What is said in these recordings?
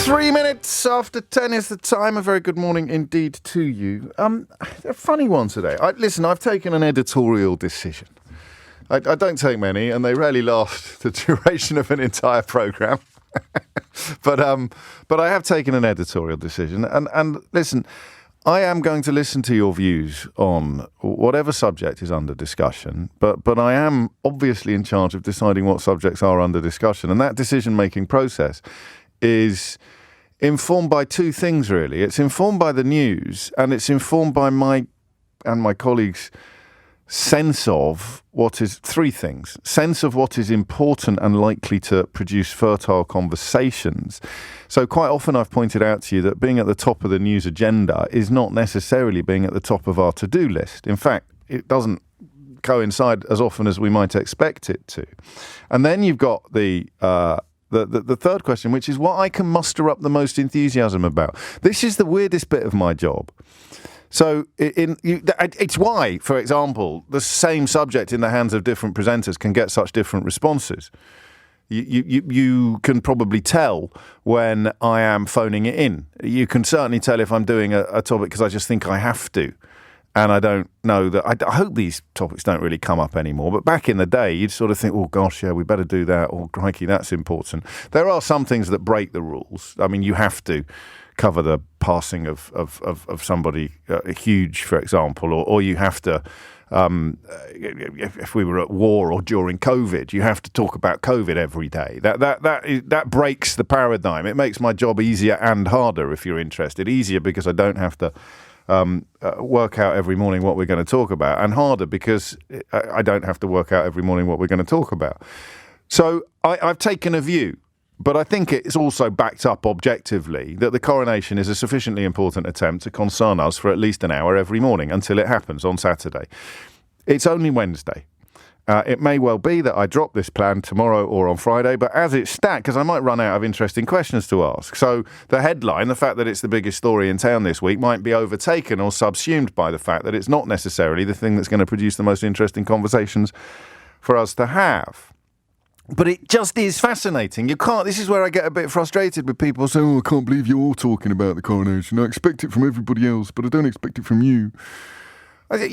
3 minutes after 10 is the time. A very good morning indeed to you. A funny one today. I've taken an editorial decision. I don't take many, and they rarely last the duration of an entire programme. But I have taken an editorial decision. And listen, I am going to listen to your views on whatever subject is under discussion, but I am obviously in charge of deciding what subjects are under discussion. And that decision-making process is informed by two things, really. It's informed by the news, and it's informed by my and my colleagues' sense of what is three things. Sense of what is important and likely to produce fertile conversations. So quite often I've pointed out to you that being at the top of the news agenda is not necessarily being at the top of our to-do list. In fact, it doesn't coincide as often as we might expect it to. And then you've got the third question, which is what I can muster up the most enthusiasm about. This is the weirdest bit of my job. So it's why, for example, the same subject in the hands of different presenters can get such different responses. You can probably tell when I am phoning it in. You can certainly tell if I'm doing a topic because I just think I have to. And I don't know that. I hope these topics don't really come up anymore. But back in the day, you'd sort of think, oh, gosh, yeah, we better do that. Or, crikey, that's important. There are some things that break the rules. I mean, you have to cover the passing of somebody huge, for example, or you have to, if we were at war or during COVID, you have to talk about COVID every day. That breaks the paradigm. It makes my job easier and harder if you're interested. Easier because I don't have to work out every morning what we're going to talk about, and harder because I don't have to work out every morning what we're going to talk about. So I've taken a view. But I think it's also backed up objectively that the coronation is a sufficiently important attempt to concern us for at least an hour every morning until it happens on Saturday. It's only Wednesday. It may well be that I drop this plan tomorrow or on Friday, but as it's stacked, because I might run out of interesting questions to ask. So the headline, the fact that it's the biggest story in town this week, might be overtaken or subsumed by the fact that it's not necessarily the thing that's going to produce the most interesting conversations for us to have. But it just is fascinating. You can't. This is where I get a bit frustrated with people saying, oh, I can't believe you're talking about the coronation. I expect it from everybody else, but I don't expect it from you. I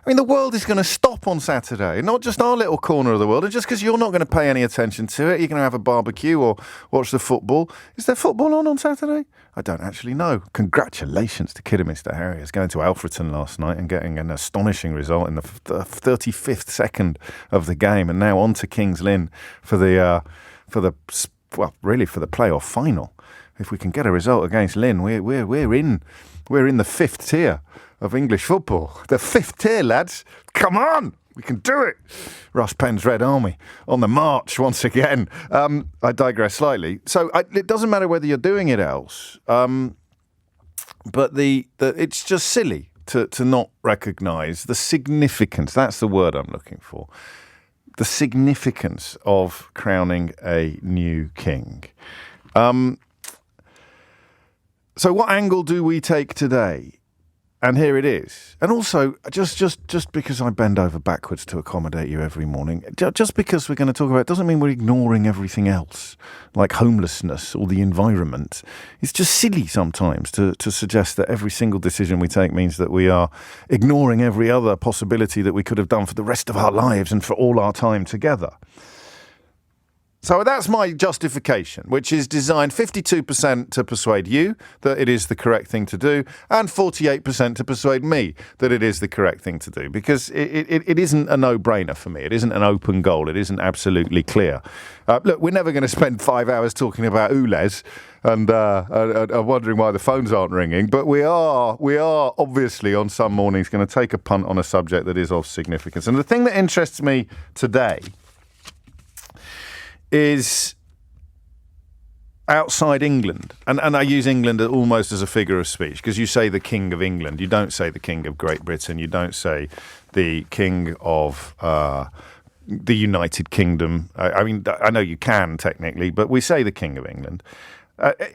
mean, the world is going to stop on Saturday, not just our little corner of the world. And just because you're not going to pay any attention to it, you're going to have a barbecue or watch the football. Is there football on Saturday? I don't actually know. Congratulations to Kidderminster Harriers going to Alfreton last night and getting an astonishing result in the 35th second of the game, and now on to Kings Lynn for the playoff final. If we can get a result against Lynn, we're in the fifth tier of English football. The fifth tier, lads. Come on, we can do it. Ross Penn's Red Army on the march once again. I digress slightly. So it doesn't matter whether you're doing it else, but it's just silly to not recognise the significance. That's the word I'm looking for. The significance of crowning a new king. So what angle do we take today? And here it is. And also, just because I bend over backwards to accommodate you every morning, just because we're going to talk about it doesn't mean we're ignoring everything else, like homelessness or the environment. It's just silly sometimes to suggest that every single decision we take means that we are ignoring every other possibility that we could have done for the rest of our lives and for all our time together. So that's my justification, which is designed 52% to persuade you that it is the correct thing to do and 48% to persuade me that it is the correct thing to do, because it isn't a no-brainer for me. It isn't an open goal. It isn't absolutely clear. Look, we're never going to spend 5 hours talking about Ules and wondering why the phones aren't ringing, but we are obviously on some mornings going to take a punt on a subject that is of significance. And the thing that interests me today is outside England. And I use England almost as a figure of speech, because you say the King of England. You don't say the King of Great Britain. You don't say the King of the United Kingdom. I mean, I know you can technically, but we say the King of England.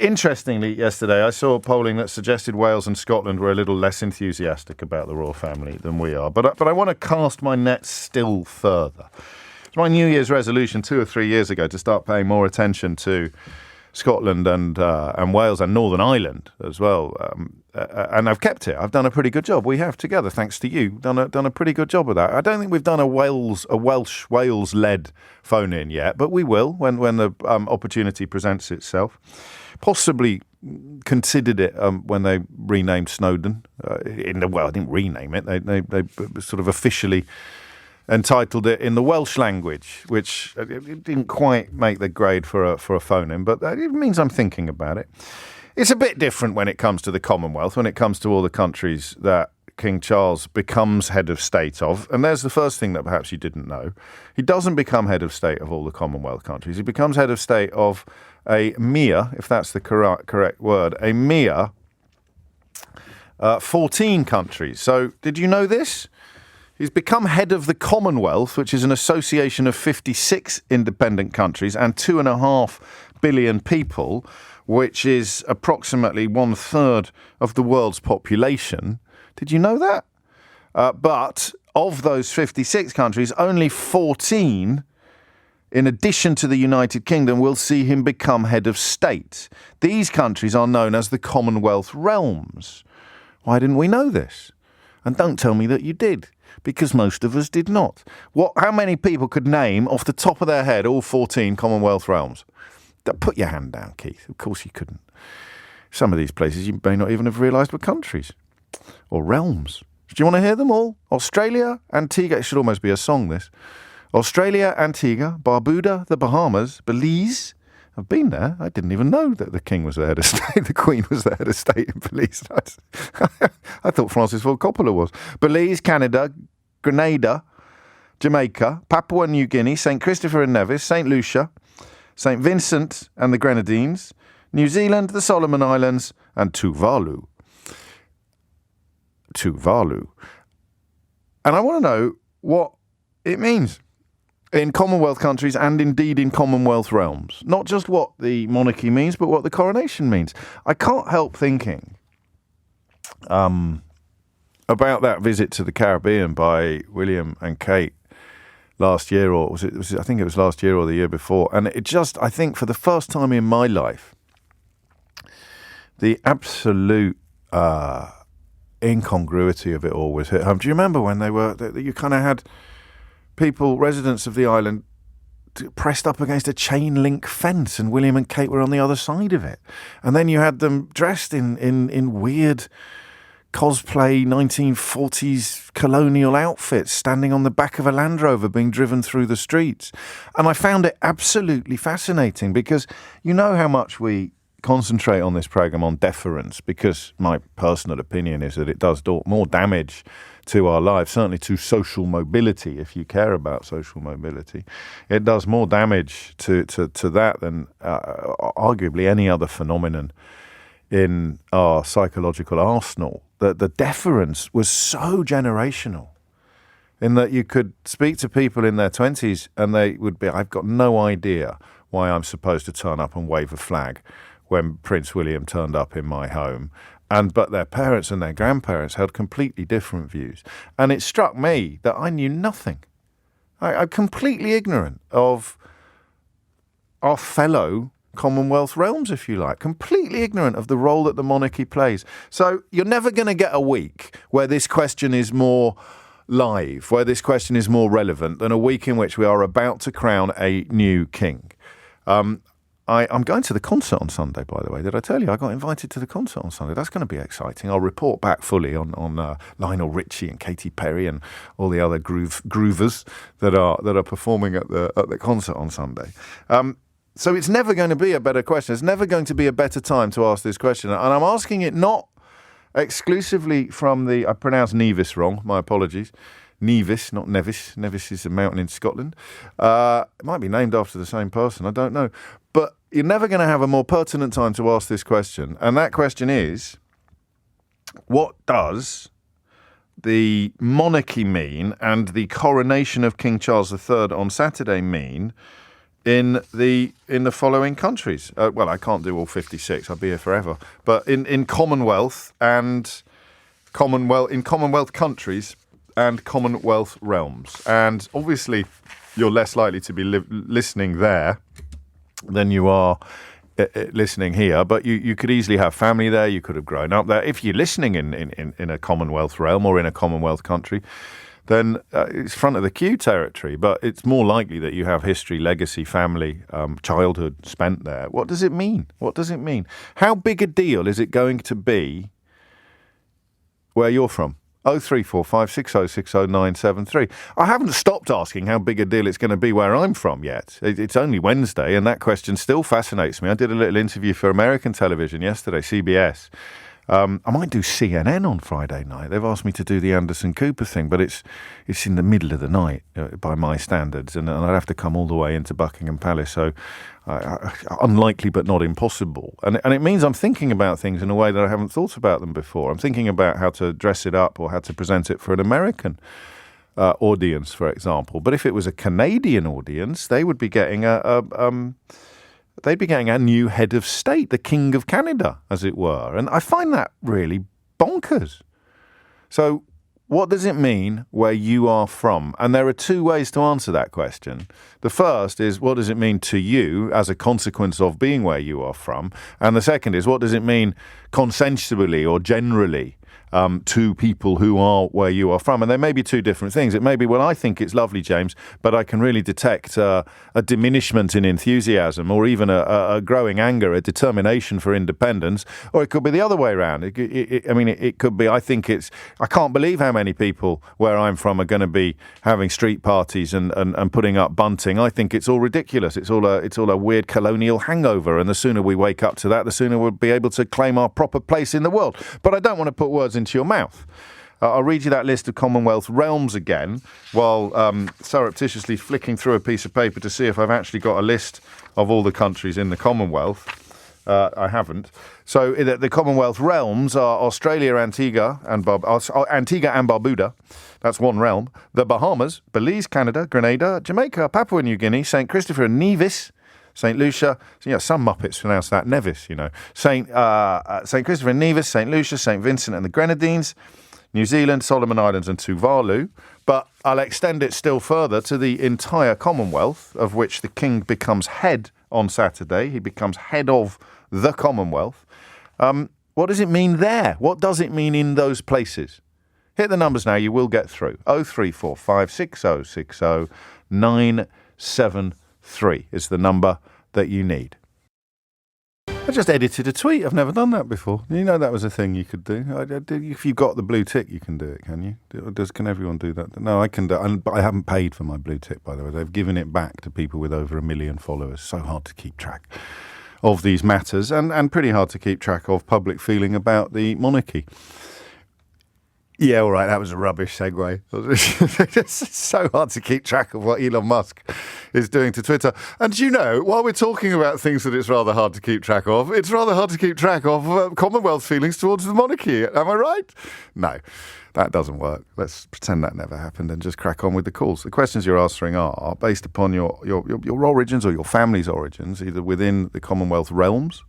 Interestingly, yesterday I saw polling that suggested Wales and Scotland were a little less enthusiastic about the royal family than we are. But I want to cast my net still further. It's my New Year's resolution 2 or 3 years ago to start paying more attention to Scotland and Wales and Northern Ireland as well. And I've kept it. I've done a pretty good job. We have together, thanks to you, done a pretty good job of that. I don't think we've done a Welsh Wales-led phone-in yet, but we will when the opportunity presents itself. Possibly considered it when they renamed Snowdon. I didn't rename it. They sort of officially entitled it in the Welsh language, which it didn't quite make the grade for a phone-in, but it means I'm thinking about it. It's a bit different when it comes to the Commonwealth, when it comes to all the countries that King Charles becomes head of state of. And there's the first thing that perhaps you didn't know. He doesn't become head of state of all the Commonwealth countries. He becomes head of state of a mere, if that's the correct word, a mere 14 countries. So did you know this? He's become head of the Commonwealth, which is an association of 56 independent countries and 2.5 billion people, which is approximately 1/3 of the world's population. Did you know that? But of those 56 countries, only 14, in addition to the United Kingdom, will see him become head of state. These countries are known as the Commonwealth realms. Why didn't we know this? And don't tell me that you did, because most of us did not. How many people could name off the top of their head all 14 Commonwealth realms? Put your hand down, Keith. Of course you couldn't. Some of these places you may not even have realised were countries or realms. Do you want to hear them all? Australia, Antigua. It should almost be a song, this. Australia, Antigua, Barbuda, the Bahamas, Belize. I've been there. I didn't even know that the King was the head of state. The Queen was the head of state in Belize. I thought Francis Ford Coppola was. Belize, Canada, Grenada, Jamaica, Papua New Guinea, St. Christopher and Nevis, St. Lucia, St. Vincent and the Grenadines, New Zealand, the Solomon Islands, and Tuvalu. And I want to know what it means in Commonwealth countries and indeed in Commonwealth realms. Not just what the monarchy means, but what the coronation means. I can't help thinking about that visit to the Caribbean by William and Kate last year, or I think it was last year or the year before. And it just, I think for the first time in my life, the absolute incongruity of it all was hit home. Do you remember when you kind of had people, residents of the island, pressed up against a chain link fence and William and Kate were on the other side of it? And then you had them dressed in weird cosplay 1940s colonial outfits, standing on the back of a Land Rover being driven through the streets. And I found it absolutely fascinating because you know how much we concentrate on this programme on deference, because my personal opinion is that it does more damage to our lives, certainly to social mobility, if you care about social mobility. It does more damage to that than arguably any other phenomenon in our psychological arsenal. That the deference was so generational, in that you could speak to people in their 20s and they would be, I've got no idea why I'm supposed to turn up and wave a flag when Prince William turned up in my home. But their parents and their grandparents held completely different views. And it struck me that I knew nothing. I'm completely ignorant of our fellow Commonwealth realms, if you like, completely ignorant of the role that the monarchy plays. So you're never going to get a week where this question is more live, where this question is more relevant than a week in which we are about to crown a new king. I'm going to the concert on Sunday, by the way. Did I tell you? I got invited to the concert on Sunday. That's going to be exciting. I'll report back fully on Lionel Richie and Katy Perry and all the other groovers that are performing at the concert on Sunday. So it's never going to be a better question. It's never going to be a better time to ask this question. And I'm asking it not exclusively from I pronounced Nevis wrong. My apologies. Nevis, not Nevis. Nevis is a mountain in Scotland. It might be named after the same person. I don't know. But you're never going to have a more pertinent time to ask this question. And that question is, what does the monarchy mean and the coronation of King Charles III on Saturday mean in the following countries? Well, I can't do all 56. I'll be here forever. But in Commonwealth and in Commonwealth countries and Commonwealth realms. And obviously, you're less likely to be listening there than you are listening here, but you could easily have family there. You could have grown up there. If you're listening in a Commonwealth realm or in a Commonwealth country, then it's front of the queue territory. But it's more likely that you have history, legacy, family, childhood spent there. What does it mean? What does it mean? How big a deal is it going to be where you're from? 0345 6060973. I haven't stopped asking how big a deal it's going to be where I'm from yet. It's only Wednesday, and that question still fascinates me. I did a little interview for American television yesterday, CBS. I might do CNN on Friday night. They've asked me to do the Anderson Cooper thing, but it's in the middle of the night by my standards, and I'd have to come all the way into Buckingham Palace. So unlikely, but not impossible. And it means I'm thinking about things in a way that I haven't thought about them before. I'm thinking about how to dress it up or how to present it for an American audience, for example. But if it was a Canadian audience, they would be getting they'd be getting a new head of state, the King of Canada, as it were. And I find that really bonkers. So what does it mean where you are from? And there are two ways to answer that question. The first is, what does it mean to you as a consequence of being where you are from? And the second is, what does it mean consensually or generally to people who are where you are from? And there may be two different things. It may be, well, I think it's lovely, James, but I can really detect a diminishment in enthusiasm, or even a growing anger, a determination for independence. Or it could be the other way around. It could be, I can't believe how many people where I'm from are going to be having street parties and putting up bunting. I think it's all ridiculous. It's all a weird colonial hangover. And the sooner we wake up to that, the sooner we'll be able to claim our proper place in the world. But I don't want to put words into your mouth. I'll read you that list of Commonwealth realms again while surreptitiously flicking through a piece of paper to see if I've actually got a list of all the countries in the Commonwealth. I haven't. So the Commonwealth realms are Australia, Antigua and Barbuda. That's one realm. The Bahamas, Belize, Canada, Grenada, Jamaica, Papua New Guinea, St. Christopher and Nevis, St. Lucia, some Muppets pronounce that Nevis, St. Christopher and Nevis, St. Lucia, St. Vincent and the Grenadines, New Zealand, Solomon Islands and Tuvalu. But I'll extend it still further to the entire Commonwealth, of which the King becomes head on Saturday. He becomes head of the Commonwealth. What does it mean there? What does it mean in those places? Hit the numbers now, you will get through. 0345 6060 973 is the number that you need. I just edited a tweet. I've never done that before. That was a thing you could do. If you've got the blue tick, you can do it, can you? Can everyone do that? No, I can do it. But I haven't paid for my blue tick, by the way. They've given it back to people with over 1 million followers. So hard to keep track of these matters, and pretty hard to keep track of public feeling about the monarchy. Yeah, all right, that was a rubbish segue. It's so hard to keep track of what Elon Musk is doing to Twitter. And while we're talking about things that it's rather hard to keep track of, it's rather hard to keep track of Commonwealth feelings towards the monarchy. Am I right? No, that doesn't work. Let's pretend that never happened and just crack on with the calls. The questions you're answering are based upon your origins or your family's origins, either within the Commonwealth realms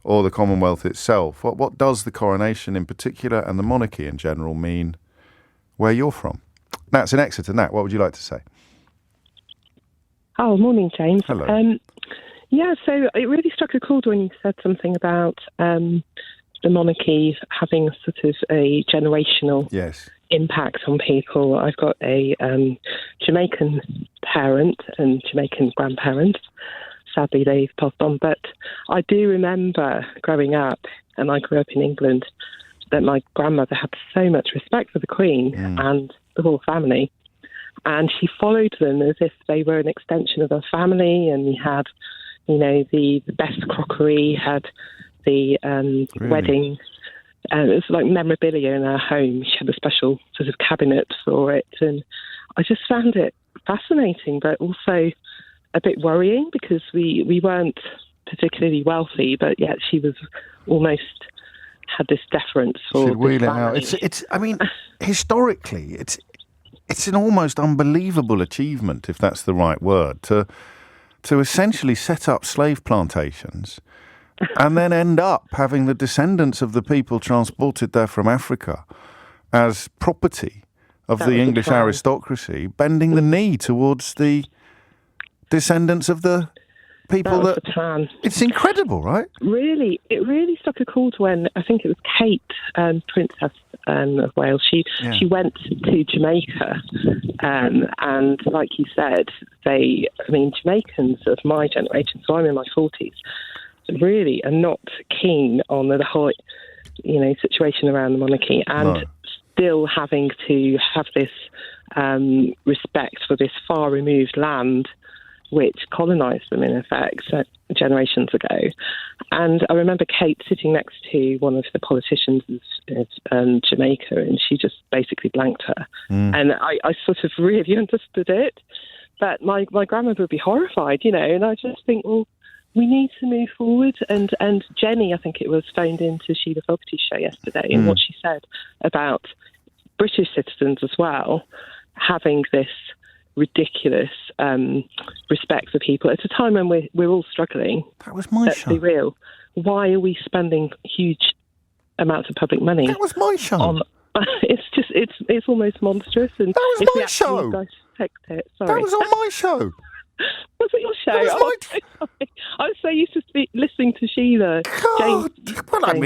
or the Commonwealth itself. What does the coronation in particular and the monarchy in general mean where you're from? Nat's in Exeter. Nat, what would you like to say? Oh, morning, James. Hello. So it really struck a chord when you said something about the monarchy having sort of a generational impact on people. I've got a Jamaican parent and Jamaican grandparents. Sadly, they've passed on. But I do remember growing up, and I grew up in England, that my grandmother had so much respect for the Queen and the whole family. And she followed them as if they were an extension of her family. And we had, the best crockery, had the wedding. It was like memorabilia in our home. She had a special sort of cabinet for it. And I just found it fascinating, but also a bit worrying because we weren't particularly wealthy, but yet she was almost had this deference for she'd wheel the it out. Historically, it's an almost unbelievable achievement, if that's the right word, to essentially set up slave plantations and then end up having the descendants of the people transported there from Africa as property of the English aristocracy, bending the knee towards the descendants of the people that was the plan. It's incredible, right? Really, it really struck a chord when I think it was Kate, Princess of Wales. She went to Jamaica, and like you said, Jamaicans of my generation, so I'm in my 40s, really are not keen on the whole, situation around the monarchy, and still having to have this respect for this far removed land which colonised them in effect generations ago. And I remember Kate sitting next to one of the politicians of Jamaica, and she just basically blanked her. And I sort of really understood it, but my grandmother would be horrified, and I just think, well, we need to move forward. And Jenny, I think it was, phoned into Sheila Fogarty's show yesterday, and what she said about British citizens as well having this ridiculous respect for people at a time when we're all struggling. That was my show. Let's be real. Why are we spending huge amounts of public money? That was my show. It's almost monstrous. And that was my show. Dissect it. Sorry. That was on my show. Was it your show? I was so used to listening to Sheila. God.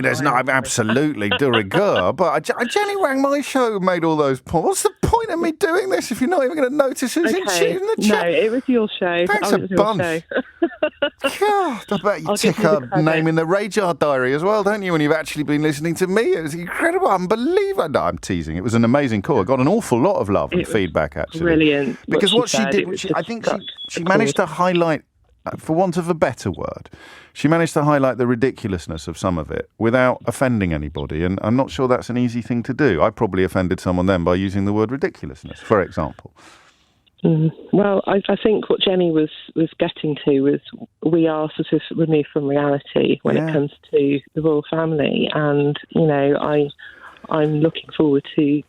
There's not absolutely de rigueur, but Jenny rang my show and made all those points. What's the point of me doing this if you're not even going to notice who's in the chat? No, it was your show. Thanks a bunch. God, I bet you tick her name in the Radar Diary as well, don't you, when you've actually been listening to me? It was incredible, unbelievable. No, I'm teasing. It was an amazing call. I got an awful lot of love and feedback, actually. Brilliant. Because what she did, I think she managed to highlight, for want of a better word, she managed to highlight the ridiculousness of some of it without offending anybody. And I'm not sure that's an easy thing to do. I probably offended someone then by using the word ridiculousness, for example. Well, I think what Jenny was getting to was we are sort of removed from reality when it comes to the royal family. And, I'm looking forward to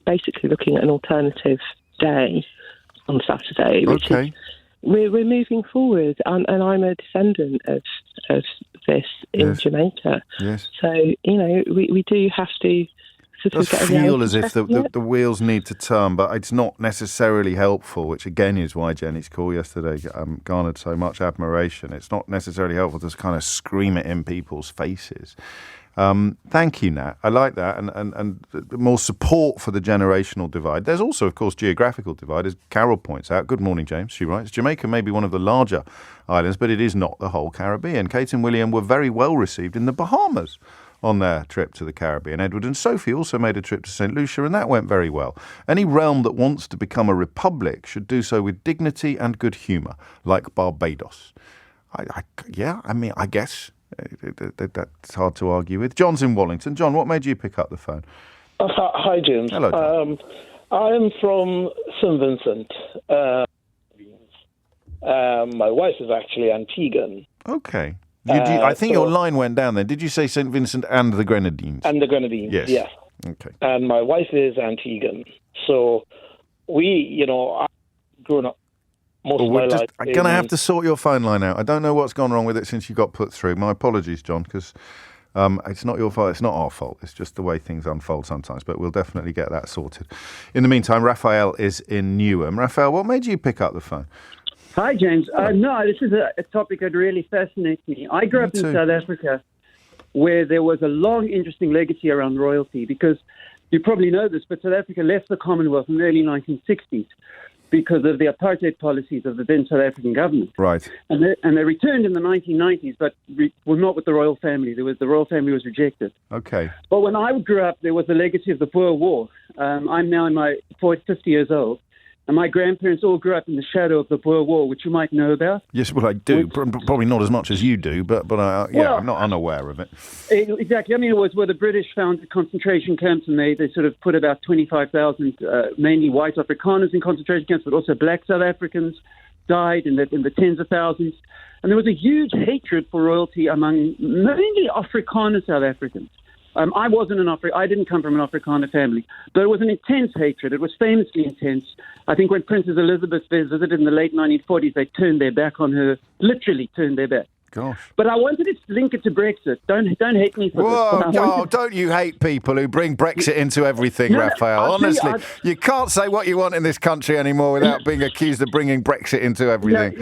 basically looking at an alternative day on Saturday, which is we're moving forward, and I'm a descendant of this in Jamaica. Yes. So we do have to sort of get feel as if the wheels need to turn, but it's not necessarily helpful. Which again is why Jenny's call yesterday garnered so much admiration. It's not necessarily helpful to kind of scream it in people's faces. Thank you, Nat. I like that, and more support for the generational divide. There's also, of course, geographical divide, as Carol points out. Good morning, James. She writes, Jamaica may be one of the larger islands, but it is not the whole Caribbean. Kate and William were very well received in the Bahamas on their trip to the Caribbean. Edward and Sophie also made a trip to St. Lucia, and that went very well. Any realm that wants to become a republic should do so with dignity and good humour, like Barbados. I guess. That's hard to argue with. John's in Wallington. John, what made you pick up the phone? Hi, James. Hello, John. I'm from St. Vincent. My wife is actually Antiguan. Okay. I think your line went down there. Did you say St. Vincent and the Grenadines? And the Grenadines, yes. Okay. And my wife is Antiguan. So I've grown up most of my life. I'm going to have to sort your phone line out. I don't know what's gone wrong with it since you got put through. My apologies, John, because it's not your fault. It's not our fault. It's just the way things unfold sometimes, but we'll definitely get that sorted. In the meantime, Raphael is in Newham. Raphael, what made you pick up the phone? Hi, James. No, this is a topic that really fascinates me. I grew up in South Africa, where there was a long, interesting legacy around royalty, because you probably know this, but South Africa left the Commonwealth in the early 1960s. Because of the apartheid policies of the then South African government. Right. And they returned in the 1990s, but were not with the royal family. The royal family was rejected. Okay. But when I grew up, there was the legacy of the Boer War. I'm now in my 50 years old. And my grandparents all grew up in the shadow of the Boer War, which you might know about. Yes, well, I do. Probably not as much as you do, but I'm not unaware of it. Exactly. I mean, it was where the British founded concentration camps, and they sort of put about 25,000, mainly white Afrikaners in concentration camps, but also black South Africans died in the tens of thousands. And there was a huge hatred for royalty among mainly Afrikaner South Africans. I didn't come from an Afrikaner family, but it was an intense hatred. It was famously intense. I think when Princess Elizabeth visited in the late 1940s, they turned their back on her, literally turned their back. Gosh. But I wanted to link it to Brexit. Don't hate me for this. Whoa, don't you hate people who bring Brexit into everything, Raphael? Honestly, you can't say what you want in this country anymore without being accused of bringing Brexit into everything.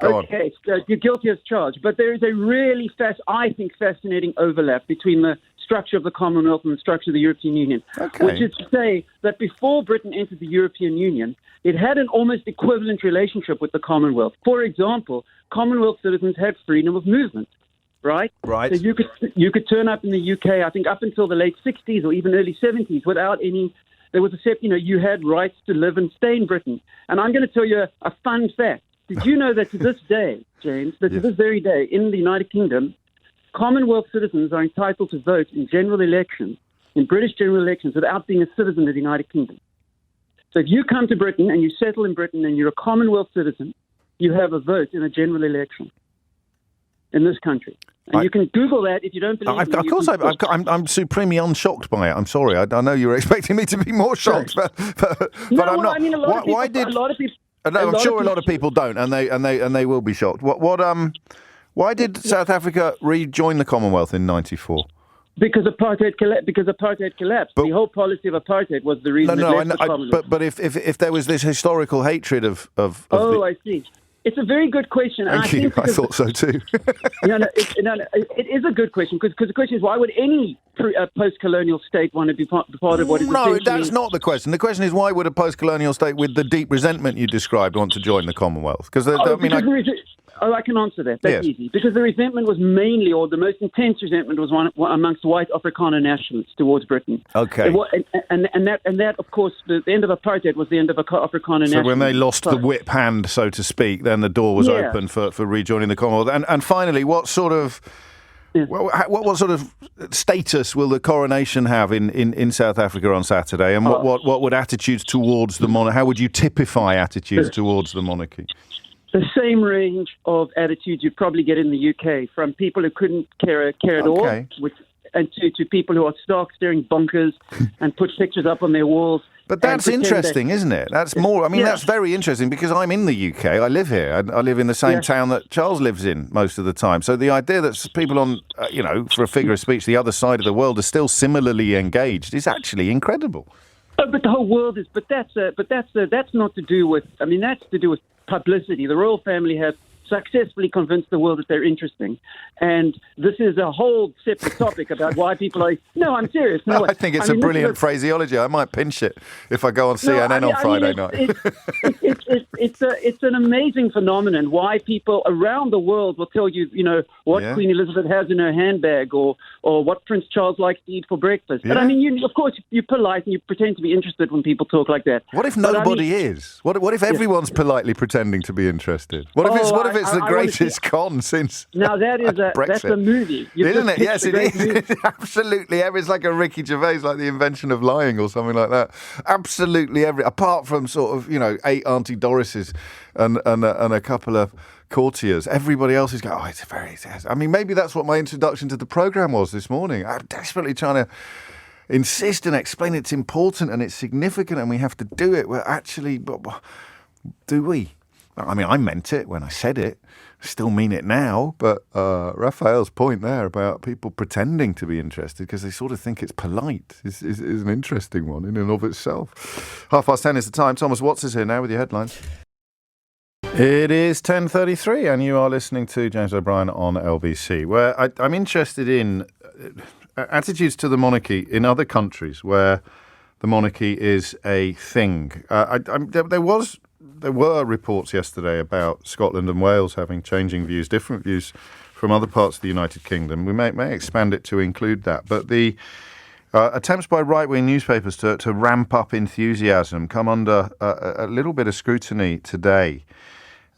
Okay, so you're guilty as charged. But there is a really fascinating overlap between the structure of the Commonwealth and the structure of the European Union. Okay. Which is to say that before Britain entered the European Union, it had an almost equivalent relationship with the Commonwealth. For example, Commonwealth citizens had freedom of movement, right? Right. So you could turn up in the UK, I think up until the late 60s or even early 70s without any... There was you had rights to live and stay in Britain. And I'm going to tell you a fun fact. Did you know that to this day, James, that to this very day in the United Kingdom, Commonwealth citizens are entitled to vote in general elections, in British general elections, without being a citizen of the United Kingdom? So if you come to Britain and you settle in Britain and you're a Commonwealth citizen, you have a vote in a general election in this country. And you can Google that if you don't believe me. Of course, I'm supremely unshocked by it. I'm sorry. I know you were expecting me to be more shocked, but I'm not. I mean, a lot of people. No, I'm sure a lot of people don't, and they will be shocked. Why did South Africa rejoin the Commonwealth in '94? Because apartheid collapsed. The whole policy of apartheid was the reason. But if there was this historical hatred of I see. It's a very good question. Thank you. I thought so too. It is a good question because the question is, why would any post-colonial state want to be part of what is No, that's not the question. The question is, why would a post-colonial state with the deep resentment you described want to join the Commonwealth? I can answer that. That's easy. Because the resentment was mainly, or the most intense resentment was one amongst white Afrikaner nationalists towards Britain. Okay. And that, of course, the end of apartheid was the end of Afrikaner nationalism. So when they lost the whip hand, so to speak, then the door was open for rejoining the Commonwealth. And finally, what sort of status will the coronation have in South Africa on Saturday? And what would attitudes towards the monarchy? How would you typify attitudes towards the monarchy? The same range of attitudes you'd probably get in the UK, from people who couldn't care at all, and to people who are stark staring bonkers and put pictures up on their walls. But that's interesting, isn't it? That's more. I mean, that's very interesting because I'm in the UK. I live here. I live in the same town that Charles lives in most of the time. So the idea that people on, for a figure of speech, the other side of the world are still similarly engaged is actually incredible. Oh, but the whole world is. But that's not to do with. I mean, that's to do with publicity. The royal family have successfully convinced the world that they're interesting. And this is a whole separate topic about why people are... No, I'm serious. No, I think it's a brilliant phraseology. I might pinch it if I go on CNN on Friday night. It's an amazing phenomenon why people around the world will tell you, what Queen Elizabeth has in her handbag or what Prince Charles likes to eat for breakfast. Yeah. But I mean, of course, you're polite and you pretend to be interested when people talk like that. What if nobody is? What if everyone's politely pretending to be interested? What if it's the greatest con since Now that's a movie. Isn't it? Yes, it is. Absolutely. It's like a Ricky Gervais, like The Invention of Lying or something like that. Absolutely apart from sort of, 8 Auntie Dorises and a couple of courtiers, everybody else is going, it's very... I mean, maybe that's what my introduction to the programme was this morning. I'm desperately trying to insist and explain it's important and it's significant and we have to do it. Well, actually, do we? I mean, I meant it when I said it. I still mean it now. But Raphael's point there about people pretending to be interested because they sort of think it's polite is an interesting one in and of itself. 10:30 is the time. Thomas Watts is here now with your headlines. It is 10:33 and you are listening to James O'Brien on LBC, where I'm interested in attitudes to the monarchy in other countries where the monarchy is a thing. There were reports yesterday about Scotland and Wales having changing views, different views from other parts of the United Kingdom. We may expand it to include that. But the attempts by right-wing newspapers to ramp up enthusiasm come under a little bit of scrutiny today.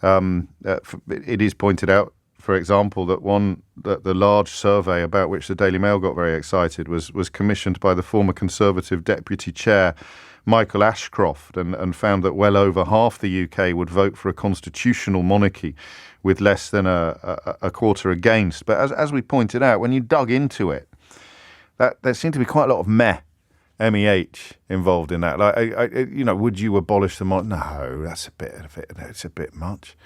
It is pointed out, for example, that the large survey about which the Daily Mail got very excited was commissioned by the former Conservative Deputy Chair, Michael Ashcroft, and found that well over half the UK would vote for a constitutional monarchy with less than a quarter against. But as we pointed out, when you dug into it, that there seemed to be quite a lot of MEH involved in that. Like, would you abolish the monarchy? No, it's a bit much.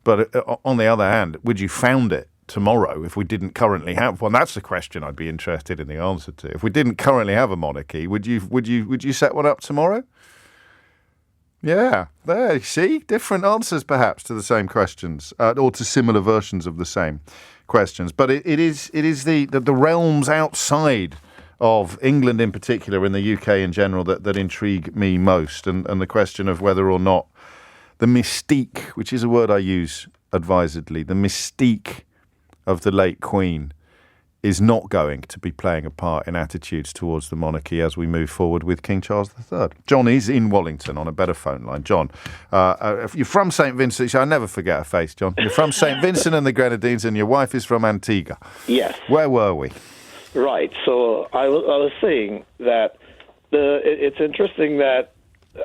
But on the other hand, would you found it tomorrow if we didn't currently have one? That's the question I'd be interested in the answer to. If we didn't currently have a monarchy, would you set one up tomorrow? Yeah, there, you see? Different answers perhaps to the same questions, or to similar versions of the same questions. But it is the realms outside of England in particular and the UK in general that intrigue me most. And the question of whether or not the mystique, which is a word I use advisedly, the mystique of the late Queen is not going to be playing a part in attitudes towards the monarchy as we move forward with King Charles III. John is in Wallington on a better phone line. John, you're from St. Vincent. I'll never forget a face, John. You're from St. Vincent and the Grenadines and your wife is from Antigua. Yes. Where were we? Right. So I was saying that it's interesting that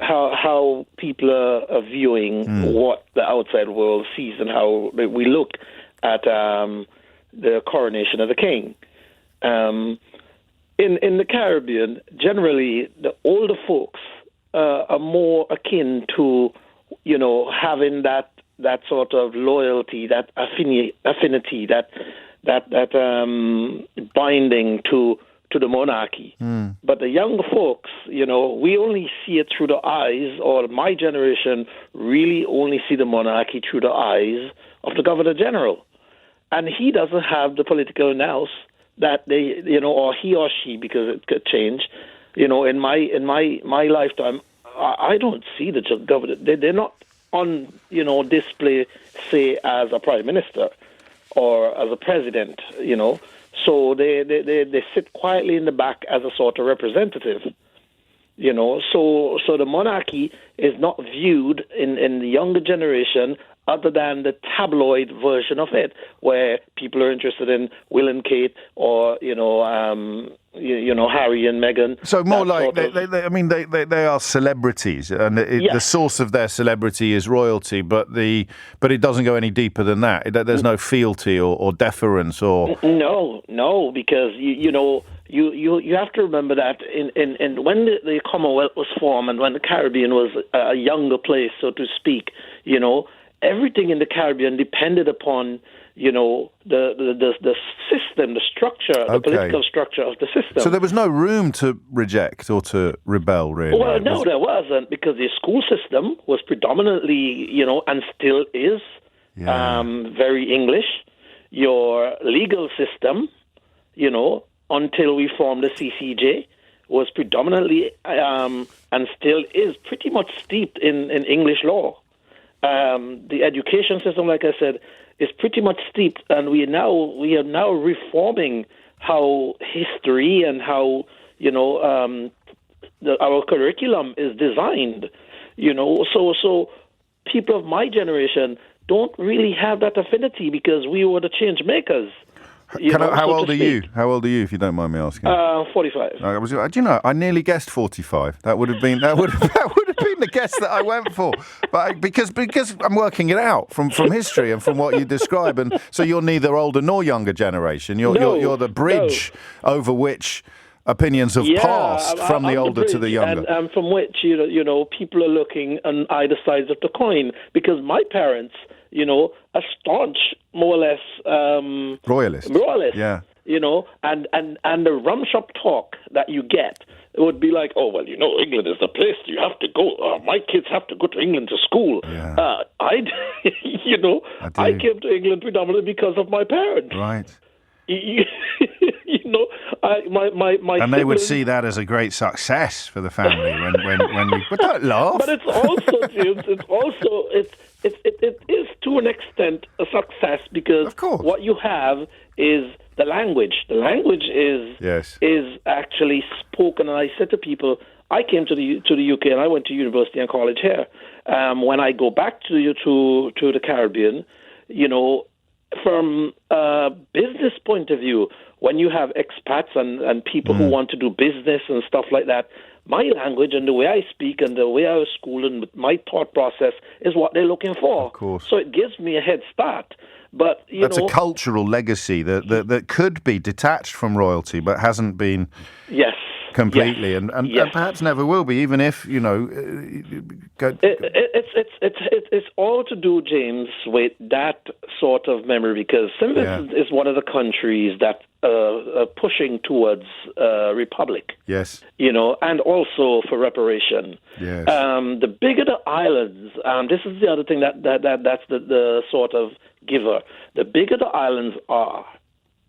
how people are viewing what the outside world sees and how we look at the coronation of the king. In the Caribbean, generally, the older folks are more akin to, having that sort of loyalty, that affinity, that binding to the monarchy. But the younger folks, we only see it through the eyes, or my generation really only see the monarchy through the eyes of the Governor General. And he doesn't have the political nous that they, or he or she, because it could change. In my lifetime, I don't see the governor. They're not on, display, say, as a prime minister or as a president, So they sit quietly in the back as a sort of representative. So the monarchy is not viewed in the younger generation other than the tabloid version of it, where people are interested in Will and Kate or Harry and Meghan. So more like they are celebrities, and the source of their celebrity is royalty, but it doesn't go any deeper than that. There's no fealty or deference or no, because you have to remember that in when the Commonwealth was formed and when the Caribbean was a younger place, so to speak, everything in the Caribbean depended upon, the system, the structure, the political structure of the system. So there was no room to reject or to rebel, really? Well, no, there wasn't, because the school system was predominantly, and still is, very English. Your legal system, until we formed the CCJ, was predominantly and still is pretty much steeped in English law. The education system, like I said, is pretty much steeped, and we are now reforming how history and how our curriculum is designed. So people of my generation don't really have that affinity because we were the change makers. How old are you? How old are you, if you don't mind me asking? 45. I nearly guessed 45. That would have been the guess that I went for. But because I'm working it out from history and from what you describe, and so you're neither older nor younger generation. You're the bridge over which opinions have passed from the older to the younger, and from which people are looking on either sides of the coin. Because my parents, are staunch, more or less royalists. Yeah. And the rum shop talk that you get, it would be like, oh, well, England is the place you have to go. My kids have to go to England to school. Yeah. I came to England predominantly because of my parents. Right. My and they would see that as a great success for the family when you. But don't laugh. But it's also, James. It is to an extent a success because what you have is the language. The language is actually spoken. And I said to people, I came to the UK and I went to university and college here. When I go back to the Caribbean, from a business point of view, when you have expats and people who want to do business and stuff like that, my language and the way I speak and the way I was schooled and my thought process is what they're looking for. Of course. So it gives me a head start. But that's a cultural legacy that could be detached from royalty, but hasn't been. Yes. completely, and perhaps never will be, even if It's all to do, James, with that sort of memory, because St. Vincent is one of the countries that are pushing towards republic. Yes, and also for reparation. Yes, the bigger the islands, this is the other thing that's the sort of giver. The bigger the islands are,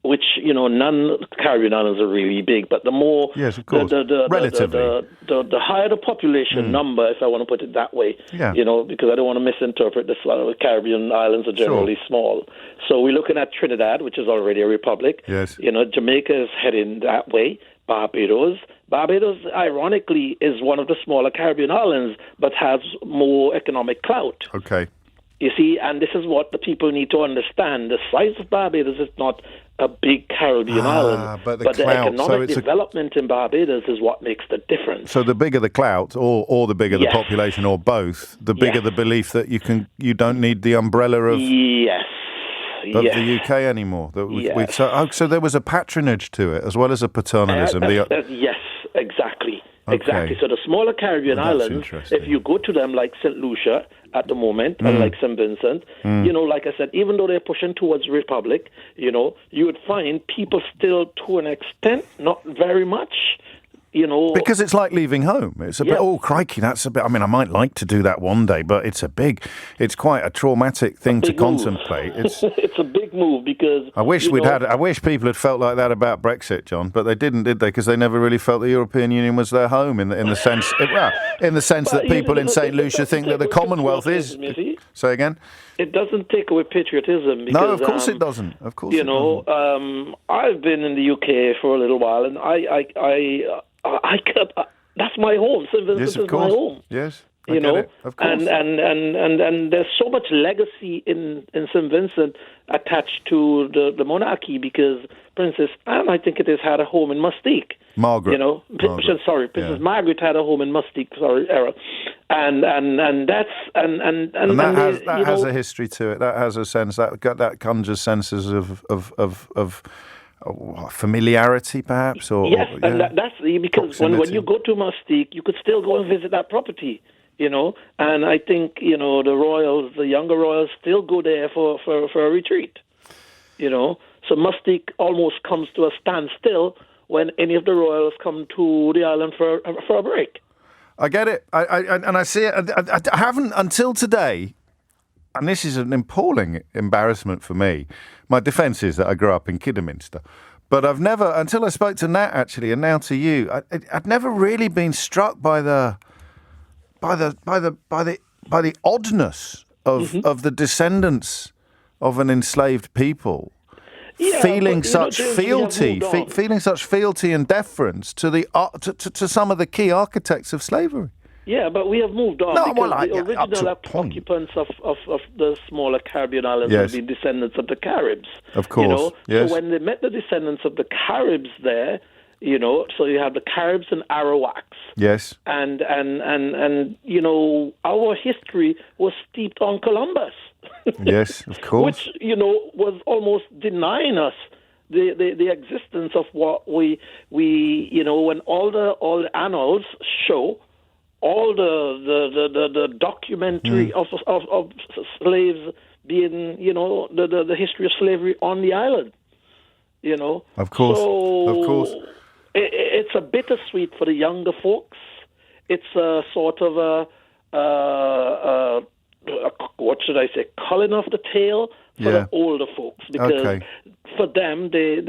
which none Caribbean islands are really big, but the more relatively the higher the population number, if I want to put it that way, because I don't want to misinterpret this. The Caribbean islands are generally small, so we're looking at Trinidad, which is already a republic. Yes, Jamaica is heading that way. Barbados, ironically, is one of the smaller Caribbean islands, but has more economic clout. Okay. You see, and this is what the people need to understand. The size of Barbados is not a big Caribbean island, but the economic development in Barbados is what makes the difference. So the bigger the clout, or the bigger the population, or both, the bigger the belief that you don't need the umbrella of the UK anymore. So there was a patronage to it as well as a paternalism. Yes, exactly. Okay. Exactly. So the smaller Caribbean islands, if you go to them like St. Lucia at the moment, and like St. Vincent, like I said, even though they're pushing towards republic, you would find people still, to an extent, not very much, because it's like leaving home. It's a bit, crikey, that's a bit, I might like to do that one day, but it's quite a traumatic thing to contemplate. It's a big move, because I wish people had felt like that about Brexit, John, but they didn't, did they? Because they never really felt the European Union was their home in the sense that people in St. Lucia think that the Commonwealth is. Say again? It doesn't take away patriotism. Because, no, of course it doesn't. Of course, I've been in the UK for a little while, and that's my home. St. Vincent is my home. Yes, I get it. Of course. And there's so much legacy in St. Vincent attached to the monarchy, because Princess Anne, I think it is, had a home in Mustique. Margaret. Princess Margaret had a home in Mustique. And that has a history to it. That has a sense that conjures senses of familiarity, perhaps, that's because when you go to Mustique, you could still go and visit that property, and I think the younger royals still go there for a retreat, so Mustique almost comes to a standstill when any of the royals come to the island for a break. I get it, and I see it. I haven't until today. And this is an appalling embarrassment for me. My defence is that I grew up in Kidderminster, but I've never, until I spoke to Nat actually, and now to you, I'd never really been struck by the oddness of the descendants of an enslaved people. Feeling such fealty and deference to some of the key architects of slavery. Yeah, but we have moved on, because the original occupants of the smaller Caribbean islands would be descendants of the Caribs. Of course, So when they met the descendants of the Caribs there, so you have the Caribs and Arawaks. Yes. And our history was steeped on Columbus. Yes, of course. Which, was almost denying us the existence of what we when all the annals show, all the documentary of slaves being, the history of slavery on the island, Of course, of course. It's a bittersweet for the younger folks. It's a sort of a what should I say, culling off the tail for the older folks, because for them, they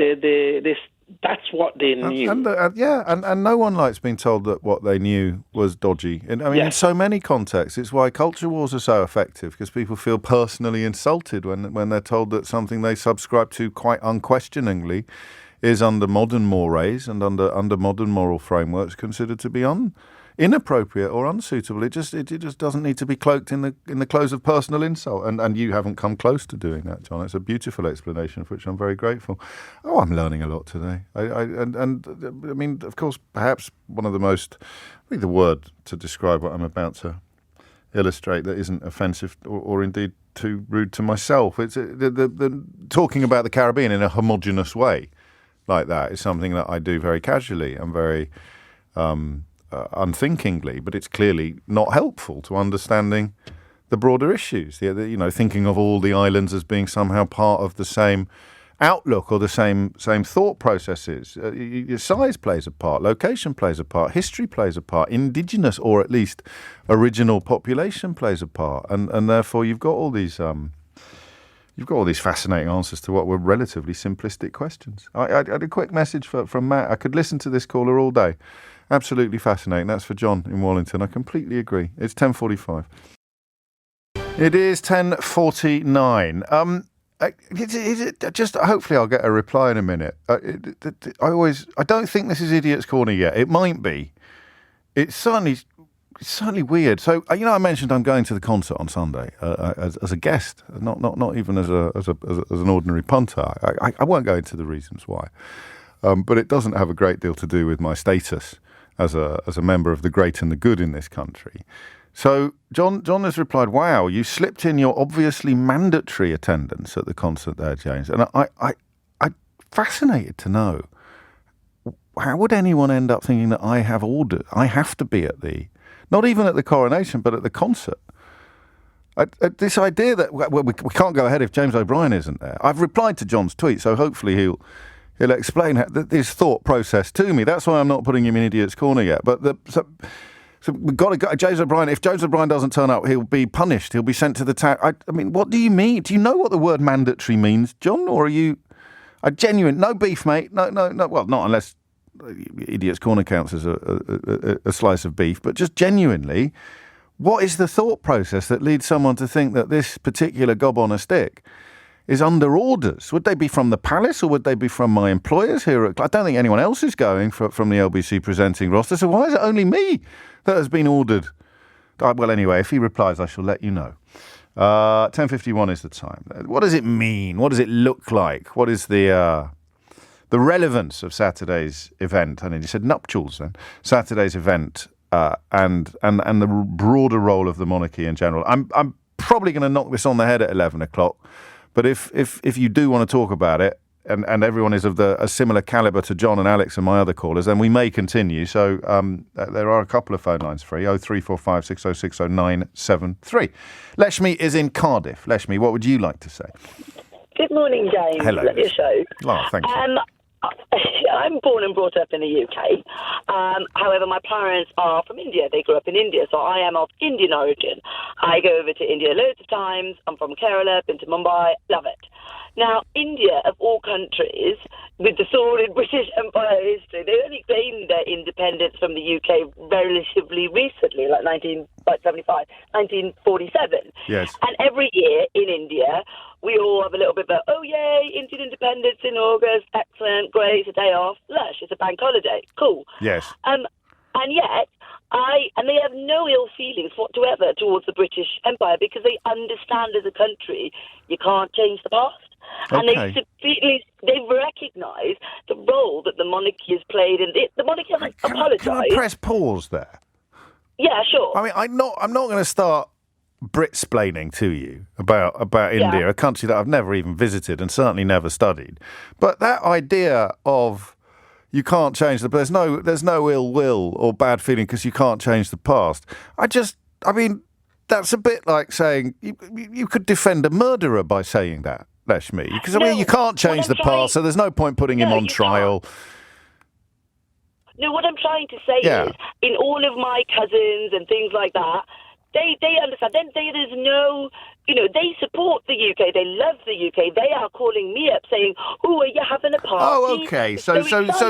that's what they knew. And no one likes being told that what they knew was dodgy. In so many contexts, it's why culture wars are so effective, because people feel personally insulted when they're told that something they subscribe to quite unquestioningly is under modern mores and under modern moral frameworks considered to be inappropriate or unsuitable. It just doesn't need to be cloaked in the clothes of personal insult. And you haven't come close to doing that, John. It's a beautiful explanation for which I'm very grateful. Oh, I'm learning a lot today. Of course, perhaps one of the most, the word to describe what I'm about to illustrate that isn't offensive or indeed too rude to myself. It's the talking about the Caribbean in a homogenous way like that is something that I do very casually. I'm very unthinkingly, but it's clearly not helpful to understanding the broader issues. Thinking of all the islands as being somehow part of the same outlook or the same thought processes. Your size plays a part, location plays a part, history plays a part, indigenous or at least original population plays a part, and therefore you've got all these fascinating answers to what were relatively simplistic questions. I had a quick message from Matt. I could listen to this caller all day. Absolutely fascinating. That's for John in Wallington. I completely agree. It's 10:45. It is 10:49. Is it just? Hopefully, I'll get a reply in a minute. I don't think this is Idiot's Corner yet. It might be. It's certainly weird. So I mentioned I'm going to the concert on Sunday as a guest, not even as an ordinary punter. I won't go into the reasons why, but it doesn't have a great deal to do with my status as a member of the great and the good in this country. So John has replied, "Wow, you slipped in your obviously mandatory attendance at the concert there, James." And I'm fascinated to know, how would anyone end up thinking that I have to be at not even at the coronation, but at the concert? This idea that we can't go ahead if James O'Brien isn't there. I've replied to John's tweet, so hopefully he'll explain this thought process to me. That's why I'm not putting him in Idiot's Corner yet. But so we've got to go. James O'Brien, if James O'Brien doesn't turn up, he'll be punished. He'll be sent to the town. I mean, what do you mean? Do you know what the word mandatory means, John? Or are you a genuine? No beef, mate. No. Well, not unless Idiot's Corner counts as a slice of beef. But just genuinely, what is the thought process that leads someone to think that this particular gob on a stick is under orders? Would they be from the palace or would they be from my employers here? I don't think anyone else is going from the LBC presenting roster. So why is it only me that has been ordered? Well, anyway, if he replies, I shall let you know. 10:51 is the time. What does it mean? What does it look like? What is the relevance of Saturday's event? I mean, you said nuptials then. Saturday's event and the broader role of the monarchy in general. I'm probably going to knock this on the head at 11 o'clock. But if you do want to talk about it, and everyone is of a similar calibre to John and Alex and my other callers, then we may continue. So there are a couple of phone lines free, 0345 6060 973. Leshmi is in Cardiff. Leshmi, what would you like to say? Good morning, James. Hello. Love your show. Oh, thank you. I'm born and brought up in the UK. However, my parents are from India. They grew up in India, so I am of Indian origin. I go over to India loads of times. I'm from Kerala, been to Mumbai, love it. Now, India, of all countries, with the sordid British Empire history, they only gained their independence from the UK relatively recently, like 1975, 1947. Yes. And every year in India, we all have a little bit of, oh, yay, Indian independence in August, excellent, great, it's a day off, lush, it's a bank holiday, cool. Yes. And yet, they have no ill feelings whatsoever towards the British Empire because they understand as a country you can't change the past. And Okay. they've recognised the role that the monarchy has played, and the monarchy hasn't apologised. Can I press pause there? Yeah, sure. I mean, I'm not going to start Brit-splaining to you about India, a country that I've never even visited and certainly never studied. But that idea of you can't change there's no ill will or bad feeling because you can't change the past. I mean, that's a bit like saying you could defend a murderer by saying that, Leshmi. Because I mean, you can't change the past, so there's no point putting him on trial. No, what I'm trying to say is, in all of my cousins and things like that, they understand. Then there's no, they support the UK. They love the UK. They are calling me up saying, "Oh, are you having a party?" Oh, okay. So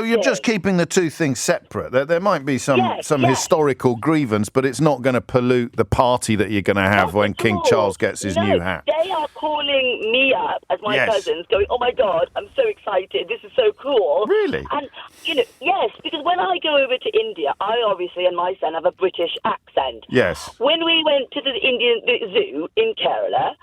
you're just keeping the two things separate. There might be some historical grievance, but it's not going to pollute the party that you're going to have when King Charles gets his new hat. They are calling me up as my cousins, going, "Oh my God, I'm so excited! This is so cool!" Really? And yes, because when I go over to India, I obviously and my son have a British accent. Yes. When we went to the Indian zoo in Kerala,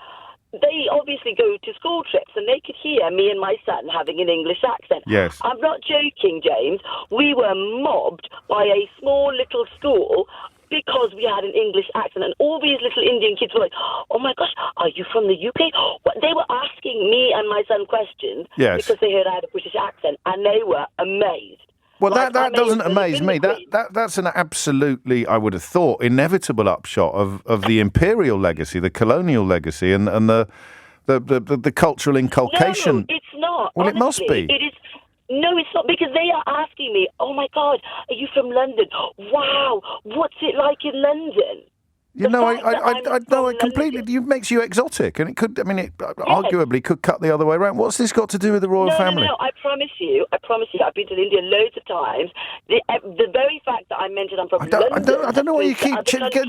they obviously go to school trips and they could hear me and my son having an English accent. Yes. I'm not joking, James. We were mobbed by a small little school because we had an English accent, and all these little Indian kids were like, "Oh my gosh, are you from the UK?" They were asking me and my son questions because they heard I had a British accent, and they were amazed. Well, that doesn't amaze me. That's an absolutely, I would have thought, inevitable upshot of the imperial legacy, the colonial legacy, and the cultural inculcation. No, it's not. Well, honestly, it must be. It is. No, it's not, because they are asking me, oh my God, are you from London? Wow, what's it like in London? You know, I completely. It makes you exotic, and it could. I mean, it arguably could cut the other way around. What's this got to do with the royal family? No. I promise you. I've been to India loads of times. The very fact that I mentioned I'm from London. I don't know why you keep.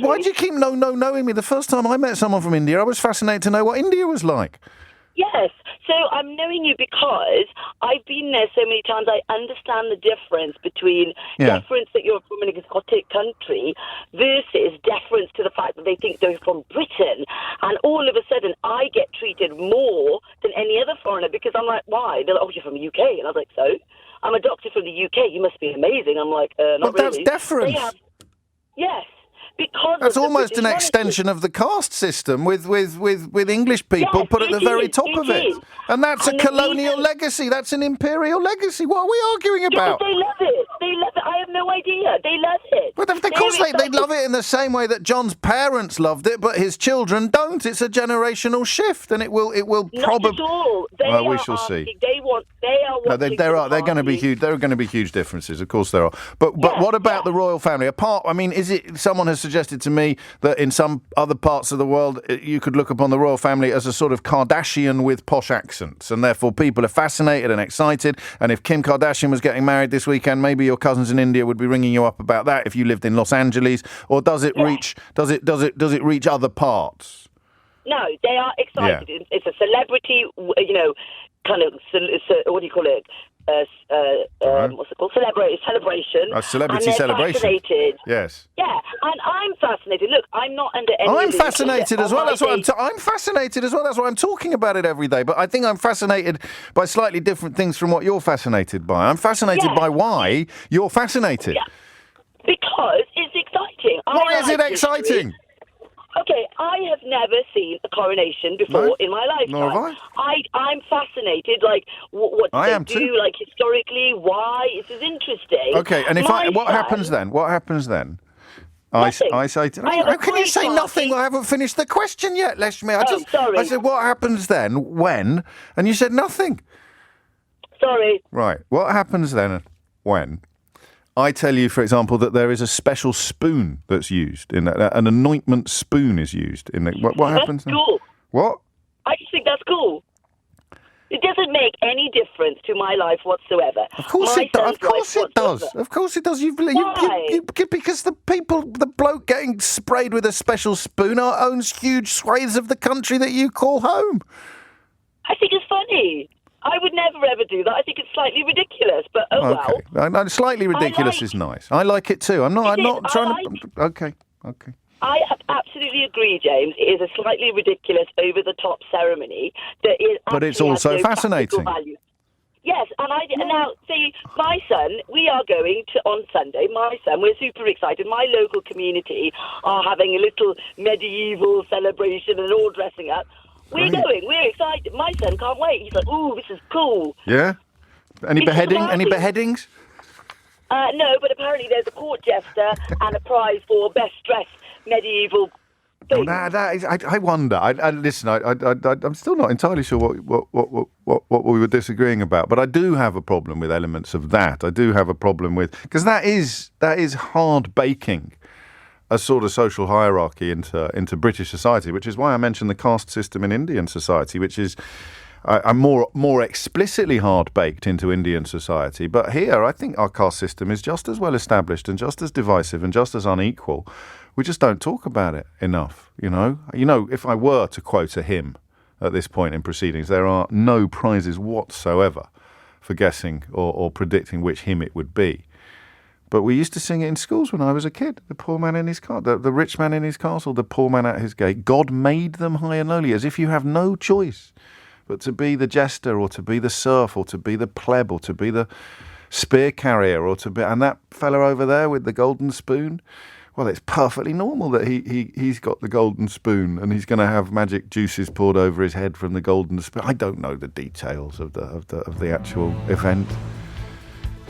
Why do you keep knowing me? The first time I met someone from India, I was fascinated to know what India was like. Yes. So I'm knowing you because I've been there so many times. I understand the difference between deference that you're from an exotic country versus deference to the fact that they think they're from Britain. And all of a sudden, I get treated more than any other foreigner because I'm like, why? They're like, oh, you're from the UK. And I was like, so? I'm a doctor from the UK. You must be amazing. I'm like, not really. That's deference. Yes. Because that's almost an extension of the caste system with English people put at the very top of it. And that's a colonial legacy. That's an imperial legacy. What are we arguing about? They love it. They love it. I have no idea. They love it. But of course they love it in the same way that John's parents loved it, but his children don't. It's a generational shift, and it will probably. Not at all. Well, we shall see. They are. They're going to be huge. There are going to be huge differences. Of course there are. But what about the royal family? Is it someone has suggested to me that in some other parts of the world you could look upon the royal family as a sort of Kardashian with posh accents, and therefore people are fascinated and excited. And if Kim Kardashian was getting married this weekend, maybe your cousins in India would be ringing you up about that if you lived in Los Angeles. Or does it reach other parts? No, they are excited. Yeah. It's a celebrity, kind of, what do you call it? What's it called? Celebration. A celebrity celebration. Fascinated. Yes. Yeah, and I'm fascinated. Look, I'm not under any. I'm fascinated as well. That's what I'm fascinated as well. That's why I'm talking about it every day. But I think I'm fascinated by slightly different things from what you're fascinated by. I'm fascinated by why you're fascinated. Yeah. Because it's exciting. Why is it exciting? Okay, I have never seen a coronation before in my lifetime. Nor have I. I'm fascinated, like, what do they do, like, historically, why? This is interesting. Okay, and what happens then? What happens then? Nothing. I say, how can you say nothing? I haven't finished the question yet, Leshmi. Sorry. I said, what happens then, when? And you said nothing. Sorry. Right, what happens then, when? I tell you, for example, that there is a special spoon that's used in that. An anointment spoon is used in that. What happens? That's cool. What? I just think that's cool. It doesn't make any difference to my life whatsoever. Of course it does. Of course it does. Of course it does. Why? Because the bloke getting sprayed with a special spoon owns huge swathes of the country that you call home. I think it's funny. I would never ever do that. I think it's slightly ridiculous, but well. No, slightly ridiculous is nice. I like it too. I'm not trying to. Okay. I absolutely agree, James. It is a slightly ridiculous, over-the-top ceremony that is. But it's also fascinating. Yes, and now see, my son. We are going to on Sunday. My son, we're super excited. My local community are having a little medieval celebration and all dressing up. We're going. We're excited. My son can't wait. He's like, "Ooh, this is cool." Yeah. Any beheadings? No, but apparently there's a court jester and a prize for best dressed medieval thing. I wonder. Listen. I'm still not entirely sure what we were disagreeing about, but I do have a problem with elements of that. I do have a problem with because that is hard baking a sort of social hierarchy into British society, which is why I mentioned the caste system in Indian society, which is more explicitly hard-baked into Indian society. But here, I think our caste system is just as well established and just as divisive and just as unequal. We just don't talk about it enough, you know. If I were to quote a hymn at this point in proceedings, there are no prizes whatsoever for guessing or predicting which hymn it would be. But we used to sing it in schools when I was a kid. The poor man in his castle, the rich man in his castle, the poor man at his gate. God made them high and lowly, as if you have no choice but to be the jester or to be the serf or to be the pleb or to be the spear carrier or to be... And that fella over there with the golden spoon, well, it's perfectly normal that he's got the golden spoon and he's going to have magic juices poured over his head from the golden spoon. I don't know the details of the actual event.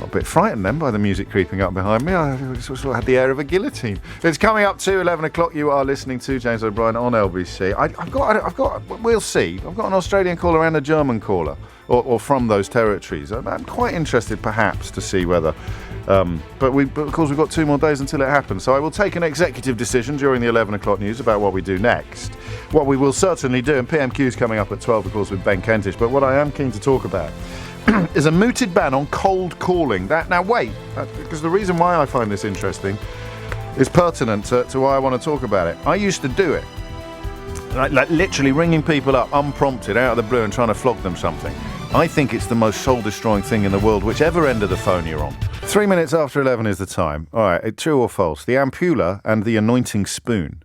got a bit frightened then by the music creeping up behind me. I sort of had the air of a guillotine. It's coming up to 11 o'clock. You are listening to James O'Brien on LBC. We'll see. I've got an Australian caller and a German caller, or from those territories. I'm quite interested, perhaps, to see whether. But of course, we've got 2 more days until it happens. So I will take an executive decision during the 11 o'clock news about what we do next. What we will certainly do, and PMQ is coming up at 12, of course, with Ben Kentish. But what I am keen to talk about is a mooted ban on cold calling. Now wait, because the reason why I find this interesting is pertinent to why I want to talk about it. I used to do it, like literally ringing people up unprompted out of the blue and trying to flog them something. I think it's the most soul-destroying thing in the world, whichever end of the phone you're on. 3 minutes after 11 is the time. All right, true or false? The ampulla and the anointing spoon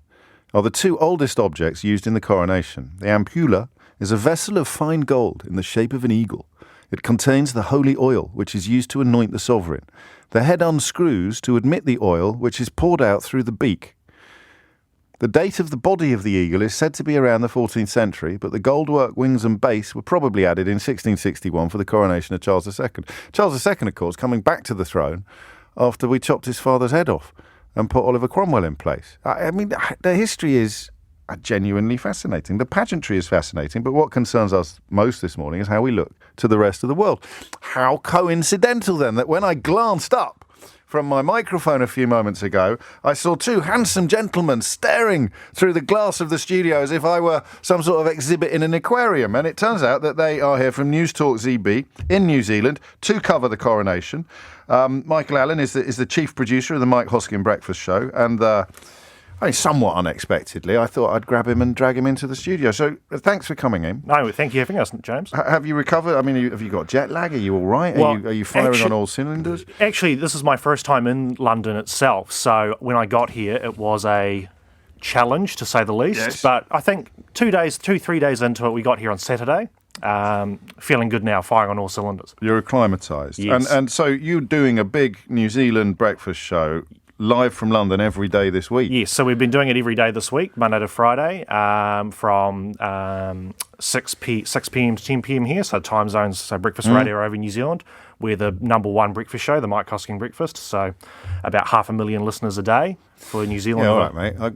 are the 2 oldest objects used in the coronation. The ampulla is a vessel of fine gold in the shape of an eagle. It contains the holy oil, which is used to anoint the sovereign. The head unscrews to admit the oil, which is poured out through the beak. The date of the body of the eagle is said to be around the 14th century, but the goldwork wings and base were probably added in 1661 for the coronation of Charles II. Charles II, of course, coming back to the throne after we chopped his father's head off and put Oliver Cromwell in place. I mean, the history is genuinely fascinating. The pageantry is fascinating, but what concerns us most this morning is how we look to the rest of the world. How coincidental, then, that when I glanced up from my microphone a few moments ago, I saw 2 handsome gentlemen staring through the glass of the studio as if I were some sort of exhibit in an aquarium. And it turns out that they are here from News Talk ZB in New Zealand to cover the coronation. Michael Allen is the chief producer of the Mike Hoskin Breakfast Show, and somewhat unexpectedly, I thought I'd grab him and drag him into the studio. So thanks for coming in. No, thank you for having us, James. Have you recovered? I mean, have you got jet lag? Are you all right? Are you firing on all cylinders? Actually, this is my first time in London itself. So when I got here, it was a challenge, to say the least. Yes. But I think 3 days into it, we got here on Saturday. Feeling good now, firing on all cylinders. You're acclimatised. Yes. And so you're doing a big New Zealand breakfast show live from London every day this week. Yes, so we've been doing it every day this week, Monday to Friday, from 6 p.m. to 10 p.m. here, so time zones, so breakfast radio over New Zealand. We're the number 1 breakfast show, the Mike Hosking Breakfast, so about 500,000 listeners a day for New Zealand. Yeah, all right, mate. I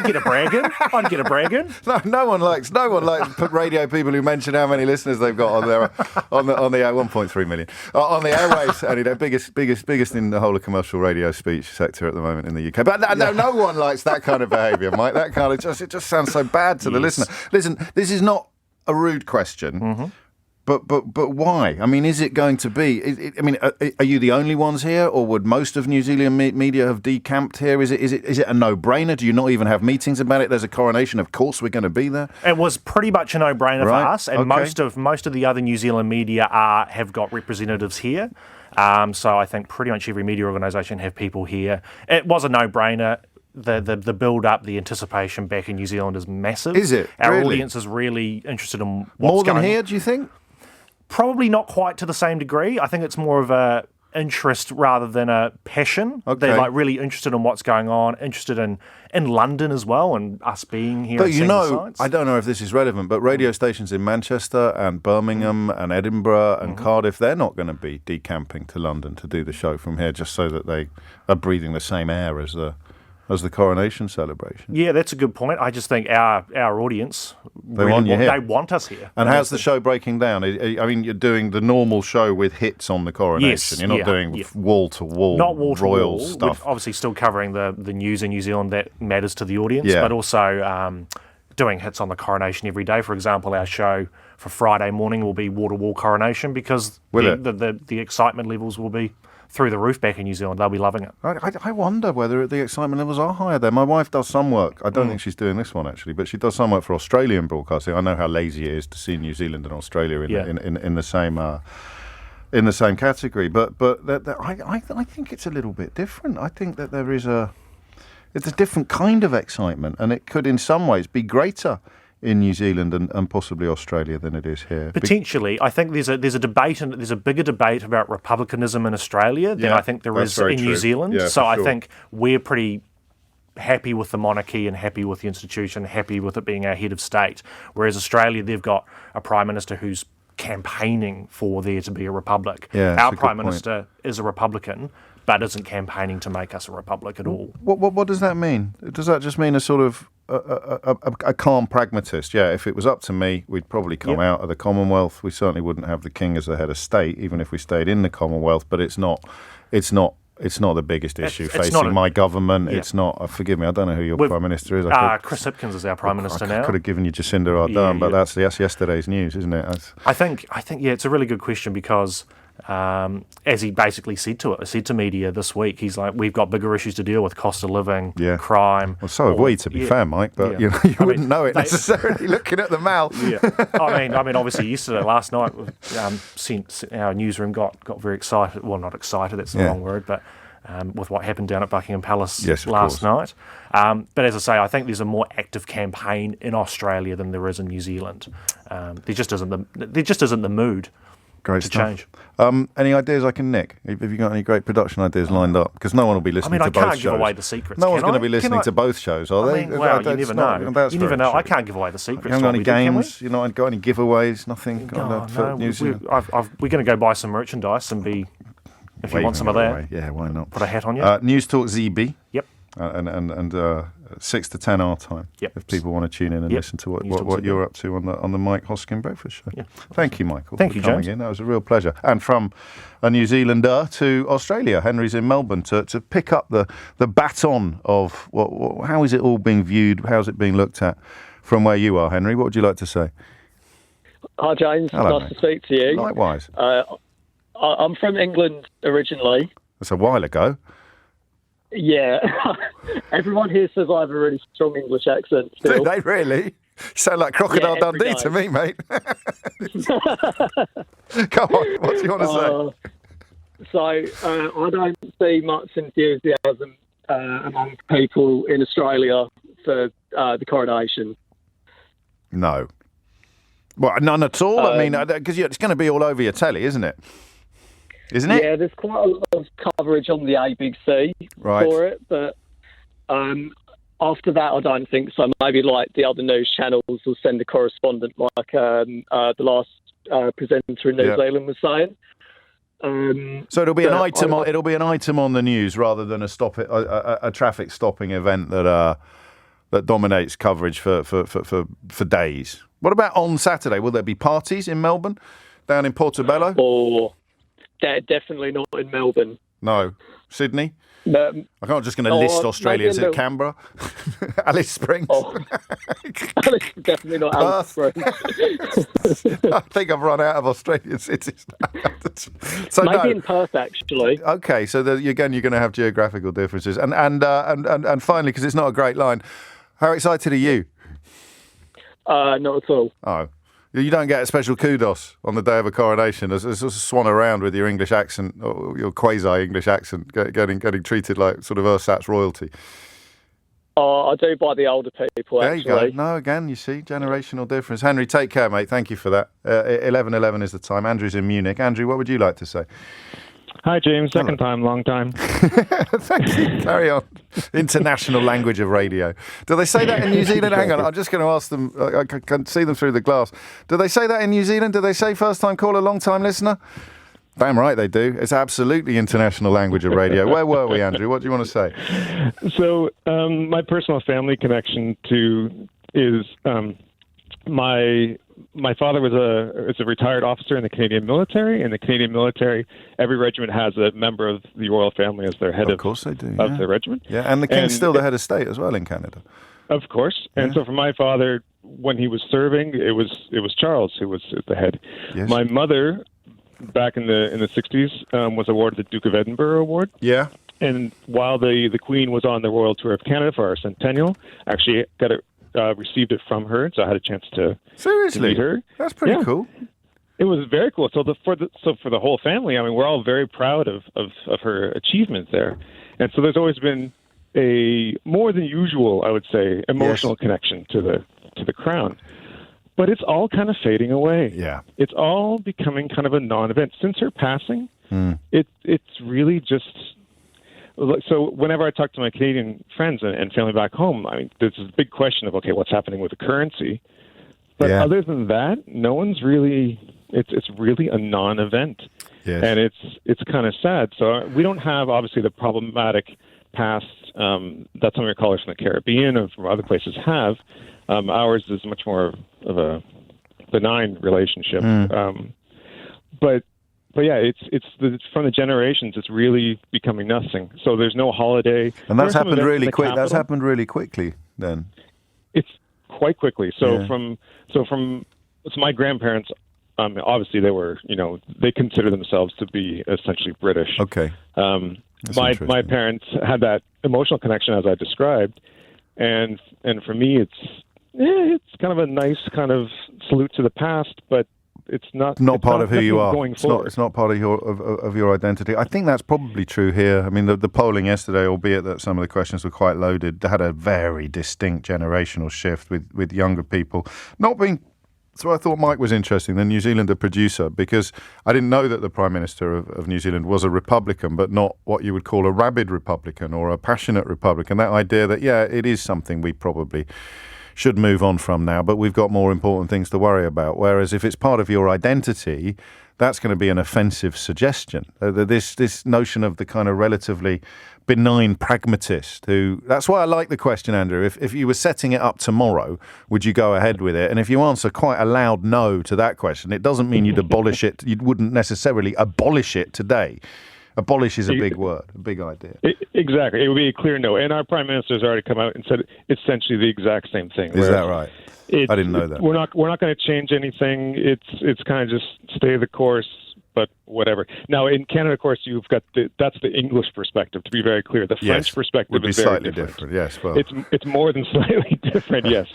get a brag in. I'd get a brag in. No one likes radio people who mention how many listeners they've got on the 1.3 million on the airwaves. Only biggest in the whole of commercial radio speech sector at the moment in the UK. But no one likes that kind of behaviour, Mike. That kind of it just sounds so bad to the listener. Listen, this is not a rude question. Mm-hmm. But why? I mean, is it going to be? Are you the only ones here, or would most of New Zealand media have decamped here? Is it a no-brainer? Do you not even have meetings about it? There's a coronation, of course we're going to be there. It was pretty much a no-brainer for us, and most of the other New Zealand media have got representatives here. So I think pretty much every media organisation have people here. It was a no-brainer. The build-up, the anticipation back in New Zealand is massive. Is it? Our audience is really interested in what's more than going here, on. do you think? Probably not quite to the same degree. I think it's more of a interest rather than a passion. Okay. They're like really interested in what's going on, interested in London as well, and us being here. But and seeing the sights. I don't know if this is relevant, but radio stations in Manchester and Birmingham and Edinburgh and Cardiff, they're not going to be decamping to London to do the show from here just so that they are breathing the same air as the coronation celebration. Yeah, that's a good point. I just think our audience, they want us here. And how's the show breaking down? I mean, you're doing the normal show with hits on the coronation. Yes, you're not doing wall-to-wall, not wall-to-wall stuff. We're obviously still covering the news in New Zealand that matters to the audience, yeah. but also doing hits on the coronation every day. For example, our show for Friday morning will be wall-to-wall coronation because the excitement levels will be through the roof back in New Zealand. They'll be loving it. I wonder whether the excitement levels are higher there. My wife does some work. I don't think she's doing this one, actually, but she does some work for Australian broadcasting. I know how lazy it is to see New Zealand and Australia in the same category. But I think it's a little bit different. I think that it's a different kind of excitement, and it could in some ways be greater in New Zealand and possibly Australia than it is here. Potentially. I think there's a debate, and there's a bigger debate about republicanism in Australia than I think there is in New Zealand. Yeah, so I think we're pretty happy with the monarchy and happy with the institution, happy with it being our head of state. Whereas Australia, they've got a Prime Minister who's campaigning for there to be a republic. Yeah, our Prime Minister is a Republican, but isn't campaigning to make us a republic at all. What does that mean? Does that just mean a sort of a calm pragmatist? Yeah, if it was up to me, we'd probably come out of the Commonwealth. We certainly wouldn't have the king as the head of state, even if we stayed in the Commonwealth. But it's not the biggest issue facing my government. Yeah. It's not. Forgive me, I don't know who your Prime Minister is. Chris Hipkins is our Prime Minister now. I could have given you Jacinda Ardern, but that's yesterday's news, isn't it? I think it's a really good question because, as he basically said to media this week, he's like, we've got bigger issues to deal with: cost of living, crime. Well, so have we, to be fair, Mike. But you wouldn't know it necessarily looking at the mouth. Yeah, I mean, obviously, last night, our newsroom got very excited. Well, not excited. That's the wrong word, but. With what happened down at Buckingham Palace last night. But as I say, I think there's a more active campaign in Australia than there is in New Zealand. There just isn't the mood to change. Any ideas I can nick? Have you got any great production ideas lined up? Because no one will be listening to both shows. I can't give away the secrets. No one's going to be listening to both shows, are they? You never know. You never know. I can't give away the secrets. You haven't got any games? You know, got any giveaways? Nothing? No. We're going to go buy some merchandise and be... If you want some of that, why not? Put a hat on you. News Talk ZB. Yep. And 6 to 10 our time. Yep. If people want to tune in and listen to what you're up to on the Mike Hoskin Breakfast Show. Yeah. Thank you, Michael. Thank you, coming James. in. That was a real pleasure. And from a New Zealander to Australia, Henry's in Melbourne to pick up the baton of how is it all being viewed? How's it being looked at from where you are, Henry? What would you like to say? Hi, James. Hello, nice mate. to speak to you. Likewise. I'm from England originally. That's a while ago. Yeah. Everyone here says I have a really strong English accent still. Do they really? You sound like Crocodile Dundee to me, mate. Come on, what do you want to say? I don't see much enthusiasm among people in Australia for the coronation. No. Well, none at all? I mean, because it's going to be all over your telly, isn't it? Isn't it? Yeah, there's quite a lot of coverage on the ABC for it, but after that, I don't think so. Maybe like the other news channels will send a correspondent, like the last presenter in New Zealand was saying. So it'll be an item. It'll be an item on the news rather than a traffic stopping event that dominates coverage for days. What about on Saturday? Will there be parties in Melbourne, down in Portobello? Or definitely not in Melbourne. No. Sydney? I'm not just going to list Australia. Is it Canberra? Alice Springs? Definitely not Alice Springs. I think I've run out of Australian cities now. So maybe in Perth, actually. Okay, so again, you're going to have geographical differences. And finally, because it's not a great line, how excited are you? Not at all. Oh. You don't get a special kudos on the day of a coronation as a swan around with your English accent, or your quasi-English accent, getting treated like sort of ersatz royalty. I do by the older people, there actually. There you go. No, again, you see, generational difference. Henry, take care, mate. Thank you for that. 11:11 is the time. Andrew's in Munich. Andrew, what would you like to say? Hi, James. Second time, long time. Thank you. Carry on. International language of radio. Do they say that in New Zealand? Hang on, I'm just going to ask them. I can see them through the glass. Do they say that in New Zealand? Do they say first time caller, long time listener? Damn right they do. It's absolutely international language of radio. Where were we, Andrew? What do you want to say? So my personal family connection is my father was a retired officer in the Canadian military. In the Canadian military, every regiment has a member of the royal family as their head of course they do, of the regiment. Yeah, and the king's still the head of state as well in Canada. Of course. And so for my father, when he was serving, it was Charles who was the head. Yes. My mother, back in the 60s, was awarded the Duke of Edinburgh Award. Yeah. And while the Queen was on the Royal Tour of Canada for our centennial, actually received it from her, so I had a chance to meet her. That's pretty cool. It was very cool. So for the whole family, I mean, we're all very proud of her achievements there. And so there's always been a more than usual, I would say, emotional connection to the crown. But it's all kind of fading away. Yeah. It's all becoming kind of a non-event. Since her passing, it's really just... So whenever I talk to my Canadian friends and family back home, I mean, there's this big question of, okay, what's happening with the currency? But other than that, no one's really It's really a non-event, and it's kind of sad. So we don't have obviously the problematic past that some of your callers from the Caribbean and from other places have. Ours is much more of a benign relationship, but yeah, it's from the generations. It's really becoming nothing. So there's no holiday, and that's happened really quick. That's happened really quickly. Then it's quite quickly. So so my grandparents, obviously they consider themselves to be essentially British. Okay. My parents had that emotional connection as I described, and for me it's kind of a nice kind of salute to the past, but it's not part of who you are. Going forward. It's not part of your identity. I think that's probably true here. I mean, the polling yesterday, albeit that some of the questions were quite loaded, had a very distinct generational shift with younger people not being. So I thought Mike was interesting, the New Zealander producer, because I didn't know that the Prime Minister of New Zealand was a Republican, but not what you would call a rabid Republican or a passionate Republican. That idea that, it is something we probably should move on from now, but we've got more important things to worry about. Whereas if it's part of your identity, that's going to be an offensive suggestion. This notion of the kind of relatively benign pragmatist who... That's why I like the question, Andrew. If you were setting it up tomorrow, would you go ahead with it? And if you answer quite a loud no to that question, it doesn't mean you'd abolish it. You wouldn't necessarily abolish it today. Abolish is a big word, a big idea. Exactly. It would be a clear no. And our Prime Minister has already come out and said essentially the exact same thing. Is that right? I didn't know that. We're not going to change anything. It's kind of just stay the course, but whatever. Now, in Canada, of course, you've got that's the English perspective, to be very clear. The French perspective would be is very slightly different. Yes, well. It's more than slightly different, yes.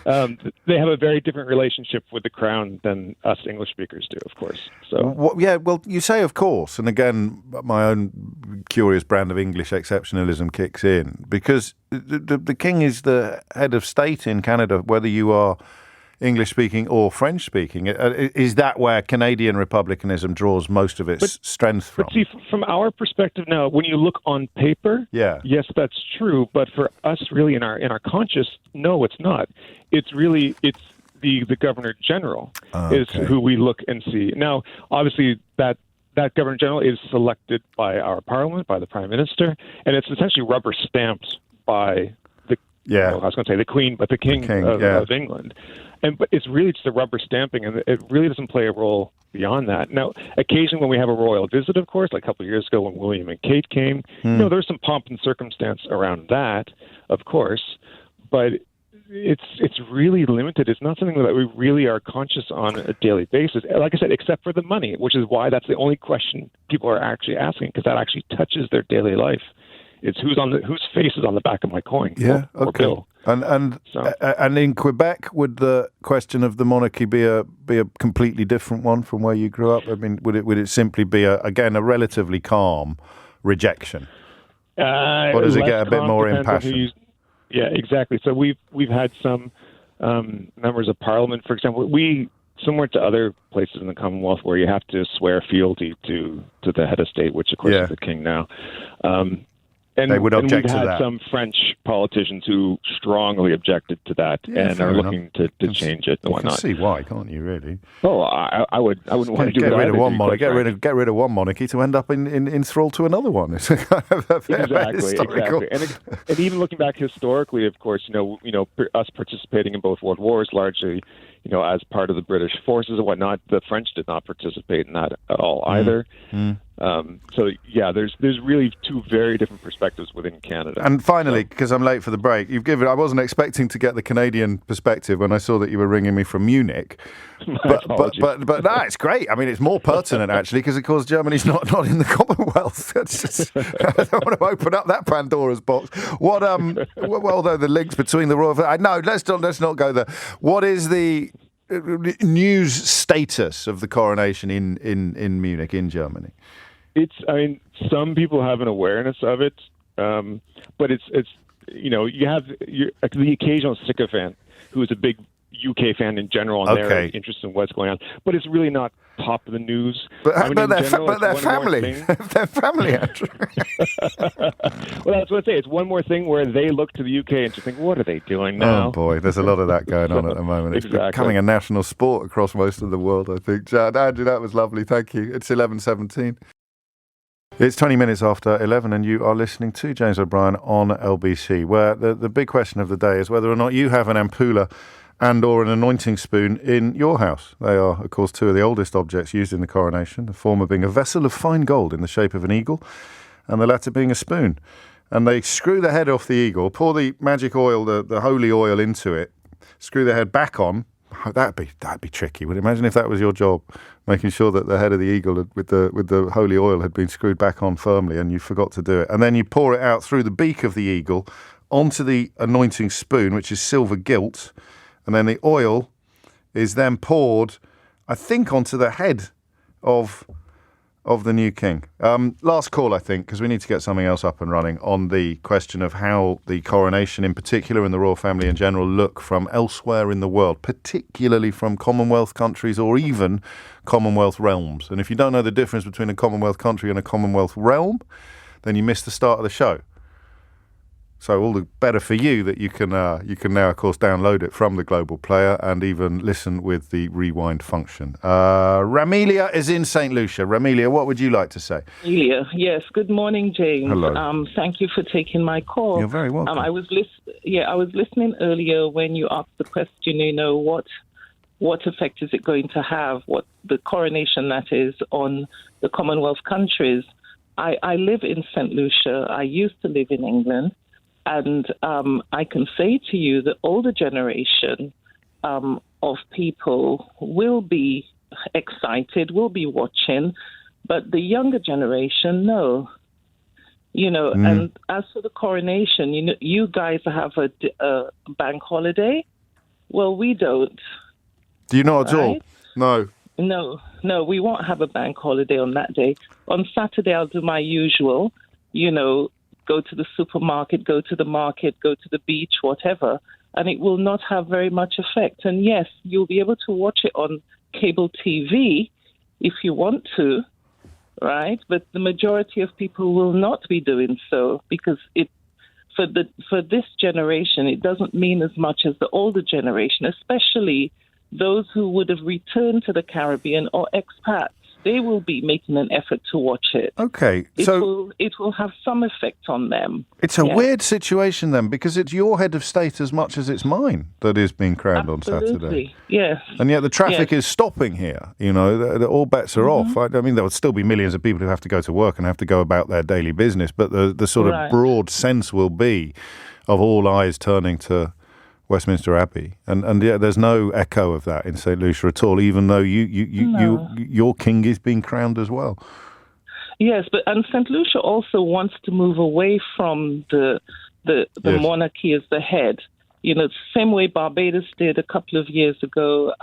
They have a very different relationship with the Crown than us English speakers do, of course. So well, you say of course, and again, my own curious brand of English exceptionalism kicks in, because the King is the head of state in Canada, whether you are English-speaking or French-speaking. Is that where Canadian republicanism draws most of its strength from? But see, from our perspective now, when you look on paper, yes, that's true. But for us, really, in our conscience, no, it's not. It's the Governor General is who we look and see. Now, obviously, that Governor General is selected by our Parliament, by the Prime Minister, and it's essentially rubber stamped by I was going to say the Queen, but the King of England. But it's really just a rubber stamping, and it really doesn't play a role beyond that. Now, occasionally when we have a royal visit, of course, like a couple of years ago when William and Kate came, there's some pomp and circumstance around that, of course, but it's really limited. It's not something that we really are conscious on a daily basis, like I said, except for the money, which is why that's the only question people are actually asking, because that actually touches their daily life. It's whose face is on the back of my coin or bill. And in Quebec, would the question of the monarchy be a completely different one from where you grew up? I mean, would it simply be a relatively calm rejection, or does it get a bit more impassioned? Yeah, exactly. So we've had some members of Parliament, for example, similar to other places in the Commonwealth where you have to swear fealty to the head of state, which of course is the King now. And they would object to that. We've had some French politicians who strongly objected to that and are looking to change it and whatnot. You can see why, can't you? Really? Oh, I wouldn't want to do get rid of one monarchy. Get rid of one monarchy to end up in thrall to another one. It's kind of exactly. And even looking back historically, of course, us participating in both world wars largely, as part of the British forces and whatnot, the French did not participate in that at all either. There's really two very different perspectives within Canada. And finally, because I'm late for the break, I wasn't expecting to get the Canadian perspective when I saw that you were ringing me from Munich. But no, it's great. I mean, it's more pertinent actually, because of course Germany's not in the Commonwealth. I don't want to open up that Pandora's box. What though the links between the royal? No, let's not go there. What is the news status of the coronation in Munich, in Germany? Some people have an awareness of it, but it's you have the occasional sycophant who is a big UK fan in general and their interest in what's going on. But it's really not top of the news. But they're family. They're family, Andrew. Well, that's what I say. It's one more thing where they look to the UK and just think, what are they doing now? Oh, boy. There's a lot of that going on at the moment. It's becoming a national sport across most of the world, I think. Andrew, that was lovely. Thank you. It's 11:17. It's 20 minutes after 11 and you are listening to James O'Brien on LBC, where the big question of the day is whether or not you have an ampulla and or an anointing spoon in your house. They are, of course, two of the oldest objects used in the coronation, the former being a vessel of fine gold in the shape of an eagle and the latter being a spoon. And they screw the head off the eagle, pour the magic oil, the holy oil into it, screw the head back on. That'd be tricky. Would you imagine if that was your job, making sure that the head of the eagle with the holy oil had been screwed back on firmly and you forgot to do it. And then you pour it out through the beak of the eagle onto the anointing spoon, which is silver gilt. And then the oil is then poured, I think, onto the head of the new king. Last call, I think, because we need to get something else up and running on the question of how the coronation in particular and the royal family in general look from elsewhere in the world, particularly from Commonwealth countries or even Commonwealth realms. And if you don't know the difference between a Commonwealth country and a Commonwealth realm, then you missed the start of the show. So all the better for you that you can now, of course, download it from the Global Player and even listen with the rewind function. Ramelia is in St. Lucia. Ramelia, what would you like to say? Ramelia, yes. Good morning, James. Hello. Thank you for taking my call. You're very welcome. I was listening earlier when you asked the question, what effect is it going to have, what the coronation, that is, on the Commonwealth countries. I live in St. Lucia. I used to live in England. And I can say to you the older generation of people will be excited, will be watching, but the younger generation, no. And as for the coronation, you guys have a bank holiday. Well, we don't. Do you not at all? No. No, we won't have a bank holiday on that day. On Saturday, I'll do my usual, go to the supermarket, go to the market, go to the beach, whatever, and it will not have very much effect. And yes, you'll be able to watch it on cable TV if you want to, right? But the majority of people will not be doing so because for this generation, it doesn't mean as much as the older generation, especially those who would have returned to the Caribbean or expats. They will be making an effort to watch it. Okay, so it will have some effect on them. It's a weird situation then, because it's your head of state as much as it's mine that is being crowned on Saturday. Yes. And yet the traffic is stopping here. All bets are off. I mean, there would still be millions of people who have to go to work and have to go about their daily business, but the sort of broad sense will be of all eyes turning to Westminster Abbey, and yeah, there's no echo of that in St. Lucia at all, even though your king is being crowned as well. Yes, and St. Lucia also wants to move away from the monarchy as the head. The same way Barbados did a couple of years ago.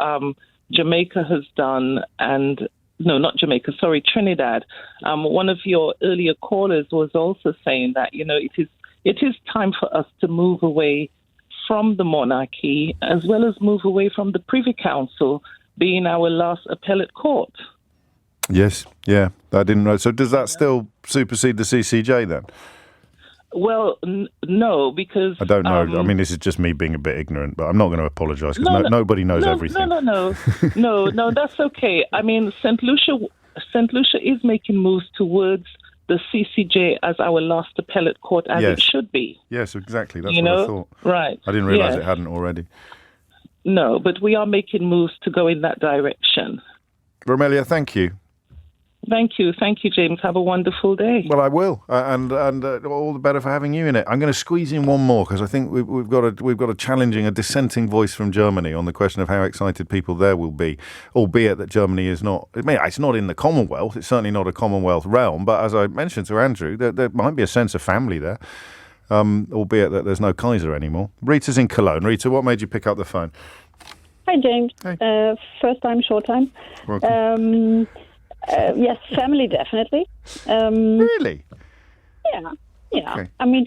Jamaica has done, and no, not Jamaica. Sorry, Trinidad. One of your earlier callers was also saying that it is time for us to move away from the monarchy, as well as move away from the Privy Council being our last appellate court. Yes, yeah, I didn't know. So does that still supersede the CCJ then? Well, no, because... I don't know. I mean, this is just me being a bit ignorant, but I'm not going to apologise because nobody knows everything. No, that's okay. I mean, St. Lucia is making moves towards the CCJ as our last appellate court, as it should be. Yes, exactly. That's what I thought. Right. I didn't realise it hadn't already. No, but we are making moves to go in that direction. Ramelia, thank you. Thank you, James. Have a wonderful day. Well, I will, and all the better for having you in it. I'm going to squeeze in one more because I think we've got a dissenting voice from Germany on the question of how excited people there will be, albeit that Germany is not. I mean, it's not in the Commonwealth. It's certainly not a Commonwealth realm. But as I mentioned to Andrew, there might be a sense of family there, albeit that there's no Kaiser anymore. Rita's in Cologne. Rita, what made you pick up the phone? Hi, James. Hey. First time, short time. Welcome. Yes, family, definitely. Really? Yeah. Okay. I mean,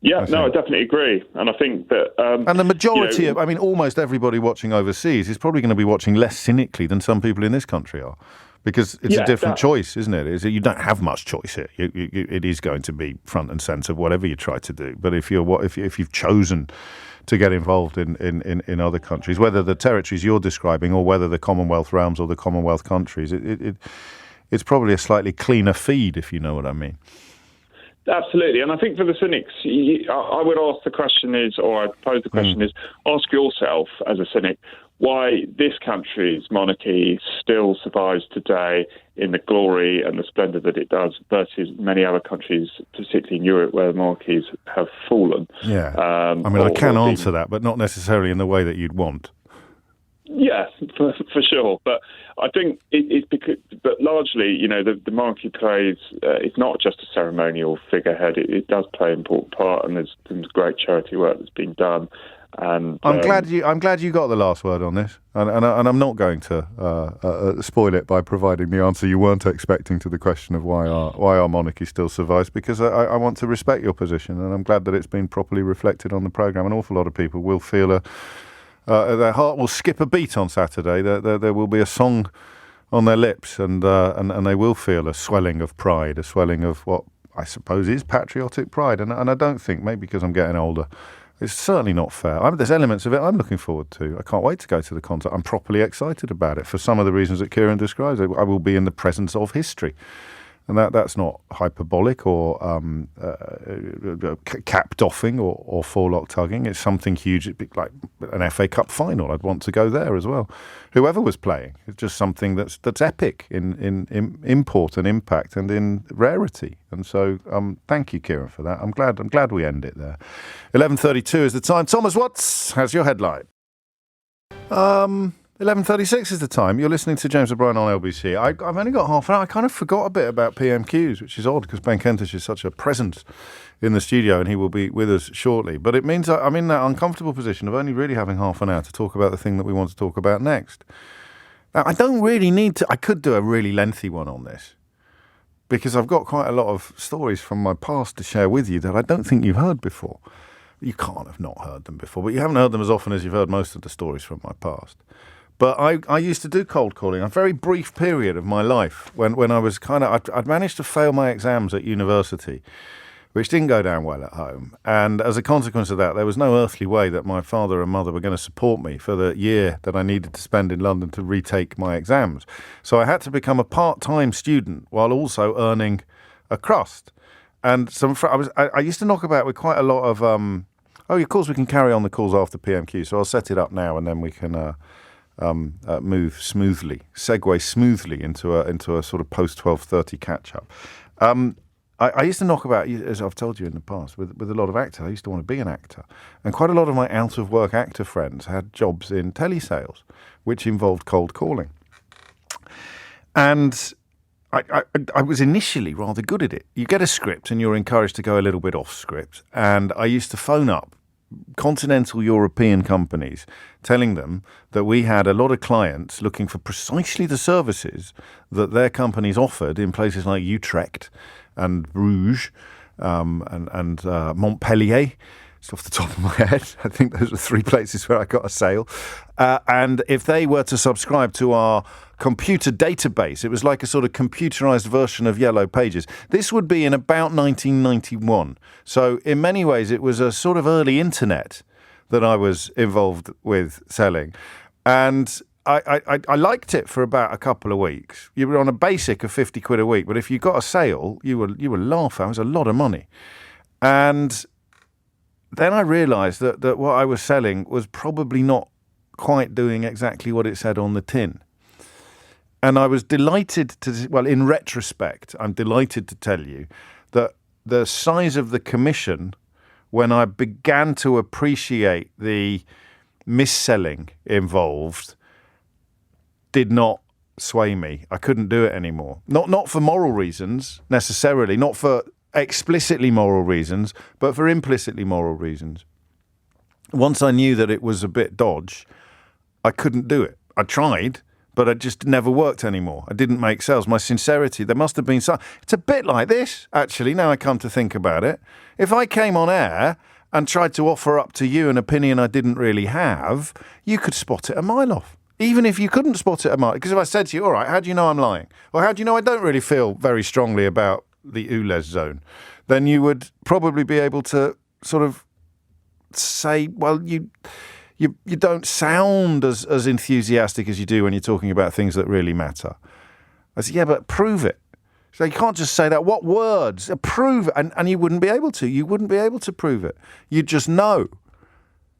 Yeah, no, I definitely agree. And I think that... and the majority of, I mean, almost everybody watching overseas is probably going to be watching less cynically than some people in this country are. Because it's a different choice, isn't it? You don't have much choice here. It is going to be front and centre, whatever you try to do. But if you've chosen to get involved in other countries, whether the territories you're describing or whether the Commonwealth realms or the Commonwealth countries, it's probably a slightly cleaner feed, if you know what I mean. Absolutely. And I think for the cynics, I would ask the question is, or I pose the question is, ask yourself as a cynic, why this country's monarchy still survives today in the glory and the splendour that it does versus many other countries, particularly in Europe, where monarchies have fallen. Yeah. I can answer that, but not necessarily in the way that you'd want. Yes, for sure. But I think it's because, but largely, the monarchy plays, it's not just a ceremonial figurehead. It does play an important part, and there's great charity work that's been done. And I'm glad you got the last word on this, and I'm not going to spoil it by providing the answer you weren't expecting to the question of why our monarchy still survives, because I want to respect your position, and I'm glad that it's been properly reflected on the programme. An awful lot of people will feel their heart will skip a beat on Saturday. There will be a song on their lips, and they will feel a swelling of pride, a swelling of what I suppose is patriotic pride. And I don't think, maybe because I'm getting older, it's certainly not fair. There's elements of it I'm looking forward to. I can't wait to go to the concert. I'm properly excited about it for some of the reasons that Kieran describes. I will be in the presence of history. And that's not hyperbolic or cap doffing or forelock tugging. It's something huge, like an FA Cup final. I'd want to go there as well. Whoever was playing, it's just something that's epic in import and impact and in rarity. And so, thank you, Kieran, for that. I'm glad we end it there. 11:32 is the time. Thomas Watts has your headline. 11:36 is the time. You're listening to James O'Brien on LBC. I've only got half an hour. I kind of forgot a bit about PMQs, which is odd because Ben Kentish is such a presence in the studio and he will be with us shortly. But it means I'm in that uncomfortable position of only really having half an hour to talk about the thing that we want to talk about next. Now, I don't really need to. I could do a really lengthy one on this because I've got quite a lot of stories from my past to share with you that I don't think you've heard before. You can't have not heard them before, but you haven't heard them as often as you've heard most of the stories from my past. But I used to do cold calling, a very brief period of my life when I was I'd managed to fail my exams at university, which didn't go down well at home. And as a consequence of that, there was no earthly way that my father and mother were going to support me for the year that I needed to spend in London to retake my exams. So I had to become a part-time student while also earning a crust. And I used to knock about with quite a lot of, of course we can carry on the calls after PMQ, so I'll set it up now and then we can... segue smoothly into a sort of post 12:30 catch up. I used to knock about, as I've told you in the past, with a lot of actors. I used to want to be an actor, and quite a lot of my out of work actor friends had jobs in telesales, which involved cold calling. And I was initially rather good at it. You get a script and you're encouraged to go a little bit off script, and I used to phone up continental European companies telling them that we had a lot of clients looking for precisely the services that their companies offered in places like Utrecht and Bruges and Montpellier. It's off the top of my head. I think those are three places where I got a sale. And if they were to subscribe to our computer database, it was like a sort of computerized version of Yellow Pages. This would be in about 1991. So in many ways, it was a sort of early internet that I was involved with selling. And I liked it for about a couple of weeks. You were on a basic of 50 quid a week, but if you got a sale, you were laughing. It was a lot of money. And then I realised that what I was selling was probably not quite doing exactly what it said on the tin. And I was delighted in retrospect, I'm delighted to tell you that the size of the commission, when I began to appreciate the mis-selling involved, did not sway me. I couldn't do it anymore. Not for moral reasons, necessarily, not for explicitly moral reasons, but for implicitly moral reasons. Once I knew that it was a bit dodge, I couldn't do it. I tried, but it just never worked anymore. I didn't make sales. My sincerity, there must have been some. It's a bit like this, actually, now I come to think about it. If I came on air and tried to offer up to you an opinion I didn't really have, you could spot it a mile off. Even if you couldn't spot it a mile. Because if I said to you, all right, how do you know I'm lying? Or how do you know I don't really feel very strongly about the ULEZ zone? Then you would probably be able to sort of say, well, you don't sound as enthusiastic as you do when you're talking about things that really matter. I said, yeah, but prove it. So you can't just say that. What words? Prove it. And you wouldn't be able to. You wouldn't be able to prove it. You'd just know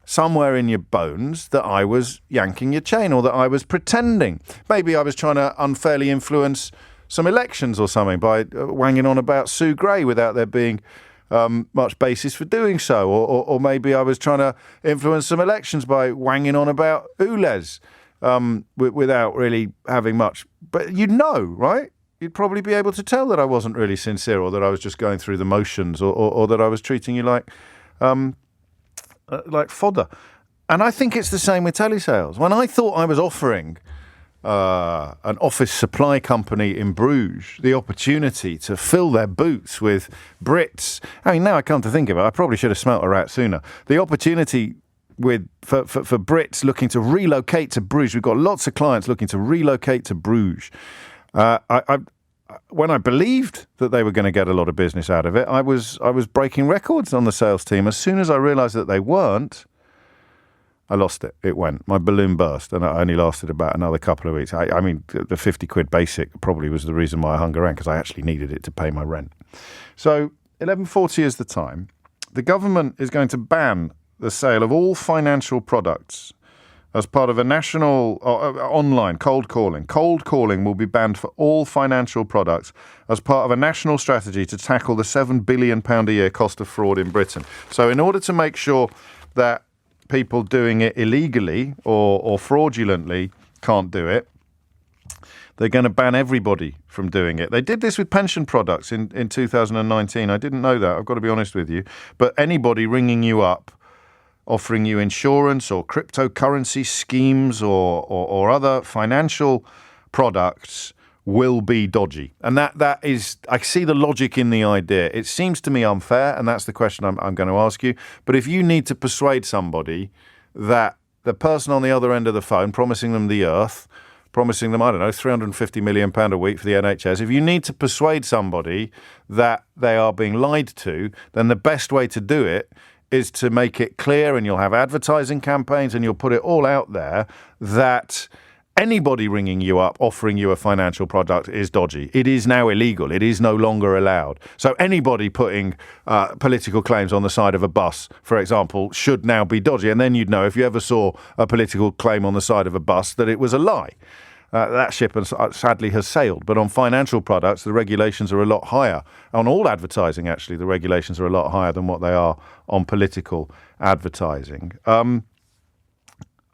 somewhere in your bones that I was yanking your chain or that I was pretending. Maybe I was trying to unfairly influence some elections or something by wanging on about Sue Gray without there being much basis for doing so. Or maybe I was trying to influence some elections by wanging on about ULEZ without really having much. But you'd know, right? You'd probably be able to tell that I wasn't really sincere or that I was just going through the motions or that I was treating you like fodder. And I think it's the same with telesales. When I thought I was offering an office supply company in Bruges the opportunity to fill their boots with Brits, I mean, now I come to think of it, I probably should have smelt a rat sooner. The opportunity for Brits looking to relocate to Bruges, we've got lots of clients looking to relocate to Bruges. When I believed that they were going to get a lot of business out of it, I was breaking records on the sales team. As soon as I realised that they weren't, I lost it. It went. My balloon burst, and it only lasted about another couple of weeks. I mean, the 50 quid basic probably was the reason why I hung around, because I actually needed it to pay my rent. So 11:40 is the time. The government is going to ban the sale of all financial products as part of a national online cold calling. Cold calling will be banned for all financial products as part of a national strategy to tackle the £7 billion a year cost of fraud in Britain. So in order to make sure that people doing it illegally or fraudulently can't do it, they're going to ban everybody from doing it. They did this with pension products in 2019. I didn't know that, I've got to be honest with you. But anybody ringing you up, offering you insurance or cryptocurrency schemes or other financial products will be dodgy. And that is, I see the logic in the idea. It seems to me unfair, and that's the question I'm going to ask you. But if you need to persuade somebody that the person on the other end of the phone promising them the earth, promising them, I don't know, £350 million a week for the NHS, if you need to persuade somebody that they are being lied to, then the best way to do it is to make it clear, and you'll have advertising campaigns and you'll put it all out there, that anybody ringing you up offering you a financial product is dodgy. It is now illegal. It is no longer allowed. So anybody putting political claims on the side of a bus, for example, should now be dodgy. And then you'd know if you ever saw a political claim on the side of a bus that it was a lie. That ship sadly has sailed. But on financial products, the regulations are a lot higher. On all advertising, actually, the regulations are a lot higher than what they are on political advertising.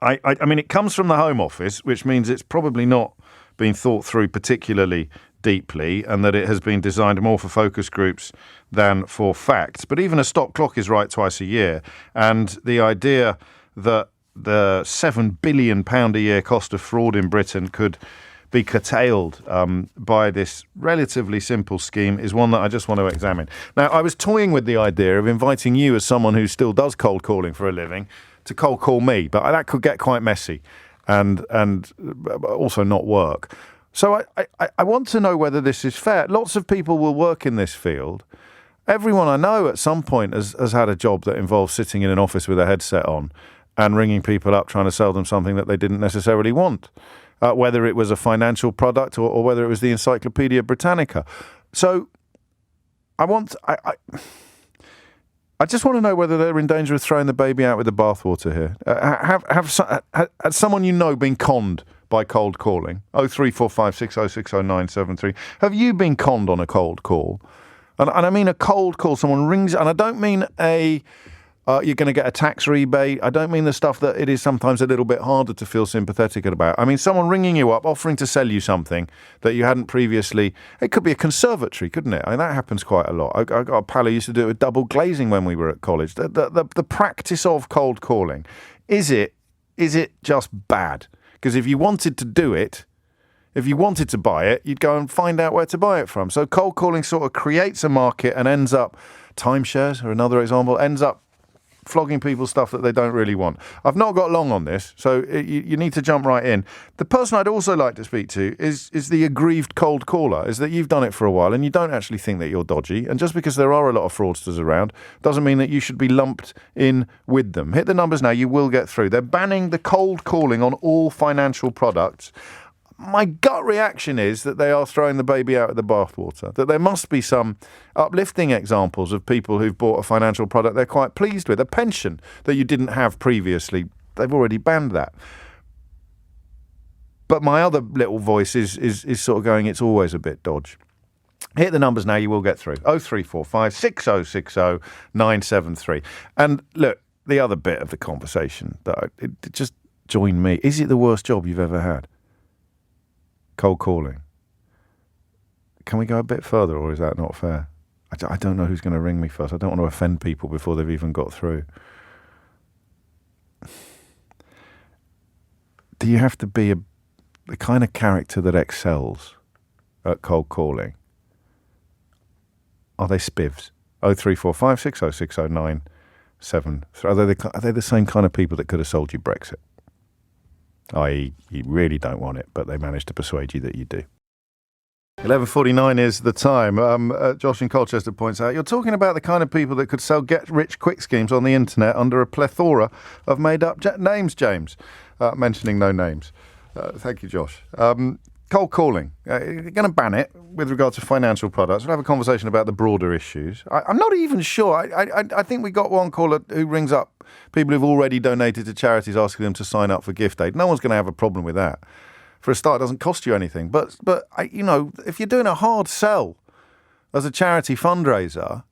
I mean, it comes from the Home Office, which means it's probably not been thought through particularly deeply, and that it has been designed more for focus groups than for facts. But even a stop clock is right twice a year. And the idea that the £7 billion a year cost of fraud in Britain could be curtailed by this relatively simple scheme is one that I just want to examine. Now, I was toying with the idea of inviting you, as someone who still does cold calling for a living, to cold call me, but that could get quite messy and also not work. So I want to know whether this is fair. Lots of people will work in this field. Everyone I know at some point has had a job that involves sitting in an office with a headset on and ringing people up trying to sell them something that they didn't necessarily want, whether it was a financial product or whether it was the Encyclopedia Britannica. So I just want to know whether they're in danger of throwing the baby out with the bathwater here. Has someone you know been conned by cold calling? 0345 6060 973. Have you been conned on a cold call? And I mean a cold call. Someone rings, and I don't mean you're going to get a tax rebate. I don't mean the stuff that it is sometimes a little bit harder to feel sympathetic about. I mean someone ringing you up, offering to sell you something that you hadn't previously. It could be a conservatory, couldn't it? I mean, that happens quite a lot. I got a pal who used to do it with double glazing when we were at college. The practice of cold calling, is it just bad? Because if you wanted to do it, If you wanted to buy it, you'd go and find out where to buy it from. So cold calling sort of creates a market and ends up, timeshares are another example, ends up flogging people stuff that they don't really want. I've not got long on this, so you need to jump right in. The person I'd also like to speak to is the aggrieved cold caller, is that you've done it for a while and you don't actually think that you're dodgy. And just because there are a lot of fraudsters around doesn't mean that you should be lumped in with them. Hit the numbers now, you will get through. They're banning the cold calling on all financial products. My gut reaction is that they are throwing the baby out with the bathwater, that there must be some uplifting examples of people who've bought a financial product they're quite pleased with. A pension that you didn't have previously, they've already banned that. But my other little voice is sort of going, it's always a bit dodge. Hit the numbers now, you will get through. 0345 6060 973. And look, the other bit of the conversation, just join me. Is it the worst job you've ever had? Cold calling. Can we go a bit further, or is that not fair? I don't know who's going to ring me first. I don't want to offend people before they've even got through. Do you have to be the kind of character that excels at cold calling? Are they spivs? 0345 6060 973. Are they the same kind of people that could have sold you Brexit? I.e., you really don't want it, but they managed to persuade you that you do. 11:49 is the time. Josh in Colchester points out, you're talking about the kind of people that could sell get-rich-quick schemes on the internet under a plethora of made-up names, James. Mentioning no names. Thank you, Josh. Cold calling. You're going to ban it with regard to financial products. We'll have a conversation about the broader issues. I'm not even sure. I think we got one caller who rings up people who've already donated to charities asking them to sign up for gift aid. No one's going to have a problem with that. For a start, it doesn't cost you anything. But if you're doing a hard sell as a charity fundraiser,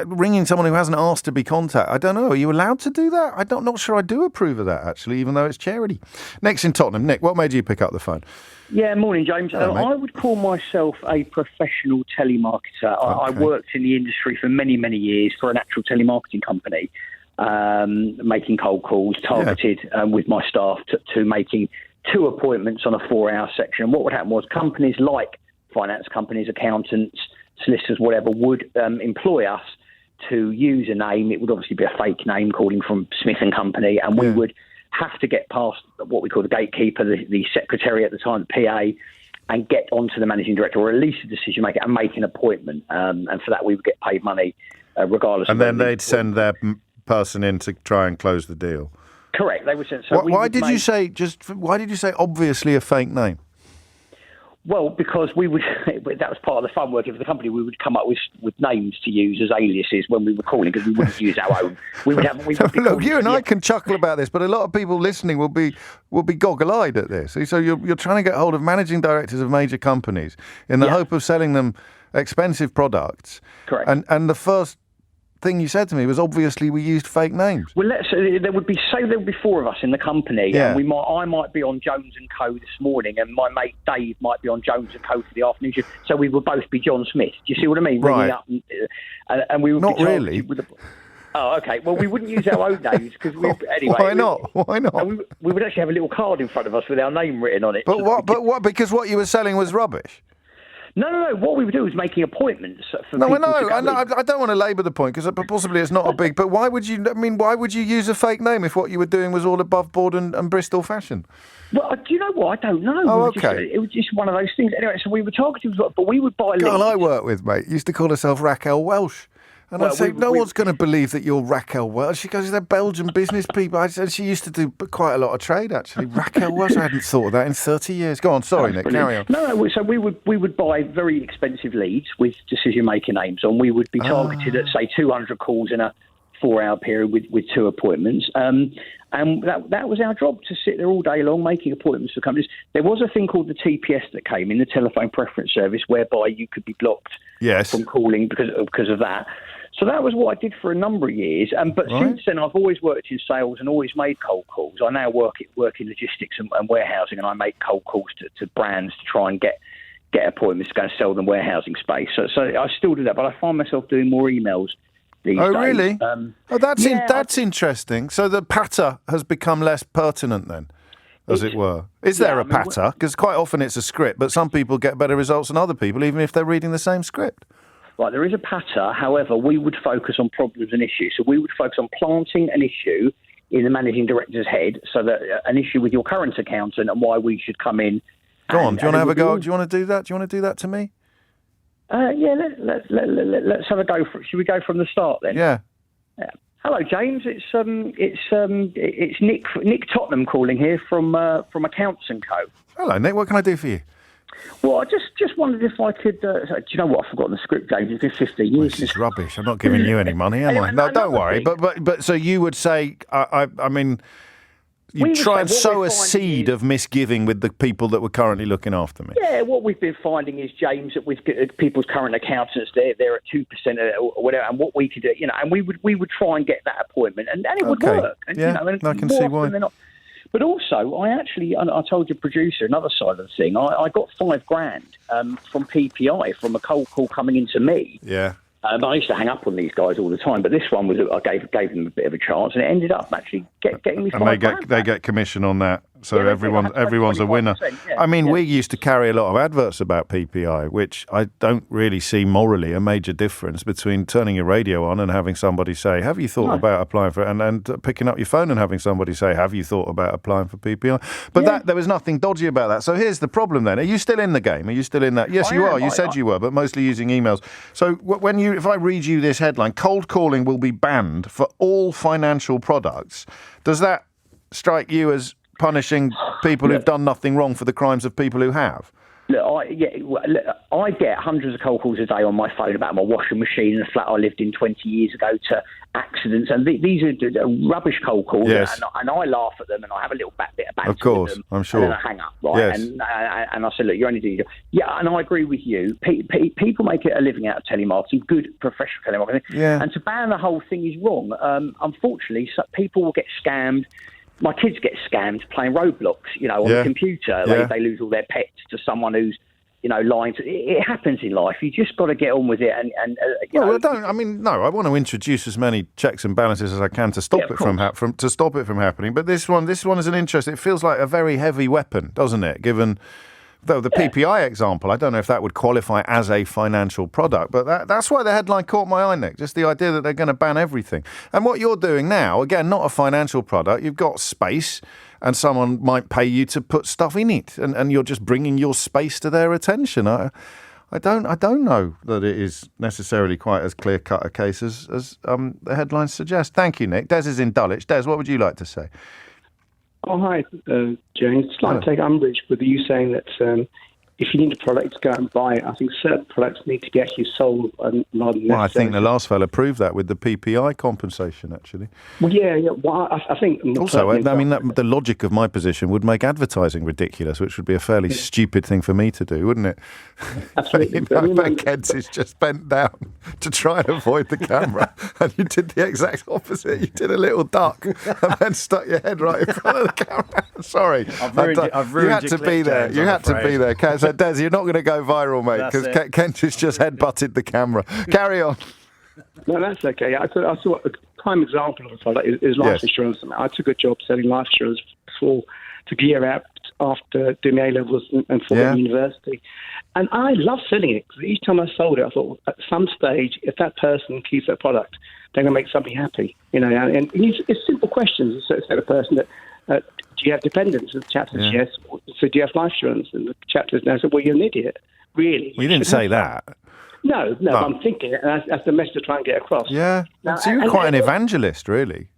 ringing someone who hasn't asked to be contacted, I don't know. Are you allowed to do that? I'm not sure I do approve of that, actually, even though it's charity. Nick's in Tottenham. Nick, what made you pick up the phone? Yeah, morning, James. Hello, I would call myself a professional telemarketer. I worked in the industry for many, many years for an actual telemarketing company, making cold calls targeted with my staff to making 2 appointments on a 4-hour section. And what would happen was companies like finance companies, accountants, solicitors, whatever, would employ us to use a name. It would obviously be a fake name calling from Smith & Company, and we would have to get past what we call the gatekeeper, the secretary at the time, the PA, and get onto the managing director, or at least a decision maker, and make an appointment. And for that, we would get paid money regardless. And then they'd send their person in to try and close the deal. Correct. They would send. So why did you say obviously a fake name? Well, because we would, that was part of the fun working for the company. We would come up with names to use as aliases when we were calling, because we wouldn't use our own. Look, you and I can chuckle about this, but a lot of people listening will be goggle-eyed at this. So you're trying to get hold of managing directors of major companies in the hope of selling them expensive products. Correct. And the first thing you said to me was, obviously we used fake names. Well, there would be 4 of us in the company, and I might be on Jones and Co this morning, and my mate Dave might be on Jones and Co for the afternoon shift. So we would both be John Smith. Do you see what I mean? Right. Ringing up and we would not be really. Oh, okay. Well, we wouldn't use our own names because anyway. Why not? Why not? We would actually have a little card in front of us with our name written on it. But what? Because what you were selling was rubbish. No. What we would do is making appointments for people. No, I know. I don't want to labour the point, because possibly it's not a big. But why would you? I mean, why would you use a fake name if what you were doing was all above board and Bristol fashion? Well, do you know what? I don't know. Oh, okay. It was just one of those things. Anyway, so we were targeted, but we would buy. Girl I worked with, mate, used to call herself Raquel Welsh. And I'd say, no one's going to believe that you're Raquel Welsh. She goes, they're Belgian business people. And she used to do quite a lot of trade, actually. Raquel Welsh, I hadn't thought of that in 30 years. Go on, sorry, Nick, carry on. No, so we would buy very expensive leads with decision-maker names on. We would be targeted at, say, 200 calls in a 4-hour period with 2 appointments. And that was our job, to sit there all day long making appointments for companies. There was a thing called the TPS that came in, the telephone preference service, whereby you could be blocked from calling because of that. So that was what I did for a number of years. But since then, I've always worked in sales and always made cold calls. I now work in logistics and warehousing, and I make cold calls to brands to try and get appointments to go and sell them warehousing space. So I still do that, but I find myself doing more emails these days. Oh, really? That's interesting. So the patter has become less pertinent then? as it were? Is there a patter? Because quite often it's a script, but some people get better results than other people, even if they're reading the same script. Right, there is a patter. However, we would focus on problems and issues. So we would focus on planting an issue in the managing director's head, so that an issue with your current accountant and why we should come in. Go on. Do you want to have a go? Do you want to do that? Do you want to do that to me? Yeah. Let's have a go. Should we go from the start then? Yeah. Hello, James. It's Nick Tottenham calling here from Accounts and Co. Hello, Nick. What can I do for you? Well, I just wondered if I could... do you know what? I've forgotten the script, James. It's been 15 years. This is rubbish. I'm not giving you any money, am I? No, don't worry. But so you would say, I mean, you try and sow a seed of misgiving with the people that were currently looking after me. Yeah, what we've been finding is, James, that with people's current accountants, they're at 2% or whatever, and what we could do, and we would try and get that appointment, and it would work. And, yeah, and I can see why. But also, I told your producer another side of the thing. I got $5,000 from PPI from a cold call coming into me. Yeah. I used to hang up on these guys all the time, but this one was I gave them a bit of a chance, and it ended up actually getting me. And they get commission on that, so everyone's a winner. Yeah, I mean, we used to carry a lot of adverts about PPI, which I don't really see morally a major difference between turning your radio on and having somebody say, "Have you thought about applying for?" and picking up your phone and having somebody say, "Have you thought about applying for PPI?" But there was nothing dodgy about that. So here's the problem then: are you still in the game? Are you still in that? Yes, you are. You said you were, but mostly using emails. So if I read you this headline, cold calling will be banned for all financial products. Does that strike you as punishing people who've done nothing wrong for the crimes of people who have? Look, I get hundreds of cold calls a day on my phone about my washing machine and a flat I lived in 20 years ago to accidents, and these are rubbish cold calls, yes. and I laugh at them, and I have a little bit of banter of course, with them, I'm sure. and then I hang up, right? Yes. And I say, look, you're only doing your job. Yeah, and I agree with you. People make it a living out of telemarketing, good professional telemarketing, and to ban the whole thing is wrong. Unfortunately, people will get scammed. My kids get scammed playing Roblox, on the computer. They lose all their pets to someone who's, lying to. It happens in life. You just got to get on with it. I want to introduce as many checks and balances as I can to stop it from happening. But this one is an interest. It feels like a very heavy weapon, doesn't it? Given though the PPI example, I don't know if that would qualify as a financial product, but that's why the headline caught my eye, Nick. Just the idea that they're going to ban everything. And what you're doing now, again, not a financial product. You've got space, and someone might pay you to put stuff in it, and you're just bringing your space to their attention. I don't know that it is necessarily quite as clear-cut a case as the headlines suggest. Thank you, Nick. Des is in Dulwich. Des, what would you like to say? Oh, hi, James. I'd like to take umbrage with you saying that if you need a product, go out and buy it. I think certain products need to get you sold rather than Well, I think the last fella proved that with the PPI compensation, actually. Well, yeah. Well, I think... Also, the logic of my position would make advertising ridiculous, which would be a fairly stupid thing for me to do, wouldn't it? Absolutely. I bet Kent is just bent down to try and avoid the camera, and you did the exact opposite. You did a little duck and then stuck your head right in front of the camera. Sorry. I've ruined you had to be there. James, you had to be there. So, Des, you're not going to go viral, mate, because Kent has just head-butted the camera. Carry on. No, that's okay. I thought a prime example of a product is life insurance. I took a job selling life insurance to gear out after doing A-levels and for university. And I love selling it, because each time I sold it, I thought, at some stage, if that person keeps that product, they're going to make somebody happy. And it's simple questions. So it's the person that... do you have dependents? And the chap says yes. So do you have life insurance? And the chap says no. So, well, you're an idiot. Really? Well, you didn't say that. No. I'm thinking it, and that's the message to try and get across. Yeah. So you're quite an evangelist, really.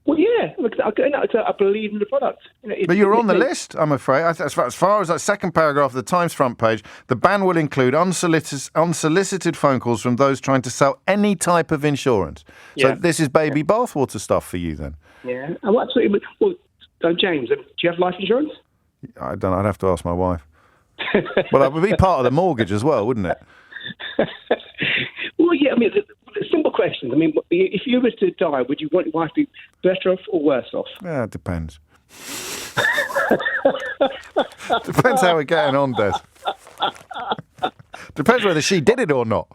Well, yeah. I believe in the product. But you're on the list, I'm afraid. As far as that second paragraph of the Times front page, the ban will include unsolicited phone calls from those trying to sell any type of insurance. So this is baby bathwater stuff for you, then. Yeah. Absolutely. Well, James, do you have life insurance? I don't know. I'd have to ask my wife. Well, that would be part of the mortgage as well, wouldn't it? Well, yeah. I mean, the simple questions. I mean, if you were to die, would you want your wife to be better off or worse off? Yeah, it depends. Depends how we're getting on, Des. Depends whether she did it or not.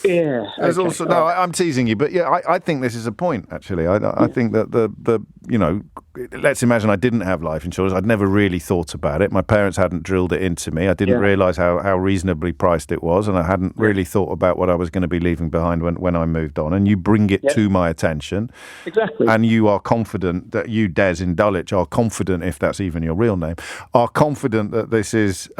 Yeah. There's also I'm teasing you, but yeah, I think this is a point. Actually, I think that the let's imagine I didn't have life insurance. I'd never really thought about it. My parents hadn't drilled it into me. I didn't realise how reasonably priced it was, and I hadn't really thought about what I was going to be leaving behind when I moved on. And you bring it to my attention, exactly. And you are confident that you, Des in Dulwich, are confident, if that's even your real name, are confident that this is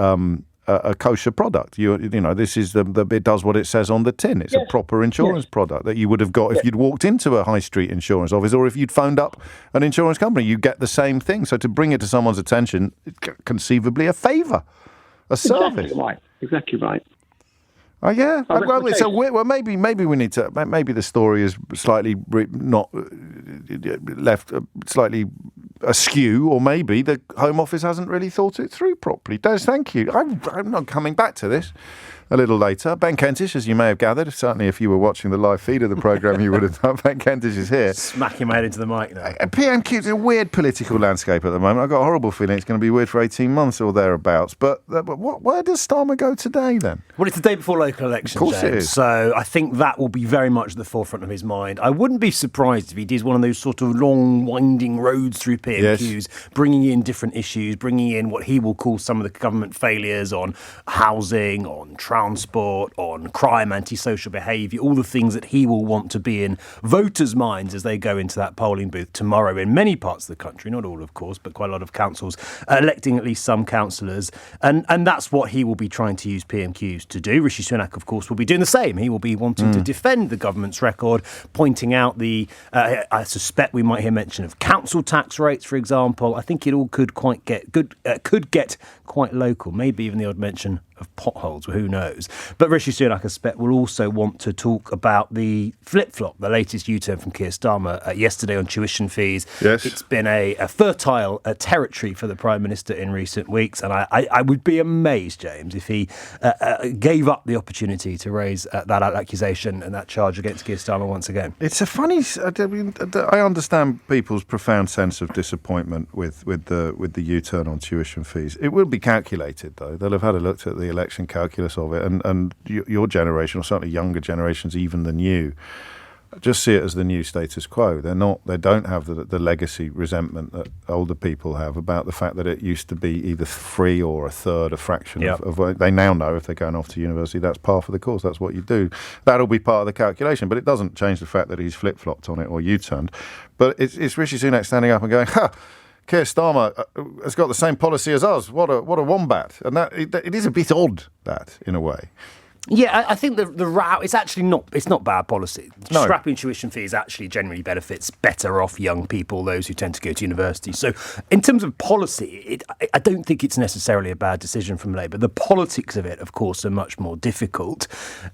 a kosher product. You know, this is it does what it says on the tin. It's a proper insurance product that you would have got if you'd walked into a high street insurance office, or if you'd phoned up an insurance company. You get the same thing. So to bring it to someone's attention, conceivably a favour, a service. Exactly right. Oh yeah. Well, maybe we need to. Maybe the story is slightly not left slightly askew, or maybe the Home Office hasn't really thought it through properly. Des, thank you. I'm not coming back to this a little later. Ben Kentish, as you may have gathered, certainly if you were watching the live feed of the programme, you would have done. Ben Kentish is here. Smack him out into the mic now. PMQ is a weird political landscape at the moment. I've got a horrible feeling it's going to be weird for 18 months or thereabouts. But where does Starmer go today then? Well, it's the day before local elections, of course James, it is. So I think that will be very much at the forefront of his mind. I wouldn't be surprised if he did one of those sort of long, winding roads through PMQs, bringing in different issues, bringing in what he will call some of the government failures on housing, on transport, on crime, antisocial behaviour, all the things that he will want to be in voters' minds as they go into that polling booth tomorrow in many parts of the country, not all, of course, but quite a lot of councils, electing at least some councillors. And that's what he will be trying to use PMQs to do. Rishi Sunak, of course, will be doing the same. He will be wanting to defend the government's record, pointing out I suspect we might hear mention of council tax rates, for example. I think it all could get quite local, maybe even the odd mention of potholes, who knows. But Rishi Sunak, I suspect, will also want to talk about the flip-flop, the latest U-turn from Keir Starmer yesterday on tuition fees. Yes. It's been a fertile territory for the Prime Minister in recent weeks, and I would be amazed, James, if he gave up the opportunity to raise that accusation and that charge against Keir Starmer once again. It's a funny... I understand people's profound sense of disappointment with the U-turn on tuition fees. It will be calculated, though. They'll have had a look at the election calculus of it, and your generation, or certainly younger generations even than you, just see it as the new status quo. They don't have the legacy resentment that older people have about the fact that it used to be either free or a third, a fraction of what they now know. If they're going off to university, that's par for the course. That's what you do. That'll be part of the calculation, but it doesn't change the fact that he's flip-flopped on it or U-turned. But it's Rishi Sunak standing up and going, Keir Starmer has got the same policy as us. What a wombat. And that it is a bit odd, that, in a way. Yeah, I think the row, it's actually not bad policy. No. Scrapping tuition fees actually generally benefits better off young people, those who tend to go to university. So in terms of policy, I don't think it's necessarily a bad decision from Labour. The politics of it, of course, are much more difficult.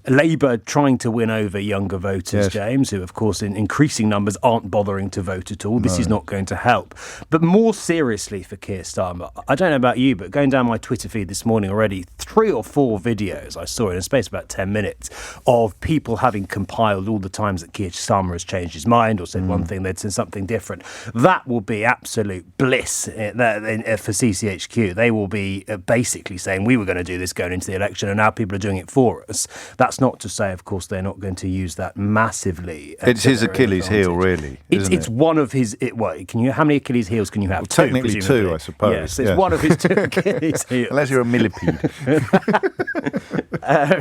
Labour trying to win over younger voters, James, who, of course, in increasing numbers aren't bothering to vote at all. This is not going to help. But more seriously for Keir Starmer, I don't know about you, but going down my Twitter feed this morning already, 3 or 4 videos I saw in a space about 10 minutes of people having compiled all the times that Keir Starmer has changed his mind or said one thing, they'd said something different. That will be absolute bliss for CCHQ. They will be basically saying we were going to do this going into the election and now people are doing it for us. That's not to say, of course, they're not going to use that massively. It's his Achilles heel, really. It's one of his... how many Achilles heels can you have? Well, technically 2, I suppose. Yes, it's one of his 2 Achilles heels. Unless you're a millipede.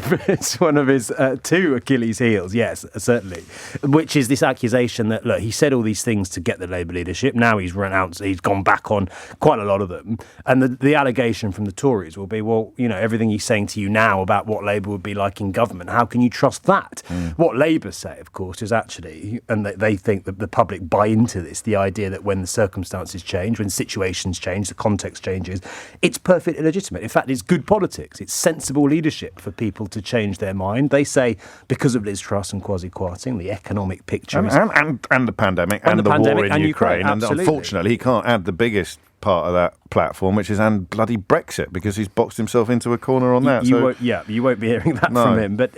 It's one of his 2 Achilles heels, yes, certainly, which is this accusation that, look, he said all these things to get the Labour leadership. Now he's gone back on quite a lot of them. And the allegation from the Tories will be, well, everything he's saying to you now about what Labour would be like in government, how can you trust that? What Labour say, of course, is actually, and they think that the public buy into this, the idea that when the circumstances change, when situations change, the context changes, it's perfectly legitimate. In fact, it's good politics. It's sensible leadership for people to change their mind. They say because of Liz Truss and Kwasi Kwarteng, the economic picture and the pandemic and the war in Ukraine. And unfortunately, he can't add the biggest part of that platform, which is and bloody Brexit, because he's boxed himself into a corner on that. You won't be hearing that from him. But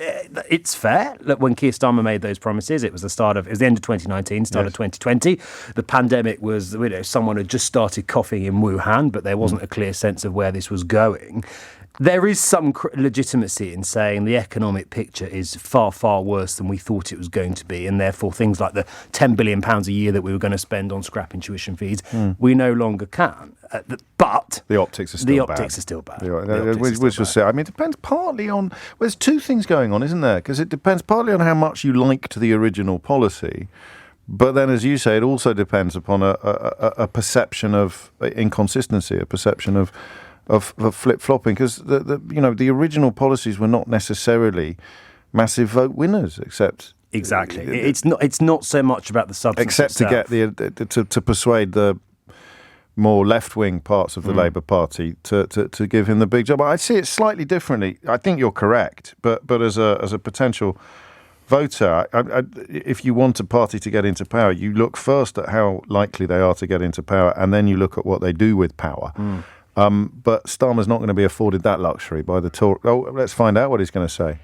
it's fair. Look, when Keir Starmer made those promises, it was the end of 2019, start of 2020. The pandemic was, someone had just started coughing in Wuhan, but there wasn't a clear sense of where this was going. There is some legitimacy in saying the economic picture is far, far worse than we thought it was going to be, and therefore things like the £10 billion a year that we were going to spend on scrapping tuition fees, we no longer can. But the optics are still bad. Which will say, I mean, it depends partly on. Well, there's two things going on, isn't there? Because it depends partly on how much you liked the original policy, but then, as you say, it also depends upon a perception of inconsistency, a perception of flip-flopping, because the original policies were not necessarily massive vote winners, except exactly. It's not so much about the substance, except itself. To get to persuade the more left-wing parts of the Labour Party to give him the big job. I see it slightly differently. I think you're correct, but as a potential voter, if you want a party to get into power, you look first at how likely they are to get into power, and then you look at what they do with power. But Starmer's not going to be afforded that luxury by the Tory. Oh, let's find out what he's going to say.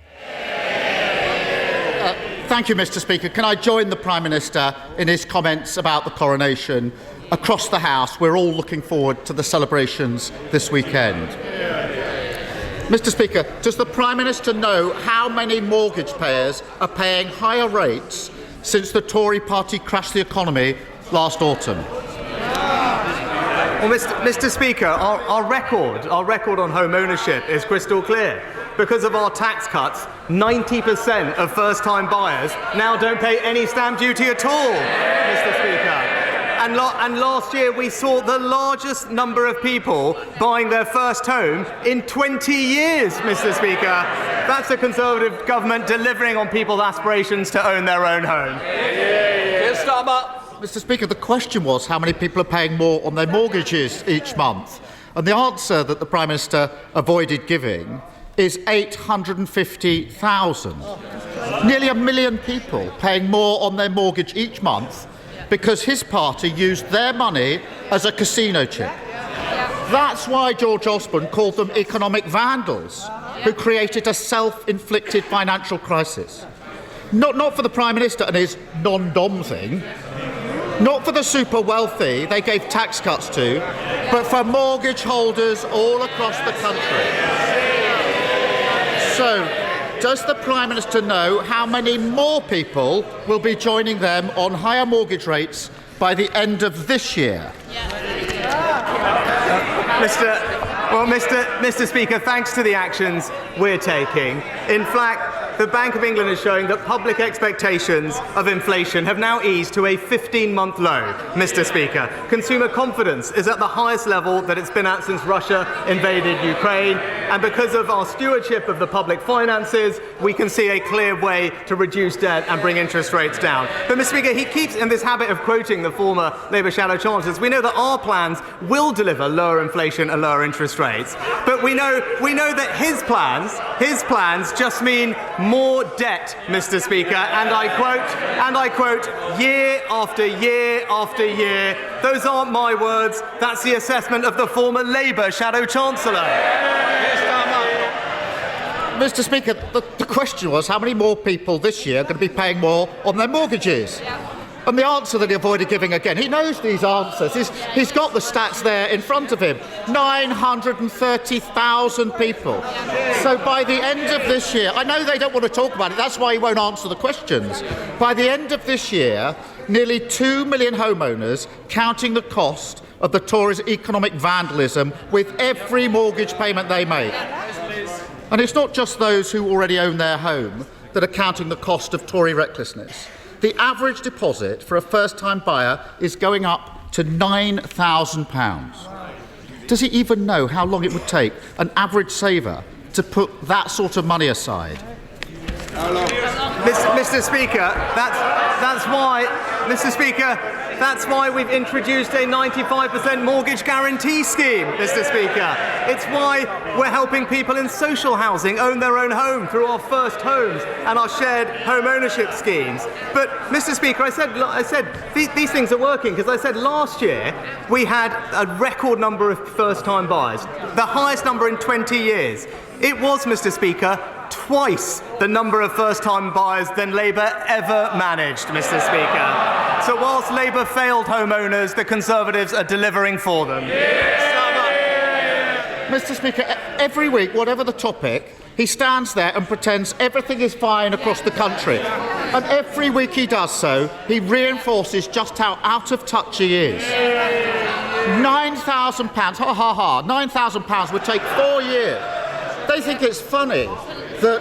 Thank you, Mr. Speaker. Can I join the Prime Minister in his comments about the coronation? Across the House, we're all looking forward to the celebrations this weekend. Mr. Speaker, does the Prime Minister know how many mortgage payers are paying higher rates since the Tory party crashed the economy last autumn? Well, Mr. Speaker, our record on home ownership is crystal clear. Because of our tax cuts, 90% of first-time buyers now don't pay any stamp duty at all, Mr. Speaker. And last year we saw the largest number of people buying their first home in 20 years, Mr. Speaker. That's a Conservative government delivering on people's aspirations to own their own home. Mr. Speaker, the question was how many people are paying more on their mortgages each month. And the answer that the Prime Minister avoided giving is 850,000. Nearly 1 million people paying more on their mortgage each month because his party used their money as a casino chip. That's why George Osborne called them economic vandals who created a self-inflicted financial crisis. Not for the Prime Minister and his non-dom thing, not for the super wealthy they gave tax cuts to, but for mortgage holders all across the country. So, does the Prime Minister know how many more people will be joining them on higher mortgage rates by the end of this year? Mr. Speaker, thanks to the actions we're taking, in fact, the Bank of England is showing that public expectations of inflation have now eased to a 15-month low, Mr. Speaker. Consumer confidence is at the highest level that it's been at since Russia invaded Ukraine. And because of our stewardship of the public finances, we can see a clear way to reduce debt and bring interest rates down. But, Mr. Speaker, he keeps in this habit of quoting the former Labour shadow chancellors. We know that our plans will deliver lower inflation and lower interest rates. But we know that his plans just mean more debt, Mr. Speaker, and I quote, year after year after year. Those aren't my words, that's the assessment of the former Labour Shadow Chancellor. Mr. Speaker, the question was how many more people this year are going to be paying more on their mortgages? And the answer that he avoided giving again, he knows these answers. He's got the stats there in front of him. 930,000 people. So by the end of this year, I know they don't want to talk about it, that's why he won't answer the questions. By the end of this year, nearly 2 million homeowners, counting the cost of the Tories' economic vandalism with every mortgage payment they make. And it's not just those who already own their home that are counting the cost of Tory recklessness. The average deposit for a first-time buyer is going up to £9,000. Does he even know how long it would take an average saver to put that sort of money aside? Mr. Speaker, that's why we've introduced a 95% mortgage guarantee scheme, Mr. Speaker. It's why we're helping people in social housing own their own home through our first homes and our shared home ownership schemes. But, Mr. Speaker, I said these things are working because I said last year we had a record number of first-time buyers, the highest number in 20 years. It was, Mr. Speaker, twice the number of first-time buyers than Labour ever managed, Mr. Speaker. So whilst Labour failed homeowners, the Conservatives are delivering for them. Mr. Speaker, every week, whatever the topic, he stands there and pretends everything is fine across the country. And every week he does so, he reinforces just how out of touch he is. £9,000, ha ha ha, £9,000 would take 4 years. They think it's funny that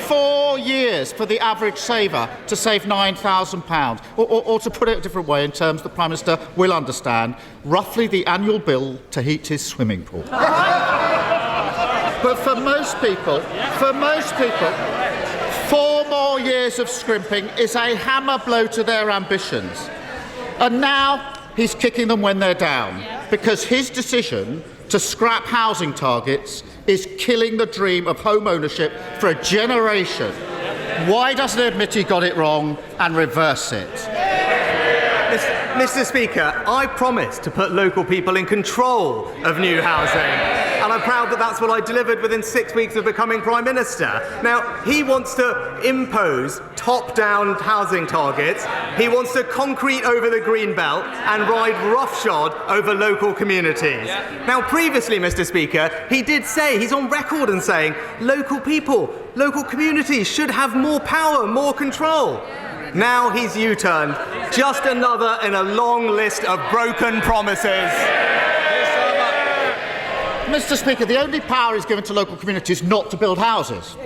4 years for the average saver to save £9,000. Or to put it a different way, in terms the Prime Minister will understand, roughly the annual bill to heat his swimming pool. But for most people, 4 more years of scrimping is a hammer blow to their ambitions. And now he's kicking them when they're down, because his decision to scrap housing targets is killing the dream of home ownership for a generation. Why doesn't he admit he got it wrong and reverse it? Mr. Speaker, I promised to put local people in control of new housing. And I'm proud that that's what I delivered within 6 weeks of becoming Prime Minister. Now, he wants to impose top-down housing targets. He wants to concrete over the green belt and ride roughshod over local communities. Now, previously, Mr. Speaker, he did say, he's on record and saying, local people, local communities should have more power, more control. Now he's U-turned. Just another in a long list of broken promises. Mr. Speaker, the only power he's given to local communities not to build houses.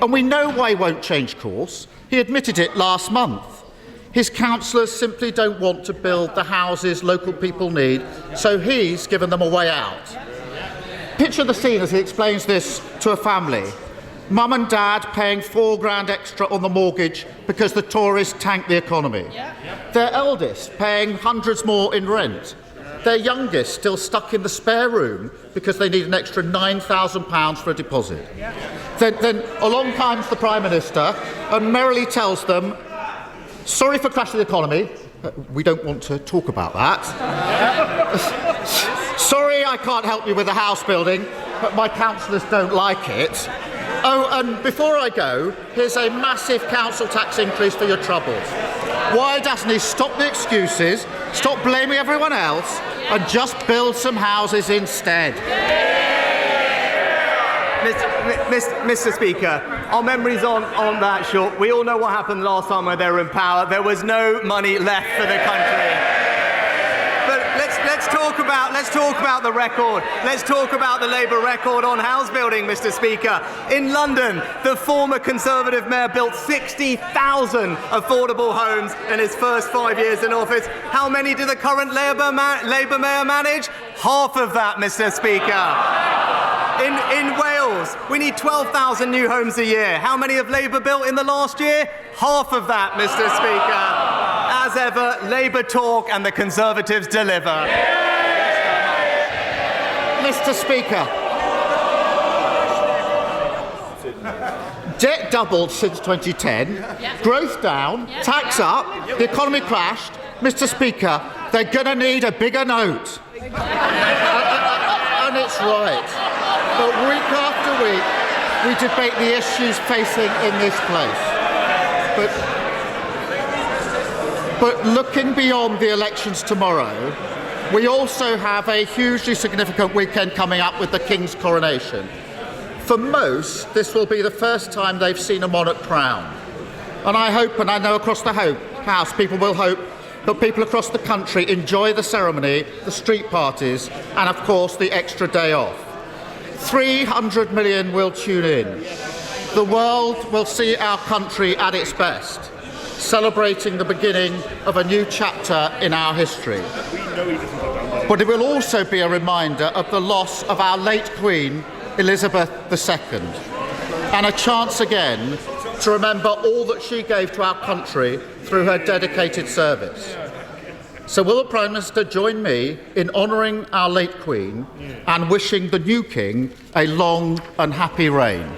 And we know why he won't change course. He admitted it last month. His councillors simply don't want to build the houses local people need, so he's given them a way out. Picture the scene as he explains this to a family. Mum and Dad paying £4,000 extra on the mortgage because the Tories tanked the economy. Their eldest paying hundreds more in rent. Their youngest still stuck in the spare room because they need an extra £9,000 for a deposit. Then along comes the Prime Minister and merrily tells them, sorry for crashing the economy. We don't want to talk about that. Sorry I can't help you with the house building, but my councillors don't like it. Oh, and before I go, here's a massive council tax increase for your troubles. Why doesn't he stop the excuses, stop blaming everyone else, and just build some houses instead? Mr. Speaker, our memories aren't that short. We all know what happened last time when they were in power. There was no money left for the country. But let's talk about the record. Let's talk about the Labour record on house building, Mr. Speaker. In London, the former Conservative mayor built 60,000 affordable homes in his first 5 years in office. How many did the current Labour mayor manage? Half of that, Mr. Speaker. In Wales, we need 12,000 new homes a year. How many have Labour built in the last year? Half of that, Mr. Speaker. As ever, Labour talk and the Conservatives deliver. Mr. Speaker, debt doubled since 2010, growth down, tax up, the economy crashed. Mr. Speaker, they're going to need a bigger note. And it's right. But week after week, we debate the issues facing in this place. But looking beyond the elections tomorrow, we also have a hugely significant weekend coming up with the King's coronation. For most, this will be the first time they've seen a monarch crowned. And I hope, and I know across the House, people will hope that people across the country enjoy the ceremony, the street parties, and of course the extra day off. 300 million will tune in. The world will see our country at its best, celebrating the beginning of a new chapter in our history. But it will also be a reminder of the loss of our late Queen, Elizabeth II, and a chance again to remember all that she gave to our country through her dedicated service. So will the Prime Minister join me in honouring our late Queen and wishing the new King a long and happy reign?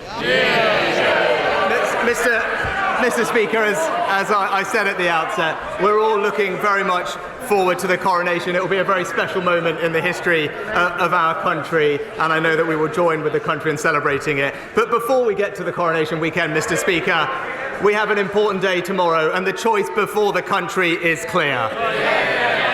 Mr. Speaker, as I said at the outset, we're all looking very much forward to the coronation. It will be a very special moment in the history of our country, and I know that we will join with the country in celebrating it. But before we get to the coronation weekend, Mr. Speaker, we have an important day tomorrow, and the choice before the country is clear.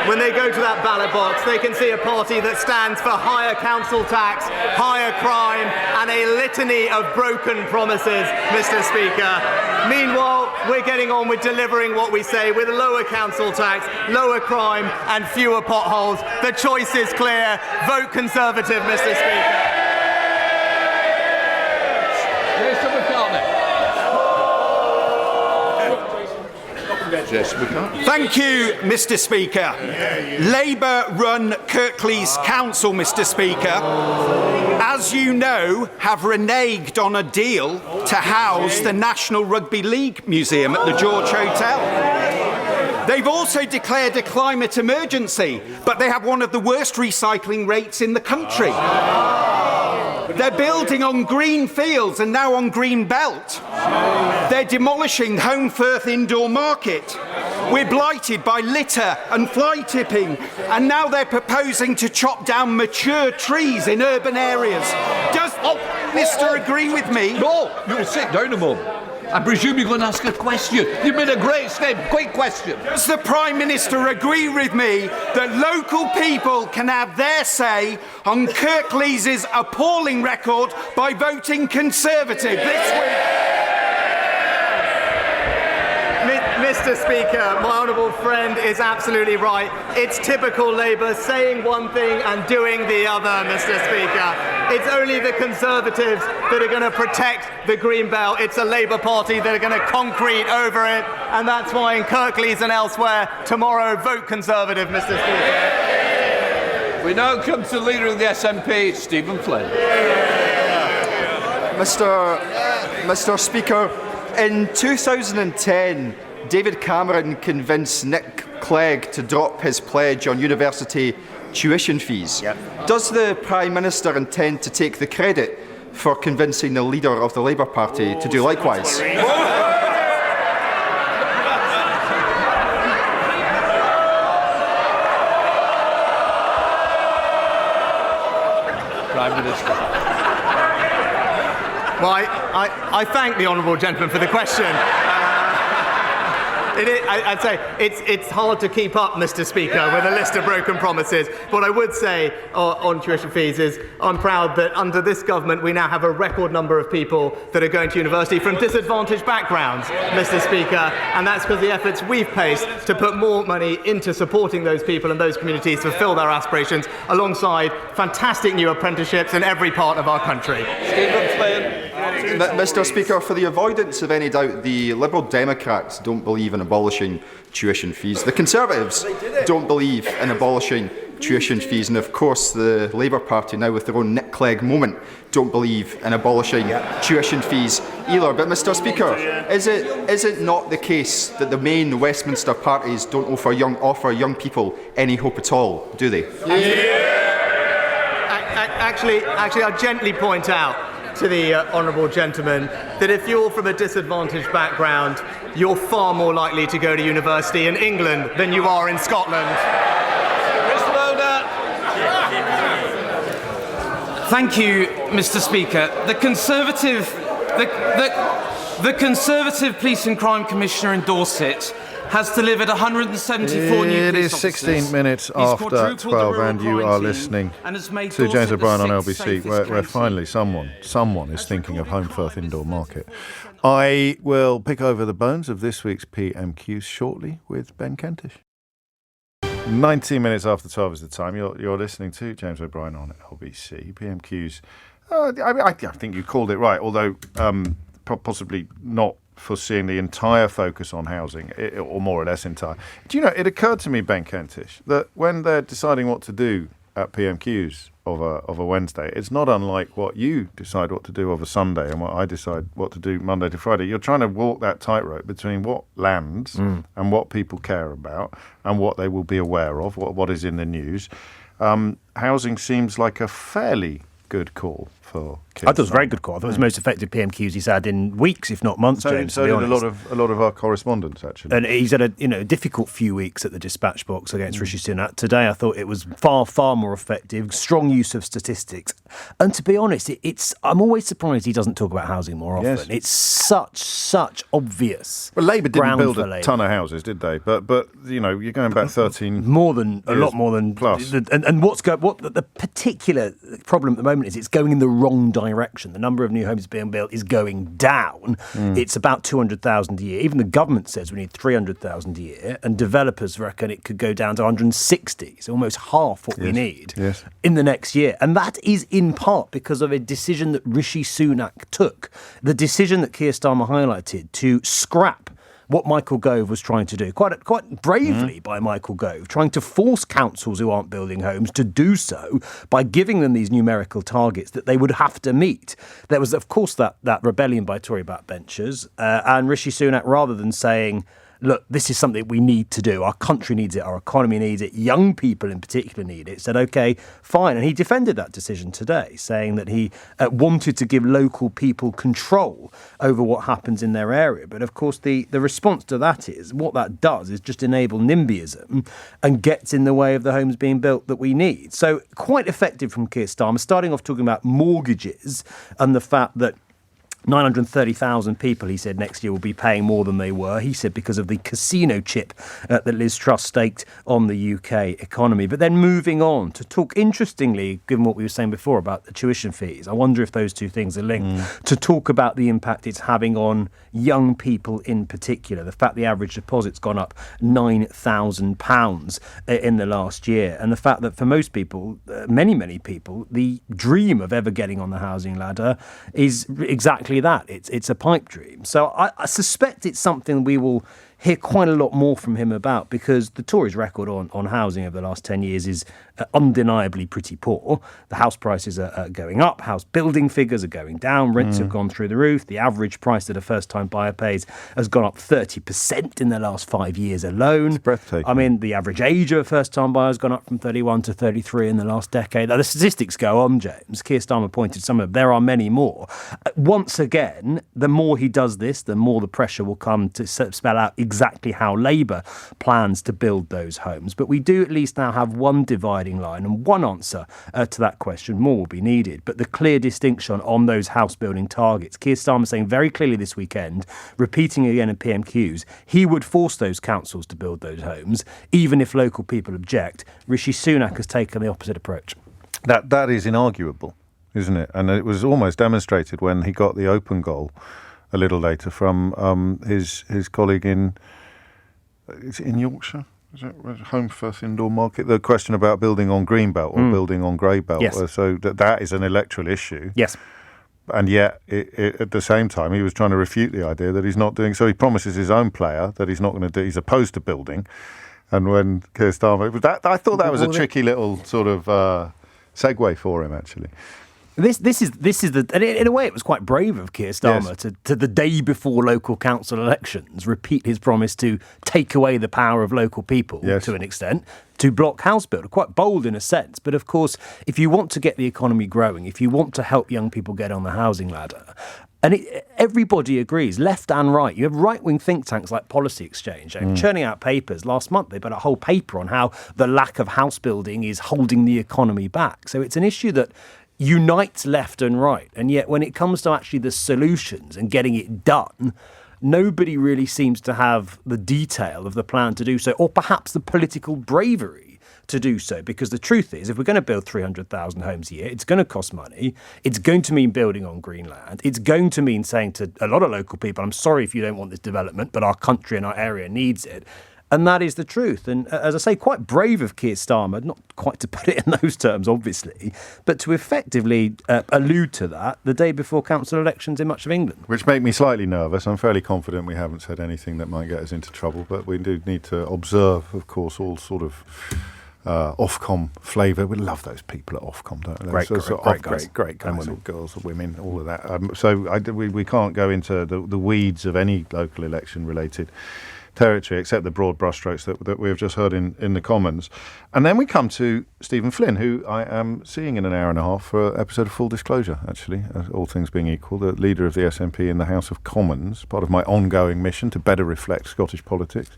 when they go to that ballot box, they can see a party that stands for higher council tax, higher crime, and a litany of broken promises, Mr. Speaker. Meanwhile, we're getting on with delivering what we say with lower council tax, lower crime, and fewer potholes. The choice is clear. Vote Conservative, Mr. Speaker. Thank you, Mr. Speaker. Labour-run Kirklees Council, Mr. Speaker, as you know, have reneged on a deal to house the National Rugby League Museum at the George Hotel. They've also declared a climate emergency, but they have one of the worst recycling rates in the country. They're building on green fields and now on green belt. They're demolishing Home Firth Indoor Market. We're blighted by litter and fly tipping, and now they're proposing to chop down mature trees in urban areas. Does Mr. agree with me? No, you'll sit down a moment. I presume you're going to ask a question. You've made a great step. Quick question. Does the Prime Minister agree with me that local people can have their say on Kirklees' appalling record by voting Conservative this week? Mr. Speaker, my honourable friend is absolutely right. It's typical Labour saying one thing and doing the other, Mr. Speaker. It's only the Conservatives that are going to protect the Green Belt. It's a Labour Party that are going to concrete over it. And that's why in Kirklees and elsewhere, tomorrow, vote Conservative, Mr. Speaker. We now come to the Leader of the SNP, Stephen Flynn. Mr. Speaker, in 2010, David Cameron convinced Nick Clegg to drop his pledge on university tuition fees. Does the Prime Minister intend to take the credit for convincing the leader of the Labour Party to do likewise? Prime Minister. Well, I thank the honourable gentleman for the question. I'd say it's hard to keep up, Mr. Speaker, with a list of broken promises. What I would say on tuition fees is I'm proud that under this government we now have a record number of people that are going to university from disadvantaged backgrounds, Mr. Speaker, and that's because the efforts we've placed to put more money into supporting those people and those communities to fulfil their aspirations, alongside fantastic new apprenticeships in every part of our country. Stephen Flynn. Mr. Speaker, for the avoidance of any doubt, the Liberal Democrats don't believe in abolishing tuition fees. The Conservatives don't believe in abolishing tuition fees. And of course, the Labour Party, now with their own Nick Clegg moment, don't believe in abolishing tuition fees either. But Mr. Speaker, is it not the case that the main Westminster parties don't offer young people any hope at all, do they? Actually, I'll gently point out to the honourable gentleman that if you're from a disadvantaged background, you're far more likely to go to university in England than you are in Scotland. Thank you, Mr. Speaker. The Conservative Police and Crime Commissioner in Dorset has delivered 174 new It police is 16 officers. minutes after 12 and you are listening to James O'Brien on LBC, where finally someone is thinking of Home Firth Indoor Market. I will pick over the bones of this week's PMQs shortly with Ben Kentish. 19 minutes after 12 is the time. You're listening to James O'Brien on LBC. PMQs, I think you called it right, although possibly not foreseeing the entire focus on housing, or more or less entire. Do you know, it occurred to me, Ben Kentish, that when they're deciding what to do at PMQs of a Wednesday, it's not unlike what you decide what to do of a Sunday and what I decide what to do Monday to Friday. You're trying to walk that tightrope between what lands and what people care about and what they will be aware of, what is in the news. Housing seems like a fairly good call for I thought it was a very good call. I thought it was the most effective PMQs he's had in weeks, if not months, James. So did a lot of our correspondents, actually. And he's had a difficult few weeks at the dispatch box against Rishi Sunak. Today, I thought it was far, far more effective. Strong use of statistics. And to be honest, I'm always surprised he doesn't talk about housing more often. Yes. It's such obvious. Well, Labour didn't build a ton of houses, did they? But you're going back 13 a lot more than plus. And what the particular problem at the moment is it's going in the wrong direction. The number of new homes being built is going down. It's about 200,000 a year. Even the government says we need 300,000 a year, and developers reckon it could go down to 160. So almost half what we need in the next year. And that is in part because of a decision that Rishi Sunak took. The decision that Keir Starmer highlighted to scrap what Michael Gove was trying to do, quite bravely by Michael Gove, trying to force councils who aren't building homes to do so by giving them these numerical targets that they would have to meet. There was, of course, that rebellion by Tory backbenchers, and Rishi Sunak, rather than saying, look, this is something we need to do. Our country needs it. Our economy needs it. Young people in particular need it. Said, OK, fine. And he defended that decision today, saying that he wanted to give local people control over what happens in their area. But of course, the response to that is what that does is just enable NIMBYism and gets in the way of the homes being built that we need. So quite effective from Keir Starmer, starting off talking about mortgages and the fact that 930,000 people, he said, next year will be paying more than they were. He said because of the casino chip that Liz Truss staked on the UK economy. But then moving on to talk, interestingly, given what we were saying before about the tuition fees, I wonder if those two things are linked, to talk about the impact it's having on young people in particular. The fact the average deposit's gone up £9,000 in the last year. And the fact that for most people, many people, the dream of ever getting on the housing ladder is exactly that. It's a pipe dream. So I suspect it's something we will hear quite a lot more from him about, because the Tories' record on housing over the last 10 years is undeniably pretty poor. The house prices are going up, house building figures are going down, rents have gone through the roof, the average price that a first-time buyer pays has gone up 30% in the last 5 years alone. It's breathtaking. I mean, the average age of a first-time buyer has gone up from 31 to 33 in the last decade. Now, the statistics go on, James. Keir Starmer pointed some of them. There are many more. Once again, the more he does this, the more the pressure will come to spell out exactly how Labour plans to build those homes. But we do at least now have one dividing line and one answer to that question. More will be needed. But the clear distinction on those house building targets, Keir Starmer saying very clearly this weekend, repeating again in PMQs, he would force those councils to build those homes, even if local people object. Rishi Sunak has taken the opposite approach. That is inarguable, isn't it? And it was almost demonstrated when he got the open goal a little later from his colleague in Yorkshire. Is it Home First Indoor Market? The question about building on Greenbelt or building on Greybelt. Yes. So that is an electoral issue. Yes. And yet, at the same time, he was trying to refute the idea that he's not doing. So he promises his own player that he's not going to do. He's opposed to building. And when Keir Starmer, I thought that was a tricky little sort of segue for him, actually. This is the, and in a way it was quite brave of Keir Starmer to the day before local council elections repeat his promise to take away the power of local people to an extent, to block house build. Quite bold in a sense, but of course if you want to get the economy growing, if you want to help young people get on the housing ladder, and everybody agrees, left and right. You have right-wing think tanks like Policy Exchange churning out papers. Last month they put a whole paper on how the lack of house building is holding the economy back. So it's an issue that unites left and right. And yet when it comes to actually the solutions and getting it done, nobody really seems to have the detail of the plan to do so, or perhaps the political bravery to do so. Because the truth is, if we're going to build 300,000 homes a year, it's going to cost money. It's going to mean building on green land. It's going to mean saying to a lot of local people, I'm sorry if you don't want this development, but our country and our area needs it. And that is the truth. And as I say, quite brave of Keir Starmer, not quite to put it in those terms, obviously, but to effectively allude to that the day before council elections in much of England. Which make me slightly nervous. I'm fairly confident we haven't said anything that might get us into trouble, but we do need to observe, of course, all sort of Ofcom flavour. We love those people at Ofcom, don't we? Great guys or girls or women, all of that. So we can't go into the weeds of any local election related territory, except the broad brushstrokes that we've just heard in the Commons. And then we come to Stephen Flynn, who I am seeing in an hour and a half for an episode of Full Disclosure, actually, all things being equal, the leader of the SNP in the House of Commons, part of my ongoing mission to better reflect Scottish politics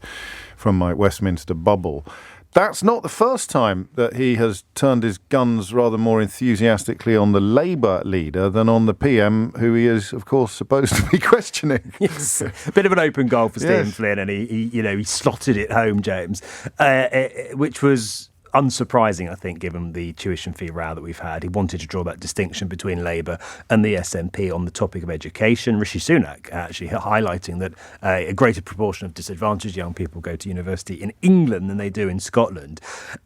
from my Westminster bubble. That's not the first time that he has turned his guns rather more enthusiastically on the Labour leader than on the PM, who he is, of course, supposed to be questioning. Yes, a bit of an open goal for Stephen Flynn, and he slotted it home, James, which was unsurprising, I think, given the tuition fee row that we've had. He wanted to draw that distinction between Labour and the SNP on the topic of education. Rishi Sunak actually highlighting that a greater proportion of disadvantaged young people go to university in England than they do in Scotland.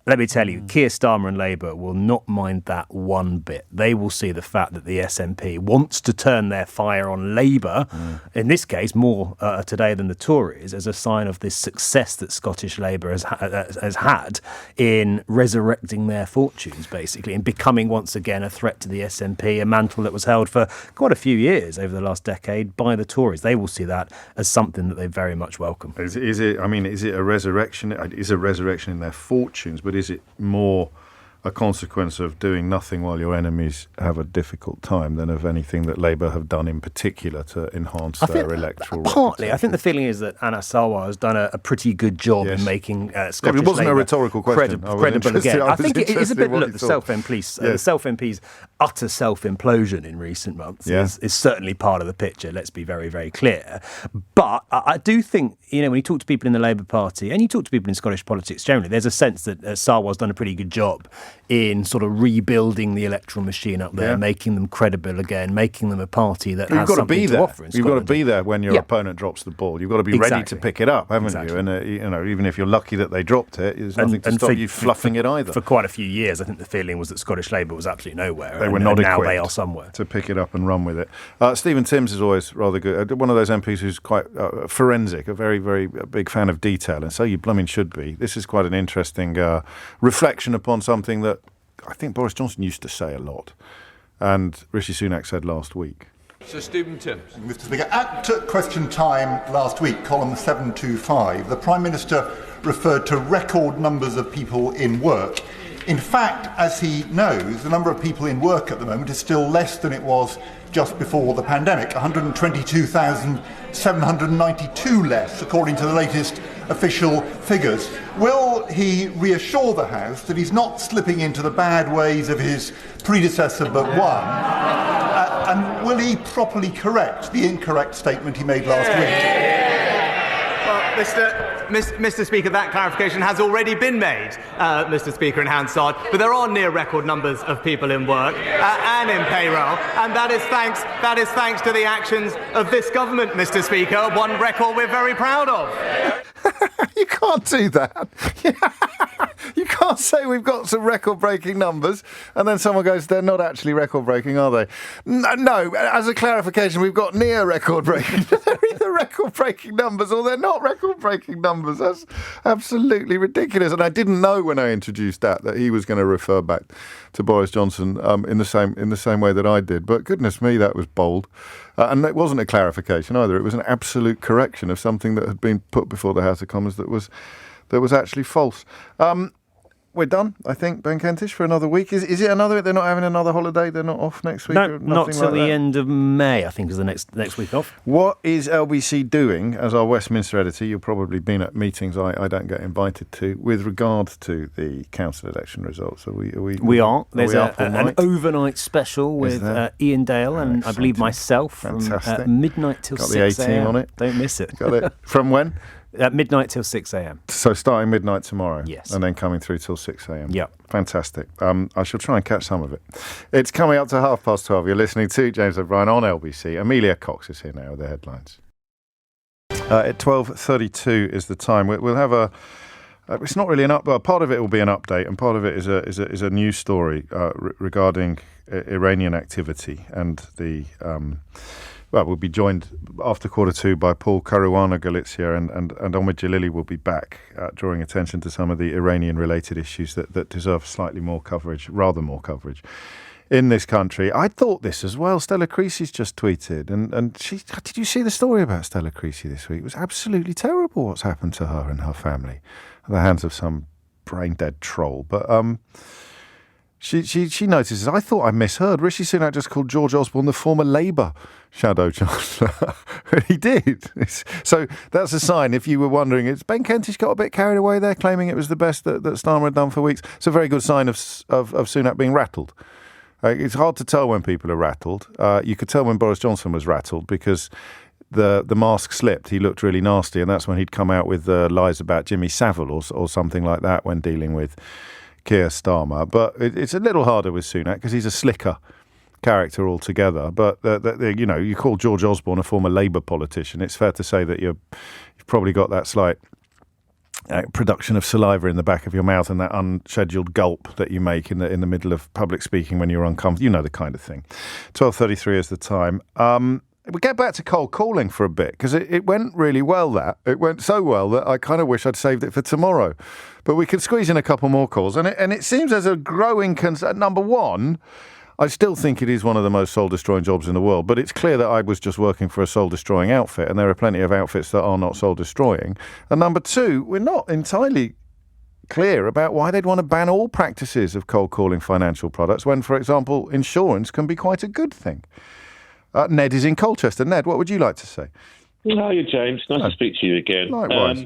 Let me tell you, Keir Starmer and Labour will not mind that one bit. They will see the fact that the SNP wants to turn their fire on Labour, in this case more today than the Tories, as a sign of this success that Scottish Labour has had in resurrecting their fortunes, basically, and becoming once again a threat to the SNP, a mantle that was held for quite a few years over the last decade by the Tories. They will see that as something that they very much welcome. Is it a resurrection? Is a resurrection in their fortunes, but is it more a consequence of doing nothing while your enemies have a difficult time than of anything that Labour have done in particular to enhance their electoral partly. I think the feeling is that Anas Sarwar has done a pretty good job in making Scottish it wasn't Labour a rhetorical question. credible again. I think it is a bit, look, the the self-MP's utter self-implosion in recent months is certainly part of the picture, let's be very, very clear. But I do think, when you talk to people in the Labour Party and you talk to people in Scottish politics generally, there's a sense that Sarwar's done a pretty good job in sort of rebuilding the electoral machine up there, making them credible again, making them a party that has something to offer in Scotland. You've got to be there when your opponent drops the ball. You've got to be ready to pick it up, haven't you? And even if you're lucky that they dropped it, there's nothing to stop you fluffing it either. For quite a few years, I think the feeling was that Scottish Labour was absolutely nowhere. They were not equipped. Now they are somewhere to pick it up and run with it. Stephen Timms is always rather good. One of those MPs who's quite forensic, a very, very big fan of detail, and so you blooming should be. This is quite an interesting reflection upon something that I think Boris Johnson used to say a lot, and Rishi Sunak said last week. Sir Stephen Timms. Mr. Speaker, at Question Time last week, column 725, the Prime Minister referred to record numbers of people in work. In fact, as he knows, the number of people in work at the moment is still less than it was just before the pandemic, 122,792 less, according to the latest official figures. Will he reassure the House that he's not slipping into the bad ways of his predecessor but one? And will he properly correct the incorrect statement he made last week? Well, Mr. Speaker, that clarification has already been made, Mr. Speaker, in Hansard. But there are near record numbers of people in work and in payroll, and that is thanks to the actions of this government, Mr. Speaker. One record we're very proud of. You can't do that. You can't say we've got some record-breaking numbers and then someone goes, they're not actually record-breaking, are they? No, as a clarification, we've got near record-breaking. They're either record-breaking numbers or they're not record-breaking numbers. That's absolutely ridiculous. And I didn't know when I introduced that he was going to refer back to Boris Johnson in the same way that I did. But goodness me, that was bold. And it wasn't a clarification either. It was an absolute correction of something that had been put before the House of Commons that was actually false. We're done, I think, Ben Kentish, for another week. Is it another? They're not having another holiday? They're not off next week? No, not till the end of May, I think, is the next week off. What is LBC doing, as our Westminster editor? You've probably been at meetings I don't get invited to, with regard to the council election results. We are. There's an overnight special with Ian Dale and I believe myself from midnight till 6 a.m. Got the A-team on it. Don't miss it. Got it. From when? Midnight till 6 a.m. So starting midnight tomorrow? Yes. And then coming through till 6 a.m? Yeah. Fantastic. I shall try and catch some of it. It's coming up to 12:30. You're listening to James O'Brien on LBC. Amelia Cox is here now with the headlines. At 12:32 is the time. We'll have it's not really part of it will be an update, and part of it is a news story regarding Iranian activity and the... we'll be joined after 2:15 by Paul Caruana-Galizia and Omid Jalili will be back drawing attention to some of the Iranian-related issues that deserve slightly more coverage, rather more coverage, in this country. I thought this as well. Stella Creasy's just tweeted, and she, did you see the story about Stella Creasy this week? It was absolutely terrible what's happened to her and her family at the hands of some brain-dead troll. But she notices, I thought I misheard. Rishi Sunak just called George Osborne the former Labour Shadow Chancellor. He did. So that's a sign. If you were wondering, Ben Kentish got a bit carried away there, claiming it was the best that Starmer had done for weeks. It's a very good sign of Sunak being rattled. It's hard to tell when people are rattled. You could tell when Boris Johnson was rattled because the mask slipped. He looked really nasty, and that's when he'd come out with lies about Jimmy Savile or something like that when dealing with Keir Starmer. But it's a little harder with Sunak because he's a slicker character altogether. But you call George Osborne a former Labour politician. It's fair to say that you've probably got that slight production of saliva in the back of your mouth and that unscheduled gulp that you make in the middle of public speaking when you're uncomfortable. You know the kind of thing. 12:33 is the time. We'll get back to cold calling for a bit because it went really well. It went so well that I kind of wish I'd saved it for tomorrow. But we could squeeze in a couple more calls. And it seems there's a growing concern. Number one, I still think it is one of the most soul-destroying jobs in the world. But it's clear that I was just working for a soul-destroying outfit. And there are plenty of outfits that are not soul-destroying. And number two, we're not entirely clear about why they'd want to ban all practices of cold calling financial products when, for example, insurance can be quite a good thing. Ned is in Colchester. Ned, what would you like to say? How are you, James? Nice to speak to you again. Likewise.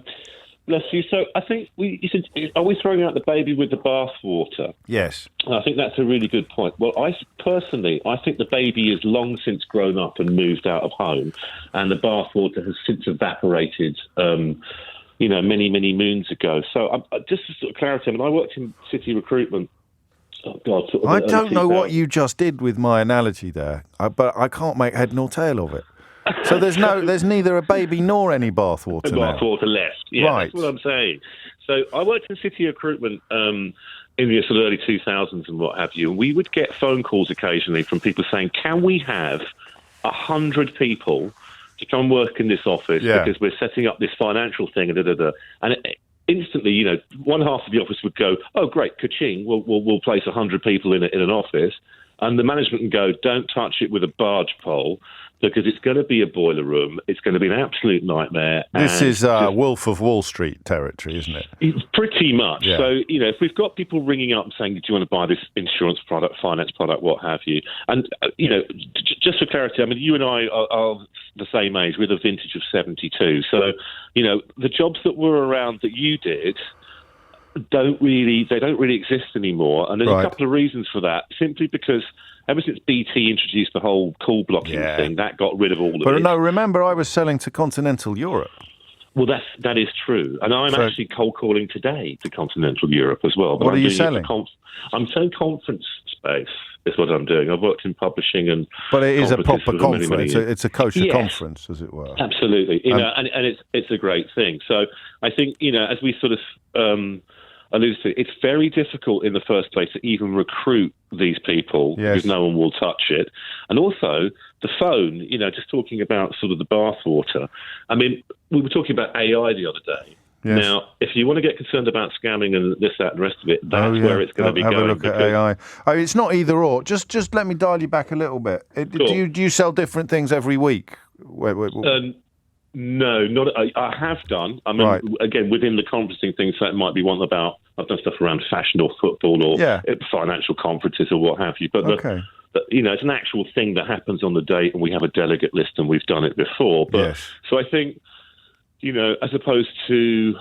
Bless you. So I think you said, are we throwing out the baby with the bathwater? Yes. I think that's a really good point. Well, I think the baby has long since grown up and moved out of home, and the bathwater has since evaporated, many, many moons ago. So just for sort of clarity, I worked in city recruitment. Oh God, I don't know what you just did with my analogy there, but I can't make head nor tail of it. So there's neither a baby nor any bathwater now. Bathwater left. Yeah, right. That's what I'm saying. So I worked in city recruitment in the sort of early 2000s and what have you, and we would get phone calls occasionally from people saying, "Can we have 100 people to come work in this office because we're setting up this financial thing?" And instantly, one half of the office would go, "Oh, great, ka-ching, we'll place 100 people in an office." And the management can go, "Don't touch it with a barge pole because it's going to be a boiler room. It's going to be an absolute nightmare." This is Wolf of Wall Street territory, isn't it? It's pretty much. Yeah. So, if we've got people ringing up and saying, "Do you want to buy this insurance product, finance product, what have you?" And, just for clarity, you and I are the same age. We're the vintage of 72. So, the jobs that were around that you did don't really exist anymore. And there's a couple of reasons for that. Simply because ever since BT introduced the whole call blocking thing, that got rid of all of it. But no, remember I was selling to continental Europe. Well, that is true. And I'm actually cold calling today to continental Europe as well. But what are you selling? I'm selling conference space is what I'm doing. I've worked in publishing and... But it is a proper conference. Many it's a kosher conference, as it were. Absolutely. And it's a great thing. So I think, as we sort of... alluded to, it's very difficult in the first place to even recruit these people because no one will touch it. And also the phone, just talking about sort of the bathwater. We were talking about AI the other day. Yes. Now, if you want to get concerned about scamming and this, that, and the rest of it, that's where it's going to be going. Have a look at AI. It's not either or. Just let me dial you back a little bit. Sure. Do you sell different things every week? No, not. I have done. Again, within the conferencing things, that might be one about. I've done stuff around fashion or football or financial conferences or what have you. But it's an actual thing that happens on the day, and we have a delegate list, and we've done it before. But so I think, as opposed to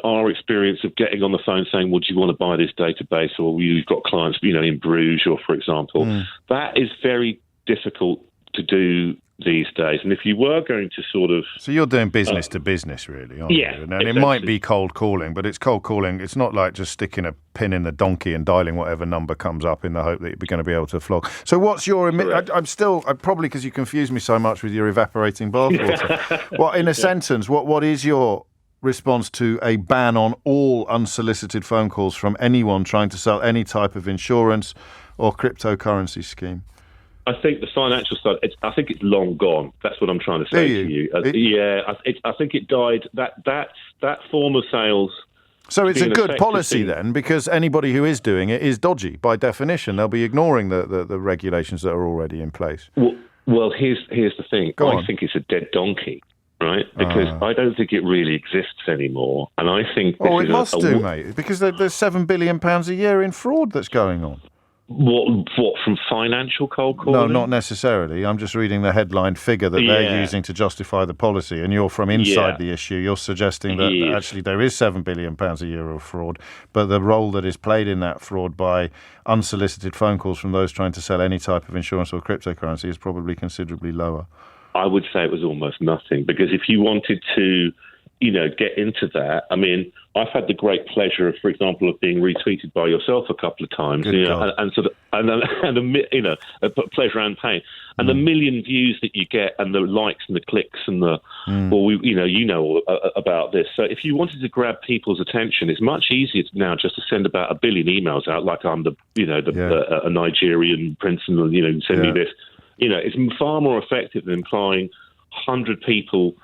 our experience of getting on the phone saying, "Well, do you want to buy this database?" or "You've got clients, in Bruges," or for example, that is very difficult to do these days. And if you were going to sort of... So you're doing business to business, really, aren't you? And exactly. It might be cold calling, but it's cold calling. It's not like just sticking a pin in the donkey and dialing whatever number comes up in the hope that you're going to be able to flog. So what's your... I'm probably because you confuse me so much with your evaporating bathwater. Well, in a sentence, what is your response to a ban on all unsolicited phone calls from anyone trying to sell any type of insurance or cryptocurrency scheme? I think the financial side, I think it's long gone. That's what I'm trying to say to you. I think it died. That form of sales So it's a good policy then, because anybody who is doing it is dodgy by definition. They'll be ignoring the regulations that are already in place. Well, here's the thing. I think it's a dead donkey, right? Because I don't think it really exists anymore. And I think this it must do, mate, because there's £7 billion a year in fraud that's going on. What, from financial cold calling? No, not necessarily. I'm just reading the headline figure that they're using to justify the policy, and you're from inside the issue. You're suggesting that actually there is £7 billion a year of fraud, but the role that is played in that fraud by unsolicited phone calls from those trying to sell any type of insurance or cryptocurrency is probably considerably lower. I would say it was almost nothing, because if you wanted to, get into that, I mean, I've had the great pleasure, for example, of being retweeted by yourself a couple of times, pleasure and pain, and the million views that you get, and the likes and the clicks and the, all about this. So if you wanted to grab people's attention, it's much easier now just to send about 1 billion emails out, like I'm a Nigerian prince, and send me this. It's far more effective than employing 100 people.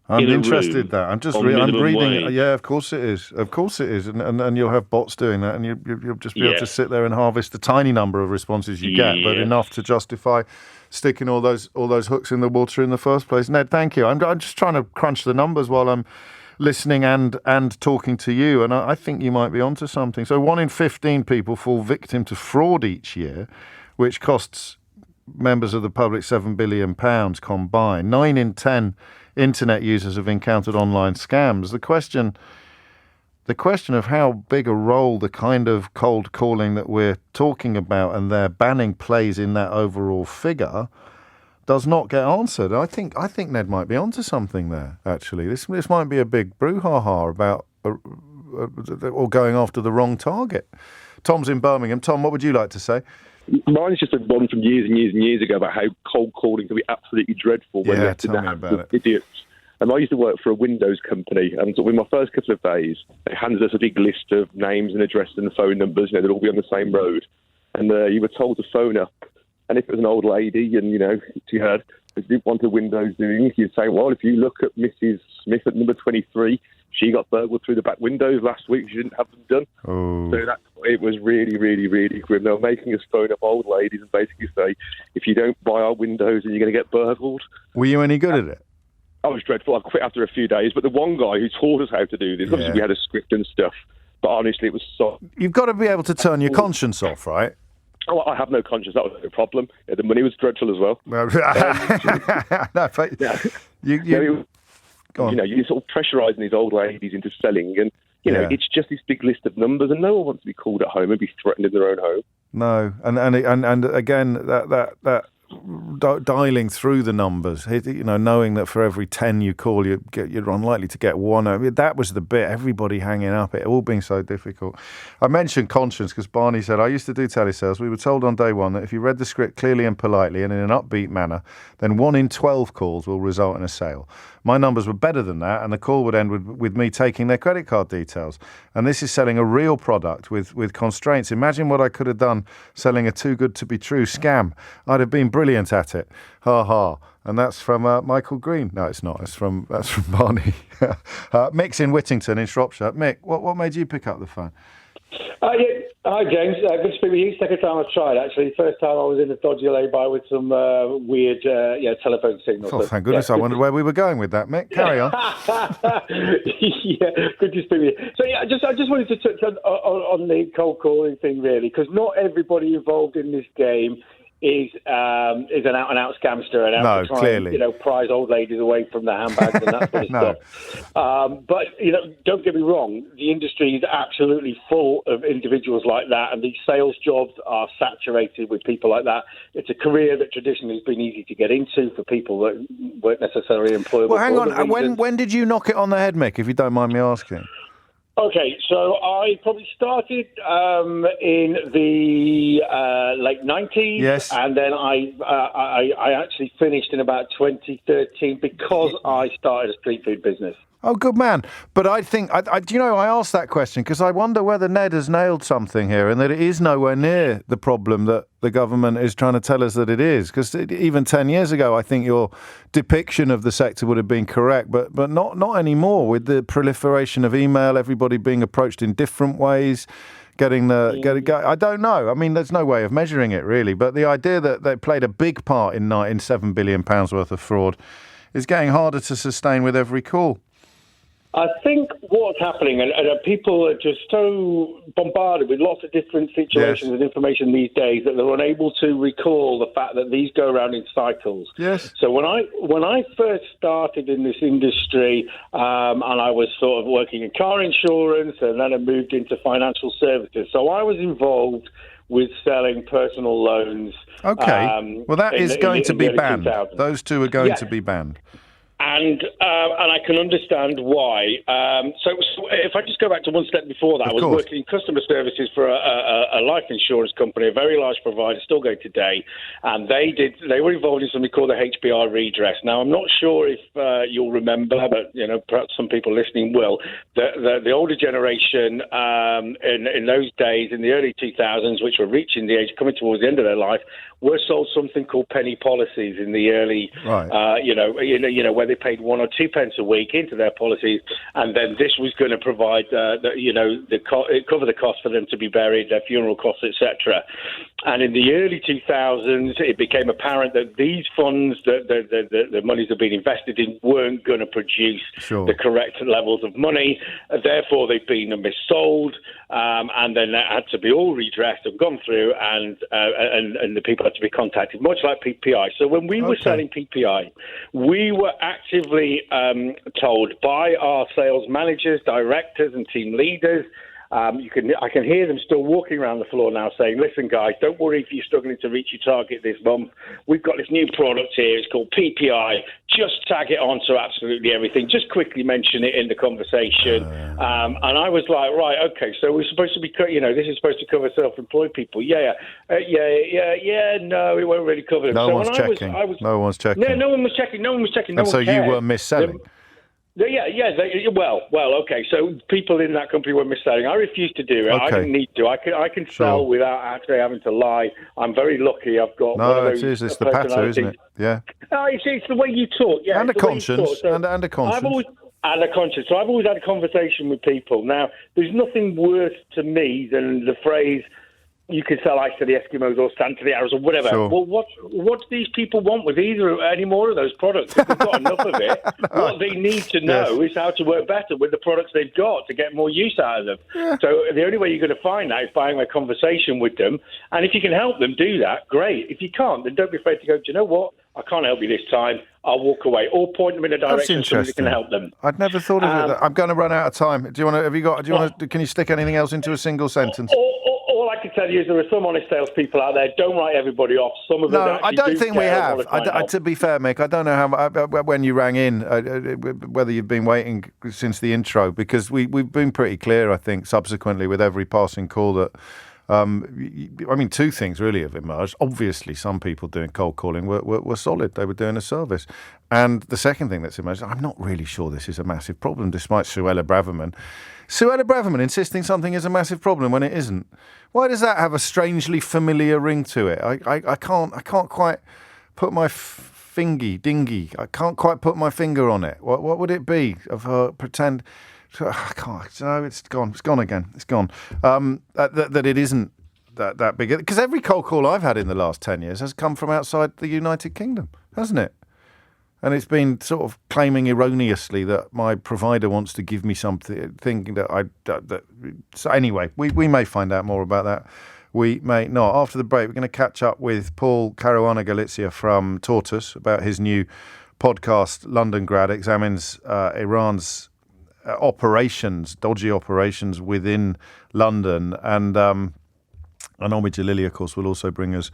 I'm interested in that. I'm reading. Yeah, of course it is. Of course it is. And you'll have bots doing that, and you'll just be able to sit there and harvest a tiny number of responses you get, but enough to justify sticking all those hooks in the water in the first place. Ned, thank you. I'm just trying to crunch the numbers while I'm listening and talking to you, and I think you might be onto something. So 1 in 15 people fall victim to fraud each year, which costs members of the public £7 billion combined. 9 in 10 internet users have encountered online scams. The question of how big a role the kind of cold calling that we're talking about and their banning plays in that overall figure does not get answered. I think Ned might be onto something there, actually. This might be a big brouhaha about or going after the wrong target. Tom's in Birmingham. Tom, what would you like to say? Mine is just a one from years and years and years ago about how cold calling can be absolutely dreadful when they're idiots. And I used to work for a Windows company, and so with my first couple of days, they handed us a big list of names and addresses and phone numbers. They'd all be on the same road, and you were told to phone up. And if it was an old lady, and she had didn't want a Windows doing, you'd say, well, if you look at Mrs. Smith at number 23. She got burgled through the back windows last week. She didn't have them done. Oh. So it was really, really, really grim. They were making us phone up old ladies and basically say, if you don't buy our windows, then you're going to get burgled. Were you any good at it? I was dreadful. I quit after a few days. But the one guy who taught us how to do this, obviously we had a script and stuff, but honestly, it was so... You've got to be able to turn your conscience off, right? Oh, I have no conscience. That was no problem. The money was dreadful as well. You're sort of pressurising these old ladies into selling, and it's just this big list of numbers, and no one wants to be called at home and be threatened in their own home. No, and again that dialing through the numbers, knowing that for every 10 you call, you're unlikely to get one. I mean, that was the bit, everybody hanging up, it all being so difficult. I mentioned conscience because Barney said, I used to do telesales. We were told on day one that if you read the script clearly and politely and in an upbeat manner, then 1 in 12 calls will result in a sale. My numbers were better than that, and the call would end with me taking their credit card details. And this is selling a real product with constraints. Imagine what I could have done selling a too good to be true scam. I'd have been brilliant at it. Ha ha. And that's from Michael Green. No, it's not. That's from Barney. Mick's in Whittington in Shropshire. Mick, what made you pick up the phone? Hi, James. Good to speak with you. Second time I've tried, actually. First time I was in a dodgy lay-by with some weird telephone signals. Oh, thank goodness. I wondered where we were going with that, Mick. Carry on. Good to speak with you. So, I just wanted to touch on the cold calling thing, really, because not everybody involved in this game is an out-and-out scamster and out to try clearly. And, prize old ladies away from their handbags and that sort of stuff. But, don't get me wrong, the industry is absolutely full of individuals like that, and these sales jobs are saturated with people like that. It's a career that traditionally has been easy to get into for people that weren't necessarily employable. Well, hang on. When did you knock it on the head, Mick, if you don't mind me asking? Okay, so I probably started in the late 90s, yes, and then I actually finished in about 2013 because I started a street food business. Oh, good man. But I think, do you know, I asked that question because I wonder whether Ned has nailed something here and that it is nowhere near the problem that the government is trying to tell us that it is. Because even 10 years ago, I think your depiction of the sector would have been correct, but not anymore with the proliferation of email, everybody being approached in different ways. I don't know. I mean, there's no way of measuring it, really. But the idea that they played a big part in £7 billion worth of fraud is getting harder to sustain with every call. I think what's happening, and people are just so bombarded with lots of different situations and information these days that they're unable to recall the fact that these go around in cycles. Yes. So when I first started in this industry, and I was sort of working in car insurance, and then I moved into financial services. So I was involved with selling personal loans. Okay. Well, that is going to be banned. Those two are going to be banned. And I can understand why. So if I just go back to one step before that, I was working in customer services for a life insurance company, a very large provider, still going today, and they were involved in something called the HBR redress. Now, I'm not sure if you'll remember, but perhaps some people listening will. The older generation in those days, in the early 2000s, which were reaching the age, coming towards the end of their life, were sold something called penny policies in the early, where they paid 1 or 2 pence a week into their policies, and then this was going to provide, cover the cost for them to be buried, their funeral costs, etc. And in the early 2000s, it became apparent that these funds, the monies that have been invested in, weren't going to produce the correct levels of money. Therefore, they've been missold, and then that had to be all redressed and gone through, and the people had to be contacted, much like PPI. So when we were selling PPI, we were actively told by our sales managers, directors, and team leaders. I can hear them still walking around the floor now saying, listen, guys, don't worry if you're struggling to reach your target this month. We've got this new product here. It's called PPI. Just tag it on to absolutely everything. Just quickly mention it in the conversation. And I was like, right, okay, so we're supposed to be, this is supposed to cover self-employed people. No, it won't really cover them. No one's checking. No one's checking. No one was checking. No one was checking. And so you were mis-selling. Well, okay. So people in that company were mis-selling. I refused to do it. Okay. I didn't need to. I can sell without actually having to lie. I'm very lucky. I've got one of those. It's the patter, isn't it? Yeah. It's the way you talk. Yeah, and a conscience. And a conscience. And a conscience. So I've always had a conversation with people. Now, there's nothing worse to me than the phrase, you can sell ice to the Eskimos or stand to the arrows or whatever. Sure. Well, what do these people want with any more of those products? If they've got enough of it, what they need to know is how to work better with the products they've got to get more use out of them. Yeah. So the only way you're going to find that is by having a conversation with them. And if you can help them do that, great. If you can't, then don't be afraid to go, do you know what? I can't help you this time. I'll walk away, or point them in a direction so that can help them. I'd never thought of it. I'm going to run out of time. Do you want to? Can you stick anything else into a single sentence? All I can tell you is there are some honest salespeople out there. Don't write everybody off. Some of them. No, I don't think we have. To be fair, Mick, I don't know how when you rang in whether you've been waiting since the intro, because we've been pretty clear, I think, subsequently with every passing call that. Two things really have emerged. Obviously, some people doing cold calling were solid. They were doing a service. And the second thing that's emerged, I'm not really sure this is a massive problem, despite Suella Braverman insisting something is a massive problem when it isn't. Why does that have a strangely familiar ring to it? I can't quite put my dingy. I can't quite put my finger on it. What would it be of her pretend? I can't. No, it's gone. It's gone again. It's gone. That it isn't that big. Because every cold call I've had in the last 10 years has come from outside the United Kingdom, hasn't it? And it's been sort of claiming erroneously that my provider wants to give me something, thinking that So anyway, we may find out more about that. We may not. After the break, we're going to catch up with Paul Caruana-Galizia from Tortoise about his new podcast, London Grad, examines Iran's dodgy operations within London, and Omid Jalili, of course, will also bring us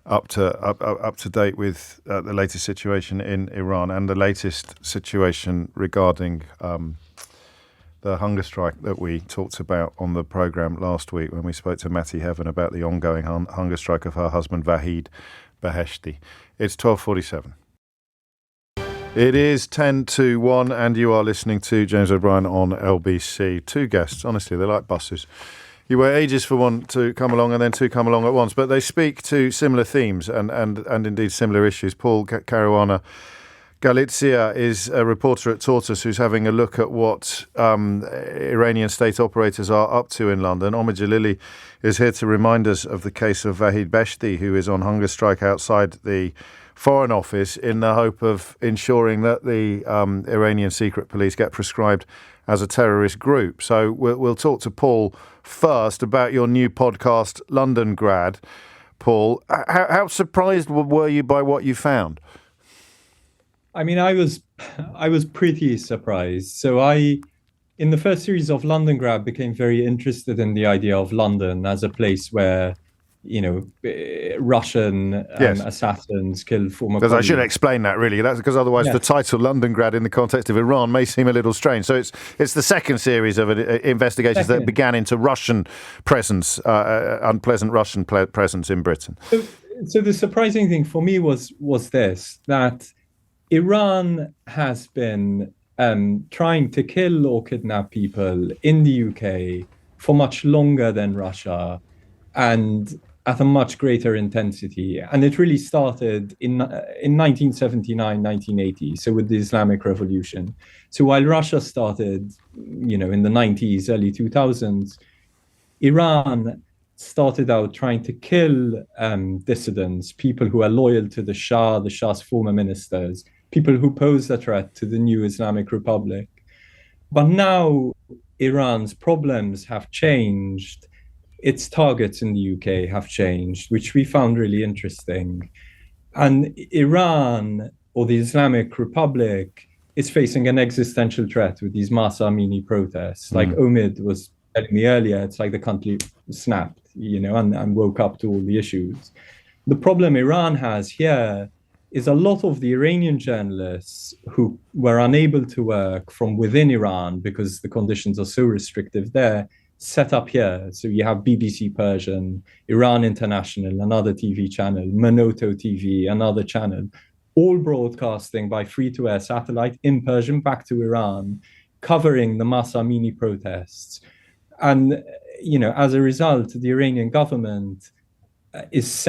up to date with the latest situation in Iran and the latest situation regarding the hunger strike that we talked about on the programme last week when we spoke to Matty Heaven about the ongoing hunger strike of her husband Vahid Beheshti. It's 12:47. It is 10 to 1 and you are listening to James O'Brien on LBC. Two guests, honestly, they're like buses. You wait ages for one to come along and then two come along at once, but they speak to similar themes and indeed similar issues. Paul Caruana Galizia is a reporter at Tortoise who's having a look at what Iranian state operators are up to in London. Omid Jalili is here to remind us of the case of Vahid Beshti, who is on hunger strike outside the Foreign Office in the hope of ensuring that the Iranian secret police get prescribed as a terrorist group. So we'll talk to Paul first about your new podcast, London Grad. Paul, how surprised were you by what you found? I mean, I was pretty surprised. So in the first series of London Grad, became very interested in the idea of London as a place where, Russian assassins killed former colleagues. I should explain that, really. That's because otherwise the title London Grad in the context of Iran may seem a little strange. So it's the second series of investigations that began into Russian presence, unpleasant Russian presence in Britain. So the surprising thing for me was this, that Iran has been trying to kill or kidnap people in the UK for much longer than Russia and at a much greater intensity. And it really started in 1979, 1980, so with the Islamic Revolution. So while Russia started, in the 90s, early 2000s, Iran started out trying to kill dissidents, people who are loyal to the Shah's former ministers, people who pose a threat to the new Islamic Republic. But now Iran's problems have changed. Its targets in the UK have changed, which we found really interesting. And Iran, or the Islamic Republic, is facing an existential threat with these Mahsa Amini protests. Like Omid was telling me earlier, it's like the country snapped, and woke up to all the issues. The problem Iran has here is a lot of the Iranian journalists who were unable to work from within Iran because the conditions are so restrictive there, set up here. So you have BBC Persian, Iran International, another TV channel, Manoto TV, another channel, all broadcasting by free-to-air satellite in Persian back to Iran, covering the Mahsa Amini protests. And, as a result, the Iranian government is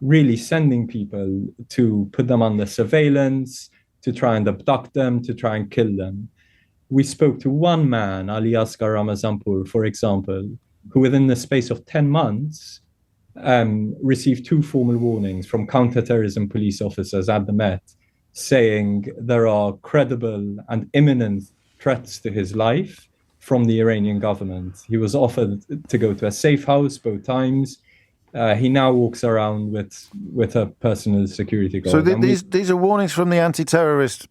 really sending people to put them under surveillance, to try and abduct them, to try and kill them. We spoke to one man, Ali Asghar Ramazanpur, for example, who within the space of 10 months received 2 formal warnings from counterterrorism police officers at the Met, saying there are credible and imminent threats to his life from the Iranian government. He was offered to go to a safe house both times. He now walks around with a personal security guard. So these are warnings from the anti-terrorist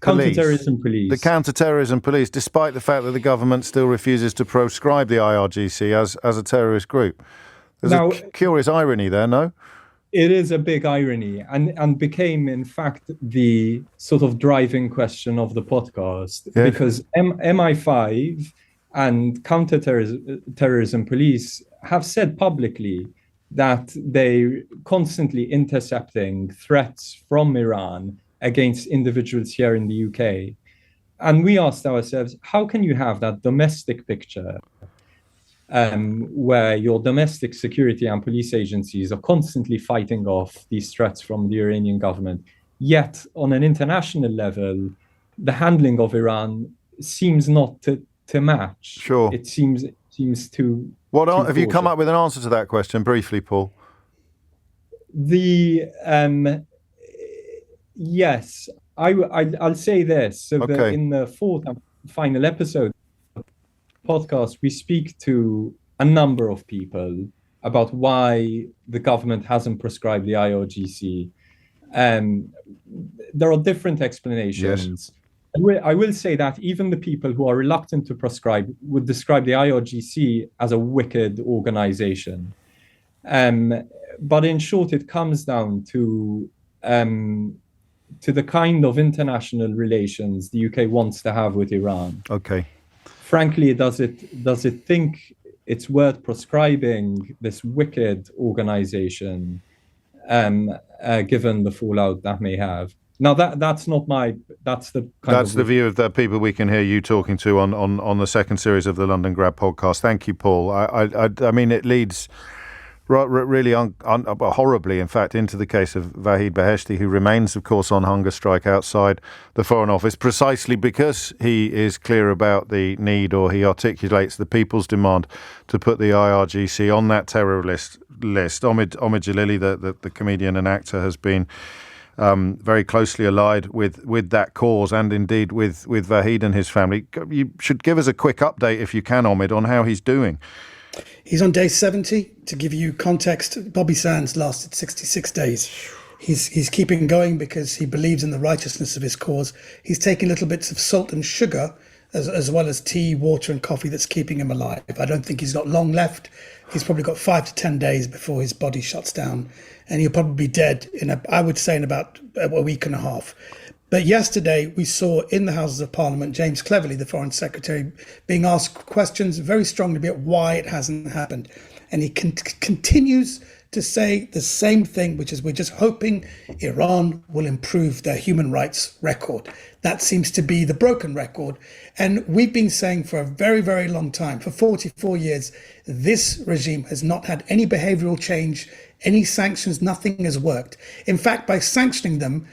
counterterrorism police. The counterterrorism police, despite the fact that the government still refuses to proscribe the IRGC as a terrorist group. There's a curious irony there, no? It is a big irony and became, in fact, the sort of driving question of the podcast, because MI5 and counterterrorism police have said publicly that they constantly intercepting threats from Iran against individuals here in the UK. And we asked ourselves, how can you have that domestic picture where your domestic security and police agencies are constantly fighting off these threats from the Iranian government, yet on an international level, the handling of Iran seems not to match. Sure. It seems to... Have you come up with an answer to that question, briefly, Paul? Yes, I'll say this. So that in the 4th and final episode of the podcast, we speak to a number of people about why the government hasn't prescribed the IRGC. There are different explanations. Yes. I will say that even the people who are reluctant to prescribe would describe the IRGC as a wicked organization. But in short, it comes down to the kind of international relations the UK wants to have with Iran. Okay. Frankly, does it think it's worth prescribing this wicked organization given the fallout that may have. Now that's the view of the people we can hear you talking to on the second series of the London Grab podcast. Thank you, Paul. I mean, it leads really horribly, in fact, into the case of Vahid Beheshti, who remains, of course, on hunger strike outside the Foreign Office, precisely because he is clear about the need, or he articulates the people's demand to put the IRGC on that terror list. Omid Jalili, the comedian and actor, has been very closely allied with that cause, and indeed with Vahid and his family. You should give us a quick update, if you can, Omid, on how he's doing. He's on day 70. To give you context, Bobby Sands lasted 66 days. He's keeping going because he believes in the righteousness of his cause. He's taking little bits of salt and sugar, as well as tea, water and coffee, that's keeping him alive. I don't think he's got long left. He's probably got 5 to 10 days before his body shuts down, and he'll probably be dead in about a week and a half. But yesterday we saw in the Houses of Parliament James Cleverly, the Foreign Secretary, being asked questions very strongly about why it hasn't happened. And he continues to say the same thing, which is we're just hoping Iran will improve their human rights record. That seems to be the broken record. And we've been saying for a very, very long time, for 44 years, this regime has not had any behavioral change, any sanctions, nothing has worked. In fact, by sanctioning them,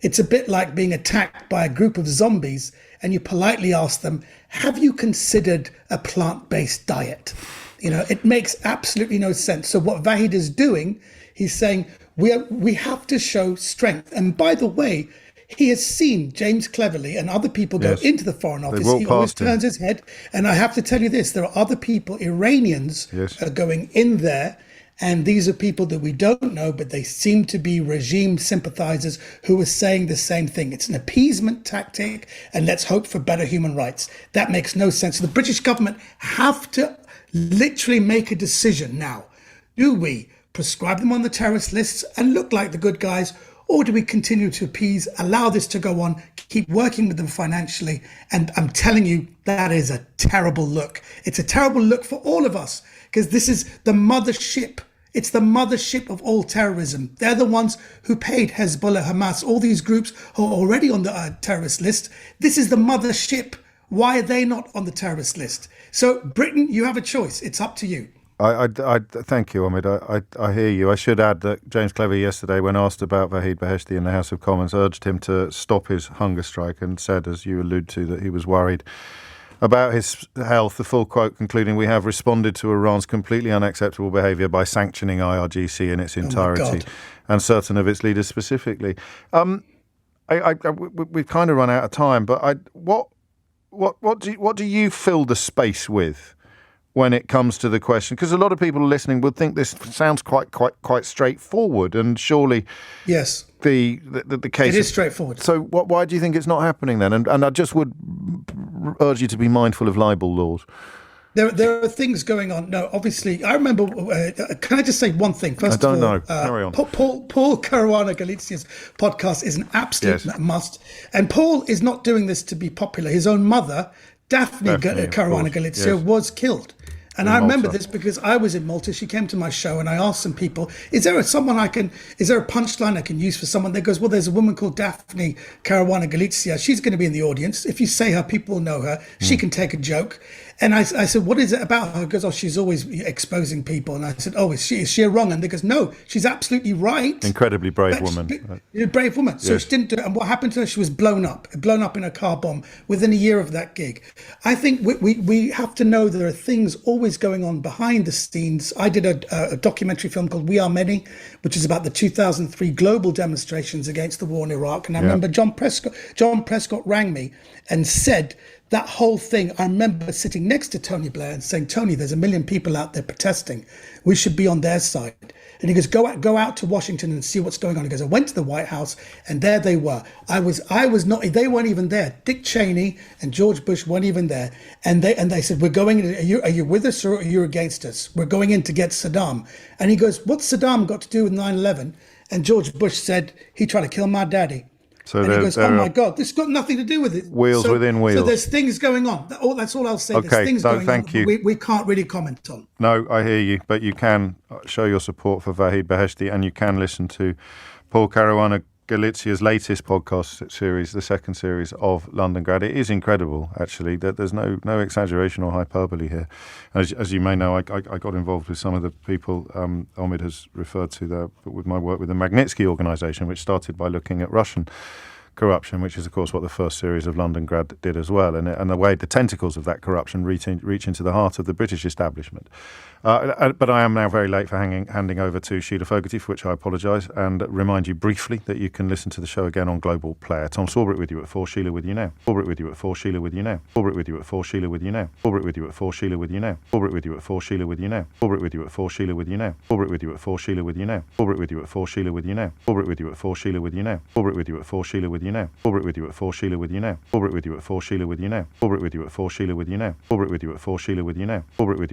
it's a bit like being attacked by a group of zombies and you politely ask them, have you considered a plant-based diet? You know, it makes absolutely no sense. So what Vahid is doing, he's saying, we have to show strength. And by the way, he has seen James Cleverly and other people go into the Foreign Office. He always turns his head. And I have to tell you this, there are other people, Iranians, going in there. And these are people that we don't know, but they seem to be regime sympathizers who are saying the same thing. It's an appeasement tactic, and let's hope for better human rights. That makes no sense. The British government have to literally make a decision now. Do we prescribe them on the terrorist lists and look like the good guys, or do we continue to appease, allow this to go on, keep working with them financially? And I'm telling you, that is a terrible look. It's a terrible look for all of us, because this is the mothership. It's the mothership of all terrorism. They're the ones who paid Hezbollah, Hamas, all these groups who are already on the terrorist list. This is the mothership. Why are they not on the terrorist list? So Britain, you have a choice. It's up to you. I thank you, Omid. I hear you. I should add that James Cleverly yesterday, when asked about Vahid Beheshti in the House of Commons, urged him to stop his hunger strike and said, as you allude to, that he was worried about his health. The full quote concluding, "We have responded to Iran's completely unacceptable behaviour by sanctioning IRGC in its entirety and certain of its leaders specifically." We've kind of run out of time, but what do you fill the space with when it comes to the question? Because a lot of people listening would think this sounds quite straightforward, and surely yes, the case it is straightforward. So why do you think it's not happening then? And I just would urge you to be mindful of libel laws. There are things going on. No, obviously, I remember. Can I just say one thing? First I don't of all, know. Carry on. Paul Caruana Galicia's podcast is an absolute must. And Paul is not doing this to be popular. His own mother, Daphne Caruana Galizia, was killed. And I remember this because I was in Malta. She came to my show and I asked some people, is there a punchline I can use for someone? They goes, well, there's a woman called Daphne Caruana Galizia. She's going to be in the audience. If you say her, people will know her. She can take a joke. And I said, what is it about her? He goes, oh, she's always exposing people. And I said, oh, is she a wrong? And they goes, no, she's absolutely right. Incredibly brave woman. A brave woman. So she didn't do it. And what happened to her? She was blown up in a car bomb within a year of that gig. I think we have to know there are things always going on behind the scenes. I did a documentary film called We Are Many, which is about the 2003 global demonstrations against the war in Iraq. And I remember John Prescott rang me and said, that whole thing, I remember sitting next to Tony Blair and saying, Tony, there's 1 million people out there protesting. We should be on their side. And he goes, go out to Washington and see what's going on. He goes, I went to the White House and there they were. I was not, they weren't even there. Dick Cheney and George Bush weren't even there. And they said, we're going in, are you with us or are you against us? We're going in to get Saddam. And he goes, what's Saddam got to do with 9/11? And George Bush said, he tried to kill my daddy. So and he goes, oh my God, this has got nothing to do with it. Wheels within wheels. So there's things going on. That's all I'll say. Okay, there's things going thank on you. We can't really comment on. No, I hear you, but you can show your support for Vahid Beheshti and you can listen to Paul Caruana Galicia's latest podcast series, the second series of Londongrad. It is incredible, actually. There's no exaggeration or hyperbole here. As you may know, I got involved with some of the people Omid has referred to there, with my work with the Magnitsky organisation, which started by looking at Russian corruption, which is, of course, what the first series of Londongrad did as well, and the way the tentacles of that corruption reach into the heart of the British establishment. But I am now very late for handing over to Sheila Fogarty, for which I apologise, and remind you briefly that you can listen to the show again on Global Player. Tom Sawbrick with you at 4, Sheila with you now. Sawbrick with you at 4, Sheila with you now. Sawbrick with you at 4, Sheila with you now. Sawbrick with you at 4, Sheila with you now. Sawbrick with you at 4, Sheila with you now. Sawbrick with you at 4, Sheila with you now. Sawbrick with you at 4, Sheila with you now. Sawbrick with you at 4, Sheila with you now. Sawbrick with you at 4, Sheila with you now. Sawbrick with you at 4, Sheila with you now. Sawbrick with you at 4, Sheila with you now. Sawbrick with you at 4, Sheila with you now. Sawbrick with you at 4, Sheila with you now. Sawbrick with you at 4, Sheila with you now. Sawbrick with you